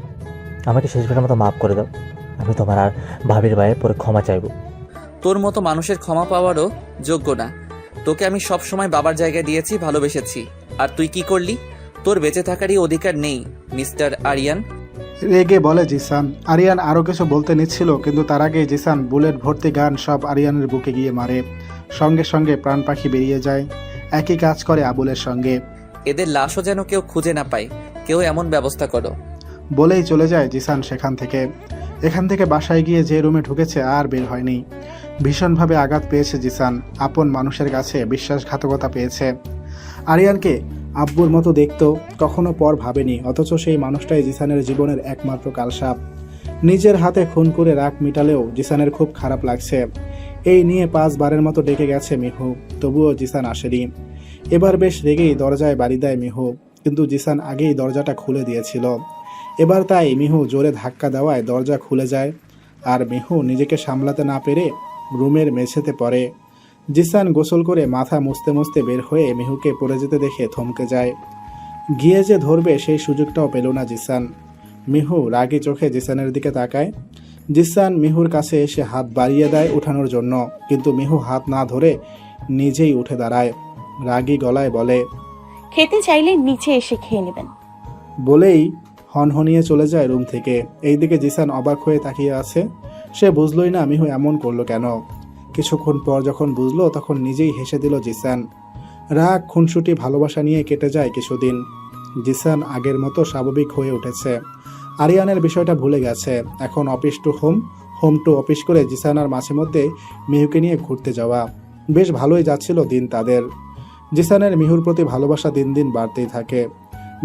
আমাকে শেষবারের মতো মাফ করে দাও। আমি তোমার আর ভাবির ভাইয়ের পরে ক্ষমা চাইব। তোর মতো মানুষের ক্ষমা পাওয়ারও যোগ্য না। তোকে আমি সব সময় বাবার জায়গায় দিয়েছি, ভালোবেসেছি, আর তুই কি করলি? তোর বেঁচে থাকারই অধিকার নেই মিস্টার আরিয়ান। রেগে বলে জিসান। আরিয়ান আরো কিছু বলতে নিচ্ছিল, কিন্তু তার আগে জিসান বুলেট ভর্তি গান সব আরিয়ানের বুকে গিয়ে মারে। সঙ্গে সঙ্গে প্রাণ পাখি বেরিয়ে যায়। একই কাজ করে আবুলের সঙ্গে। এদের লাশও যেন কেউ খুঁজে না পায়, কেউ এমন ব্যবস্থা করো। বলেই চলে যায় জিসান সেখান থেকে। এখান থেকে বাসায় গিয়ে যে রুমে ঢুকেছে আর বের হয়নি। ভীষণভাবে আঘাত পেয়েছে জিসান। আপন মানুষের কাছে বিশ্বাসঘাতকতা পেয়েছে। আরিয়ানকে আব্বুর মতো দেখতো কখনো পর ভাবেনি, অথচ সেই মানুষটাই জিসানের জীবনের একমাত্র কালসাপ। নিজের হাতে খুন করে রাগ মিটালেও জিসানের খুব খারাপ লাগছে। এই নিয়ে 5 বারের মতো ডেকে গেছে মিহু, তবুও জিসান আসেনি। এবার বেশ রেগেই দরজায় বাড়ি দেয় মিহু, কিন্তু জিসান আগেই দরজাটা খুলে দিয়েছিল। এবার তাই মিহু জোরে ধাক্কা দেওয়ায় দরজা খুলে যায়, আর মিহু নিজেকে সামলাতে না পেরে রুমের মেঝেতে পড়ে। জিসান গোসল করে মাথা মুছতে মুছতে বের হয়ে মিহুকে পড়ে যেতে দেখে থমকে যায়। গিয়ে যে ধরবে সেই সুযোগটাও পেল না জিসান। মিহু রাগী চোখে জিসানের দিকে তাকায়। জিসান মিহুর কাছে এসে হাত বাড়িয়ে দেয় উঠানোর জন্য, কিন্তু মিহু হাত না ধরে নিজেই উঠে দাঁড়ায়। রাগী গলায় বলে, খেতে চাইলে নিচে এসে খেয়ে নেবেন। বলেই হনহনিয়ে চলে যায় রুম থেকে। এইদিকে জিসান অবাক হয়ে তাকিয়ে আছে। সে বুঝলই না মিহু এমন করলো কেন। কিছুক্ষণ পর যখন বুঝলো তখন নিজেই হেসে দিল জিসান। রাগ খুনসুটি ভালোবাসা নিয়ে কেটে যায় কিছুদিন। জিসান আগের মতো স্বাভাবিক হয়ে উঠেছে। আরিয়ানের বিষয়টা ভুলে গেছে। এখন office to home, home to office করে জিসান আর মাঝে মধ্যে মিহুকে নিয়ে ঘুরতে যাওয়া। বেশ ভালোই যাচ্ছিল দিন তাদের। জিসানের মিহুর প্রতি ভালোবাসা দিন দিন বাড়তেই থাকে।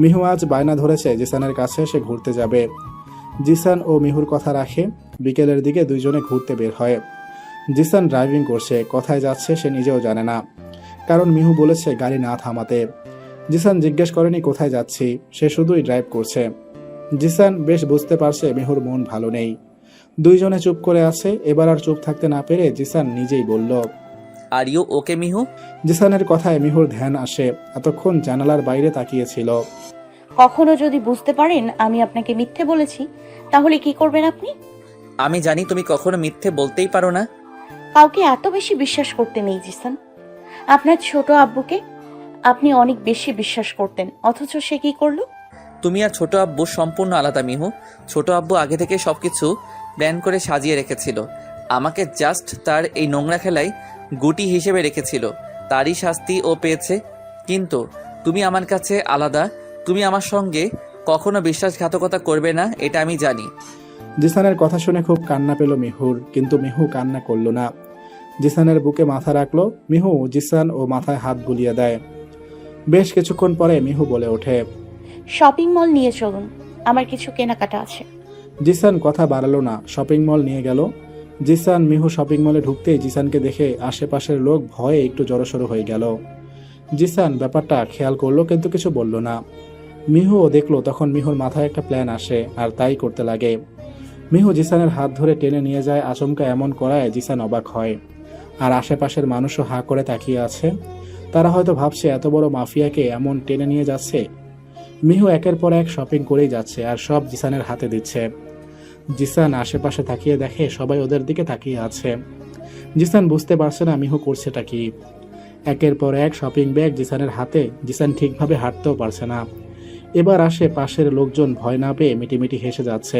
মিহু আজ বায়না ধরেছে জিসানের কাছে সে ঘুরতে যাবে। জিসান ও মিহুর কথা রাখে। বিকেলের দিকে দুইজনে ঘুরতে বের হয়। জিসান ড্রাইভিং করছে, কোথায় যাচ্ছে সে নিজেও জানে না, কারণ মিহু বলেছে গাড়ি না থামাতে। জিসান জিজ্ঞেস করেনি কোথায় যাচ্ছি, সে শুধুই ড্রাইভ করছে। জিসান বেশ বুঝতে পারছে মিহুর মন ভালো নেই। দুইজনে চুপ করে আছে। এবার আর চুপ থাকতে না পেরে জিসান নিজেই বলল, আর ইউ ওকে মিহু? জিসানের কথায় মিহুর ধ্যান আসে। এতক্ষণ জানালার বাইরে তাকিয়েছিল। কখনো যদি বুঝতে পারেন আমি আপনাকে মিথ্যে বলেছি, তাহলে কি করবেন আপনি? আমি জানি তুমি কখনো মিথ্যে বলতেই পারো না। কাউকে এত বেশি বিশ্বাস করতে নেই জিসান। আপনার ছোট আব্বুকে আপনি অনেক বেশি বিশ্বাস করতেন, অথচ সে কি করলো? তুমি আর ছোট আব্বু সম্পূর্ণ আলাদা মিহু। ছোট আব্বু আগে থেকে সবকিছু প্ল্যান করে সাজিয়ে রেখেছিল। আমাকে জাস্ট তার এই নোংরা খেলায় গুটি হিসেবে রেখেছিল। তারই শাস্তি ও পেয়েছে। কিন্তু তুমি আমার কাছে আলাদা। তুমি আমার সঙ্গে কখনো বিশ্বাসঘাতকতা করবে না, এটা আমি জানি। জিসানের কথা শুনে খুব কান্না পেল মিহুর, কিন্তু মিহু কান্না করলো না। জিসানের বুকে মাথা রাখলো। মিহু জিসান ও মাথায় হাত বুলিয়ে দেয়। বেশ কিছুক্ষণ পরে মিহু বলে ওঠে, শপিং মল নিয়ে চলুন, আমার কিছু কেনাকাটা আছে। জিসান কথা বাড়ালো না, শপিং মল নিয়ে গেল। জিসান মিহু শপিং মলে ঢুকতেই জিসানকে দেখে আশেপাশের লোক ভয়ে একটু জড়সড় হয়ে গেল। জিসান ব্যাপারটা খেয়াল করলো, কিন্তু কিছু বলল না। মিহুও দেখলো। তখন মিহুর মাথায় একটা প্ল্যান আসে, আর তাই করতে লাগে। মিহু জিসানের হাত ধরে টেনে নিয়ে যায়। আচমকা এমন করায় জিসান অবাক হয়, আর আশেপাশের মানুষও হাঁ করে তাকিয়ে আছে। তারা হয়তো ভাবছে এত বড় মাফিয়াকে এমন টেনে নিয়ে যাচ্ছে। মিহু একের পর এক শপিং করেই যাচ্ছে, আর সব জিসানের হাতে দিচ্ছে। জিসান আশেপাশে তাকিয়ে দেখে সবাই ওদের দিকে তাকিয়ে আছে। জিসান বুঝতে পারছে না মিহু করছেটা কি। একের পর এক শপিং ব্যাগ জিসানের হাতে। জিসান ঠিকভাবে হাঁটতেও পারছে না। এবার আসে পাশের লোকজন ভয় না পেয়ে মিটিমিটি হেসে যাচ্ছে।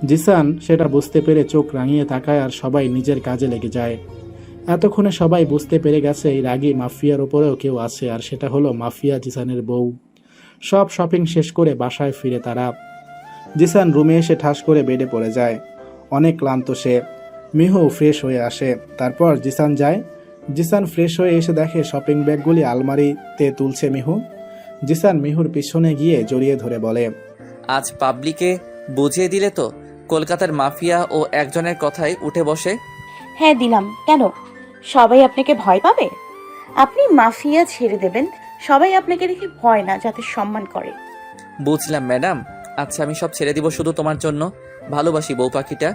জিসান সেটা বুঝতে পেরে চোখ রাঙিয়ে তাকায়, আর সবাই নিজের কাজে লেগে যায়। এতক্ষণে সবাই বুঝতে পেরে গেছে এই রাগী মাফিয়ার ওপরেও কেউ আছে, আর সেটা হলো মাফিয়া জিসানের বউ। সব শপিং শেষ করে বাসায় ফিরে তারা। জিসান রুমে এসে ঠাস করে বেডে পড়ে যায়। অনেক ক্লান্ত সে। মিহু ফ্রেশ হয়ে আসে। তারপর জিসান যায়। জিসান ফ্রেশ হয়ে এসে দেখে শপিং ব্যাগগুলি আলমারিতে তুলছে মিহু। জিসান মিহুর পিছনে গিয়ে জড়িয়ে ধরে বলে, আজ পাবলিকে বুঝিয়ে দিলে তো কলকাতার মাফিয়া ও একজনের কথায় উঠে বসে। হ্যাঁ দিলাম। কেন সবাই আপনাকে ভয় পাবে? আপনি মাফিয়া ছেড়ে দেবেন, সবাই আপনাকে দেখে ভয় না, যাতে সম্মান করে। বুঝলাম ম্যাডাম। আচ্ছা আমি সব ছেড়ে দিব শুধু তোমার জন্য। ভালোবাসি বউ পাখিটা।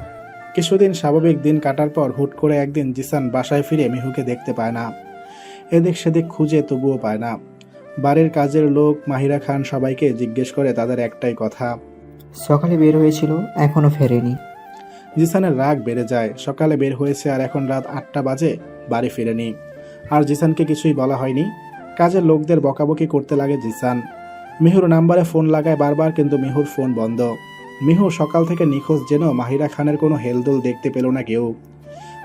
কিছুদিন স্বাভাবিক দিন কাটার পর হুট করে একদিন জিসান বাসায় ফিরে মিহুকে দেখতে পায় না। এদিক সেদিক খুঁজে তবুও পায় না। বাড়ির কাজের লোক মাহিরা খান সবাইকে জিজ্ঞেস করে তাদের একটাই কথা, সকালে বের হয়েছিল, এখনো ফেরেনি। জিসানের রাগ বেড়ে যায়। সকালে বের হয়েছে আর এখন রাত 8টা বাজে, বাড়ি ফিরেনি। আর জিসানকে কিছুই বলা হয়নি। কাজের লোকদের বকাবকি করতে লাগে জিসান। মিহুর নাম্বারে ফোন লাগায় বারবার, কিন্তু মিহুর ফোন বন্ধ। মিহু সকাল থেকে নিখোঁজ, যেন মাহিরা খানের কোনো হেলদোল দেখতে পেল না কেউ।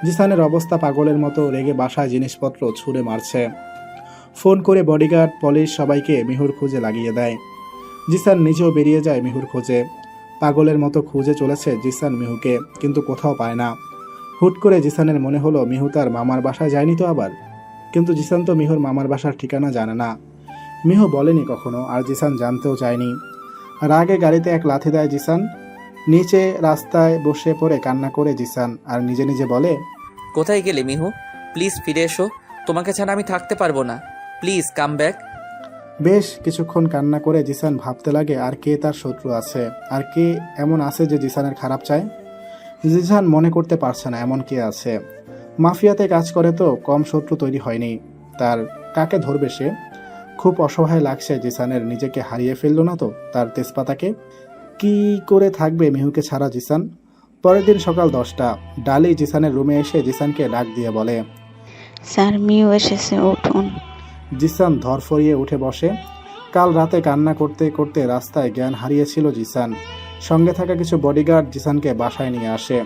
জিসানের অবস্থা পাগলের মতো। রেগে বাসায় জিনিসপত্র ছুঁড়ে মারছে। ফোন করে বডিগার্ড, পুলিশ সবাইকে মিহুর খুঁজে লাগিয়ে দেয়। জিসান নিজেও বেরিয়ে যায় মিহুর খোঁজে। পাগলের মতো খুঁজে চলেছে জিসান মিহুকে, কিন্তু কোথাও পায় না। হুট করে জিসানের মনে হলো মিহু তার মামার বাসায় যায়নি তো আবার। কিন্তু জিসান তো মিহুর মামার বাসার ঠিকানা জানে না। মিহু বলেনি কখনো, আর জিসান জানতেও চায়নি। রাগে গাড়িতে এক লাথি দেয় জিসান। নিচে রাস্তায় বসে পড়ে কান্না করে জিসান, আর নিজে নিজে বলে, কোথায় গেলে মিহু? প্লিজ ফিরে এসো, তোমাকে ছাড়া আমি থাকতে পারবো না। Please come back. বেশ কিছুক্ষণ কান্না করে জিসান ভাবতে লাগে আর কে তার শত্রু আছে, আর কে এমন আছে যে জিসানের খারাপ চায়। জিসান মনে করতে পারছে না এমন কে আছে। মাফিয়াতে কাজ করে তো কম শত্রু তৈরি হয়নি তার। কাকে ধরবে সে? খুব অসহায় লাগছে জিসানের, নিজেকে হারিয়ে ফেললো না তো তার তেজপাতাকে? কি করে থাকবে মিহুকে ছাড়া জিসান? পরের দিন সকাল 10টা, ডালি জিসানের রুমে এসে জিসানকে ডাক দিয়ে বলে, স্যার মিউ এসেছে, উঠুন। জিসান ধরফরিয়ে উঠে বসে। কাল রাতে কান্না করতে করতে রাস্তায় জ্ঞান হারিয়েছিল জিসান। সঙ্গে থাকা কিছু বডিগার্ড জিসানকে বাসায় নিয়ে আসে।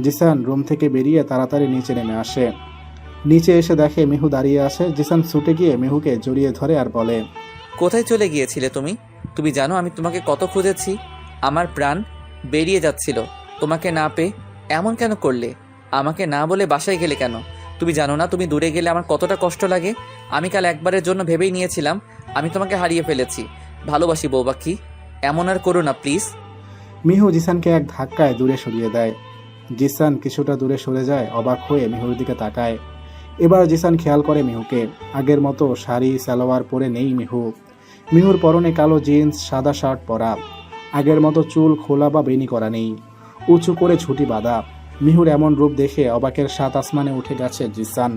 জিসান রুম থেকে বেরিয়ে তাড়াতাড়ি নিচে নেমে আসে। নিচে এসে দেখে মিহু দাঁড়িয়ে আছে। জিসান ছুটে গিয়ে মিহুকে জড়িয়ে ধরে আর বলে, কোথায় চলে গিয়েছিলে তুমি? তুমি জানো আমি তোমাকে কত খুঁজেছি? আমার প্রাণ বেরিয়ে যাচ্ছিল তোমাকে না পেয়ে। এমন কেন করলে? আমাকে না বলে বাসায় গেলে কেন? তুমি জানো না তুমি দূরে গেলে আমার কতটা কষ্ট লাগে? আমি কাল একবারের জন্য ভেবেই নিয়েছিলাম আমি তোমাকে হারিয়ে ফেলেছি। ভালোবাসি বউ পাখি, এমন আর করো না প্লিজ। মিহু জিসানকে এক ধাক্কায় দূরে সরিয়ে দেয়। জিসান কিছুটা দূরে সরে যায়, অবাক হয়ে মিহুর দিকে তাকায়। এবার জিসান খেয়াল করে মিহুকে। আগের মতো শাড়ি সালোয়ার পরে নেই মিহু। মিহুর পরনে কালো জিন্স, সাদা শার্ট পরা। আগের মতো চুল খোলা বা বেনি করা নেই, উঁচু করে ঝুঁটি বাঁধা। মিহুর এমন রূপ দেখে অবাকের 7 আসমানে উঠে গেছে জিসান।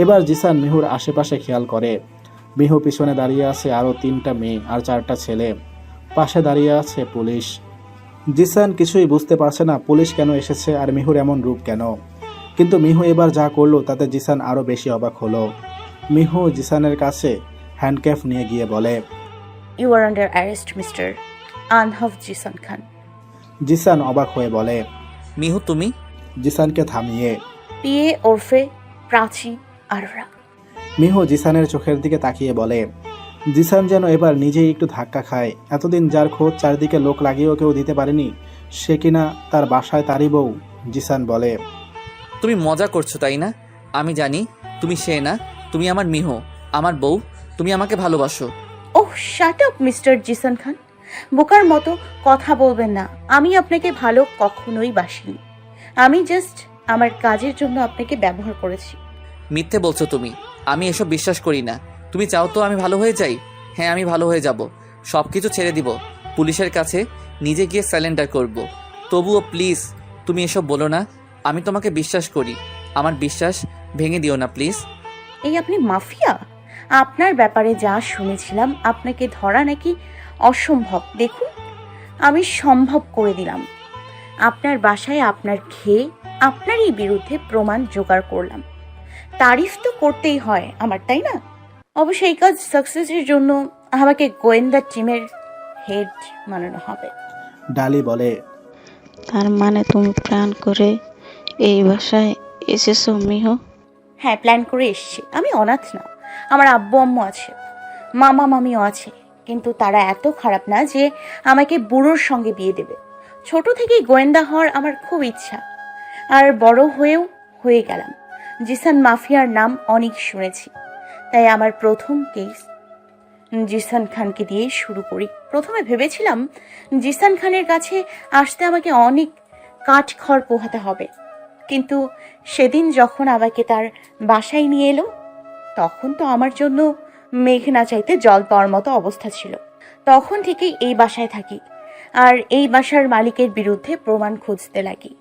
এবার জিসান মিহুর আশেপাশে খেয়াল করে। মিহু পিছনে দাঁড়িয়ে আছে আরও 3টা মেয়ে আর 4টা ছেলে। পাশে দাঁড়িয়ে আছে পুলিশ। জিসান কিছুই বুঝতে পারছে না পুলিশ কেন এসেছে আর মিহুর এমন রূপ কেন। কিন্তু মিহু এবার যা করলো তাতে জিসান আরও বেশি অবাক হলো। মিহু জিসানের কাছে হ্যান্ডক্যাফ নিয়ে গিয়ে বলে, you are under arrest mister আনহাফ জিসান খান। জিসান অবাক হয়ে বলে, মিহু তুমি? জিসানকে থামিয়ে, পিএ ওরফে প্রাচী আররা। মিহু জিসানের চোখের দিকে তাকিয়ে বলে। জিসান যেন এবার নিজেই একটু ধাক্কা খায়। এতদিন যার খোঁজ চারদিকে লোক লাগিয়েও কেউ দিতে পারেনি, সে কিনা তার বাসায় তারই বউ। জিসান বলে, তুমি মজা করছো তাই না? আমি জানি তুমি সে না, তুমি আমার মিহু, আমার বউ। তুমি আমাকে ভালোবাসো। ওহ শাট আপ মিস্টার জিসান খান, বোকার মতো কথা বলবেন না। আমি আপনাকে ভালো কখনোই বাসিনি। আমি জাস্ট আমার কাজের জন্য আপনাকে ব্যবহার করেছি। মিথ্যে বলছো তুমি, আমি এসব বিশ্বাস করি না। তুমি চাও তো আমি ভালো হয়ে যাই? হ্যাঁ আমি ভালো হয়ে যাব, সব কিছু ছেড়ে দিব, পুলিশের কাছে নিজে গিয়ে স্যালেন্ডার করব। তবুও প্লিজ তুমি এসব বলো না। আমি তোমাকে বিশ্বাস করি, আমার বিশ্বাস ভেঙে দিও না প্লিজ। এই আপনি মাফিয়া? আপনার ব্যাপারে যা শুনেছিলাম আপনাকে ধরা নাকি অসম্ভব। দেখুন আমি সম্ভব করে দিলাম। আপনার বাসায় আপনার খেয়ে আপনারই বিরুদ্ধে প্রমাণ জোগাড় করলাম। তারিফ তো করতেই হয় আমার, তাই না? অবশ্য এই কাজ সাকসেসের জন্য আমাকে গোয়েন্দা টিমের হেড বানানো হবে। ডালি বলে, তার মানে তুমি প্ল্যান করে এই বাসায় এসেছো মিহু? হ্যাঁ প্ল্যান করে এসছি। আমি অনাথ না, আমার আব্বু আম্মু আছে, মামা মামিও আছে, কিন্তু তারা এত খারাপ না যে আমাকে বুড়োর সঙ্গে বিয়ে দেবে। ছোট থেকেই গোয়েন্দা হওয়ার আমার খুব ইচ্ছা, আর বড় হয়েও হয়ে গেলাম। জিসান মাফিয়ার নাম অনেক শুনেছি, তাই আমার প্রথম কেস জিসান খানকে দিয়ে শুরু করি। প্রথমে ভেবেছিলাম জিসান খানের কাছে আসতে আমাকে অনেক কাঠ খড় পোহাতে হবে, কিন্তু সেদিন যখন আমাকে তার বাসায় নিয়ে এলো তখন তো আমার জন্য মেঘ না চাইতে জল পাওয়ার মতো অবস্থা ছিল। তখন থেকেই এই বাসায় থাকি আর এই বাসার মালিকের বিরুদ্ধে প্রমাণ খুঁজতে লাগি।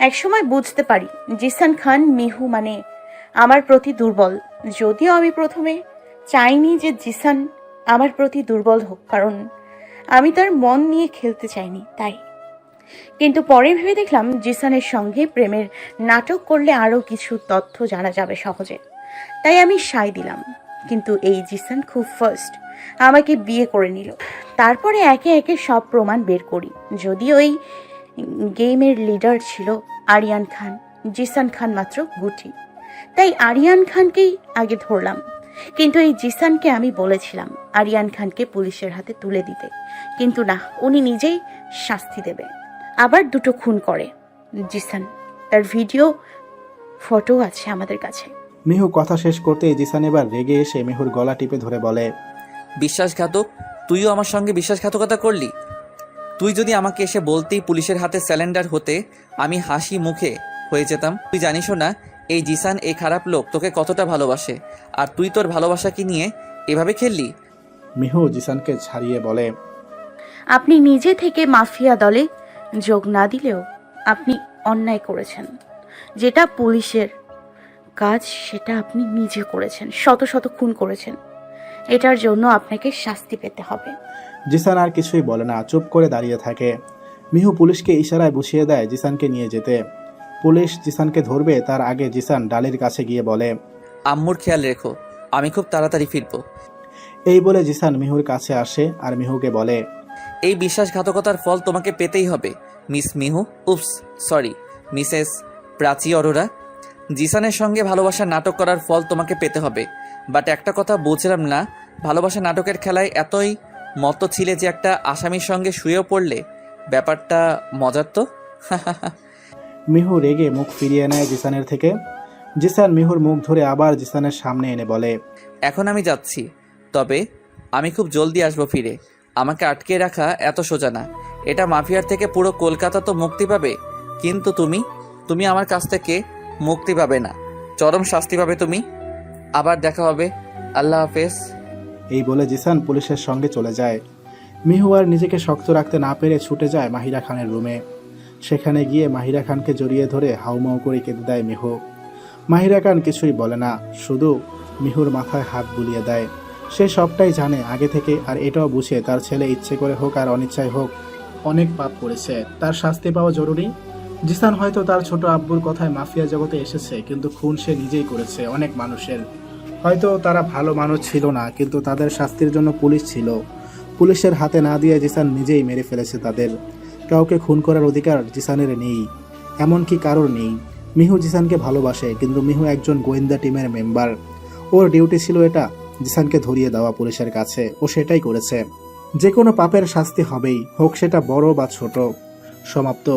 একসময় বুঝতে পারি জিসান খান মিহু মানে আমার প্রতি দুর্বল। যদিও আমি প্রথমে চাইনি যে জিসান আমার প্রতি দুর্বল হোক, কারণ আমি তার মন নিয়ে খেলতে চাইনি তাই। কিন্তু পরে ভেবে দেখলাম জিসানের সঙ্গে প্রেমের নাটক করলে আরও কিছু তথ্য জানা যাবে সহজে, তাই আমি সায় দিলাম। কিন্তু এই জিসান খুব ফার্স্ট আমাকে বিয়ে করে নিল। তারপরে একে একে সব প্রমাণ বের করি। যদিও ওই গেমের লিডার ছিল আরিয়ান খান, জিসান খান মাত্র গুটি, তাই আরিয়ান খানকেই আগে ধরলাম। কিন্তু এই জিসানকে আমি বলেছিলাম আরিয়ান খানকে পুলিশের হাতে তুলে দিতে, কিন্তু না, উনি নিজেই শাস্তি দেবে। আবার 2টো খুন করে জিসান, তার ভিডিও ফটো আছে আমাদের কাছে। মিহু কথা শেষ করতেই জিসান এবার রেগে এসে মিহুর গলা টিপে ধরে বলে, বিশ্বাসঘাতক, তুইও আমার সঙ্গে বিশ্বাসঘাতকতা করলি। তুই যদি আমাকে এসে বলতেই পুলিশের হাতে স্যালেন্ডার হতে, আমি হাসি মুখে হয়ে যেতাম। তুই জানিসও না এই জিসান, এই খারাপ লোক তোকে কতটা ভালোবাসে, আর তুই তোর ভালোবাসাকে নিয়ে এভাবে খেললি। মিহু জিসানকে ছাড়িয়ে বলে, আপনি নিজে থেকে মাফিয়া দলে যোগ না দিলেও আপনি অন্যায় করেছেন। যেটা পুলিশের কাজ সেটা আপনি নিজে করেছেন, শত শত খুন করেছেন। এটার জন্য আপনাকে শাস্তি পেতে হবে। জিসান আর কিছুই বলে না, চুপ করে দাঁড়িয়ে থাকে। মিহু পুলিশকে ইশারায় বুঝিয়ে দেয় জিসানকে নিয়ে যেতে। পুলিশ জিসানকে ধরবে তার আগে জিসান ডালির কাছে গিয়ে বলে, আম্মুর খেয়াল রেখো, আমি খুব তাড়াতাড়ি ফিরবো। এই বলে জিসান মিহুর কাছে আসে আর মিহুকে বলে, এই বিশ্বাসঘাতকতার ফল তোমাকে পেতেই হবে miss Mihu, oops sorry Mrs Prachi Arora. জিসানের সঙ্গে ভালোবাসার নাটক করার ফল তোমাকে পেতে হবে। বাট একটা কথা বুঝলাম না, ভালোবাসা নাটকের খেলায় এতই মত ছিলে যে একটা আসামির সঙ্গে শুয়েও পড়লে। ব্যাপারটা মজার তো। মিহু রেগে মুখ ফিরিয়ে নেয় জিসানের থেকে। জিসান মিহুর মুখ ধরে আবার জিসানের সামনে এনে বলে, এখন আমি যাচ্ছি, তবে আমি খুব জলদি আসবো ফিরে। আমাকে আটকে রাখা এত সোজা না। এটা মাফিয়ার থেকে পুরো কলকাতা তো মুক্তি পাবে, কিন্তু তুমি আমার কাছ থেকে মুক্তি পাবে না, চরম শাস্তি পাবে তুমি। আবার দেখা হবে, আল্লাহ হাফেজ। এই বলে জিসান পুলিশের সঙ্গে চলে যায়। মিহু আর নিজেকে শক্ত রাখতে না পেরে ছুটে যায় মাহিরা খানের রুমে। সেখানে গিয়ে মাহিরা খানকে জড়িয়ে ধরে হাউমাউ করে কেঁদে দেয় মিহু। মাহিরা খান কিছুই বলে না, শুধু মিহুর মাথায় হাত বুলিয়ে দেয়। সে সবটাই জানে আগে থেকে, আর এটাও বুঝে তার ছেলে ইচ্ছে করে হোক আর অনিচ্ছায় হোক অনেক পাপ করেছে, তার শাস্তি পাওয়া জরুরি। জিসান হয়তো তার ছোট আব্বুর কথায় মাফিয়া জগতে এসেছে, কিন্তু খুন সে নিজেই করেছে অনেক মানুষের। হয়তো তারা ভালো মানুষ ছিল না, কিন্তু তাদের শাস্তির জন্য পুলিশ ছিল। পুলিশের হাতে না দিয়ে জিসান নিজেই মেরে ফেলেছে তাদের। কাউকে খুন করার অধিকার জিসানের নেই, এমনকি কারোর নেই। মিহু জিসানকে ভালোবাসে, কিন্তু মিহু একজন গোয়েন্দা টিমের মেম্বার। ওর ডিউটি ছিল এটা, জিসানকে ধরিয়ে দেওয়া পুলিশের কাছে। ও সেটাই করেছে। যে কোনো পাপের শাস্তি হবেই, হোক সেটা বড় বা ছোট। সমাপ্ত।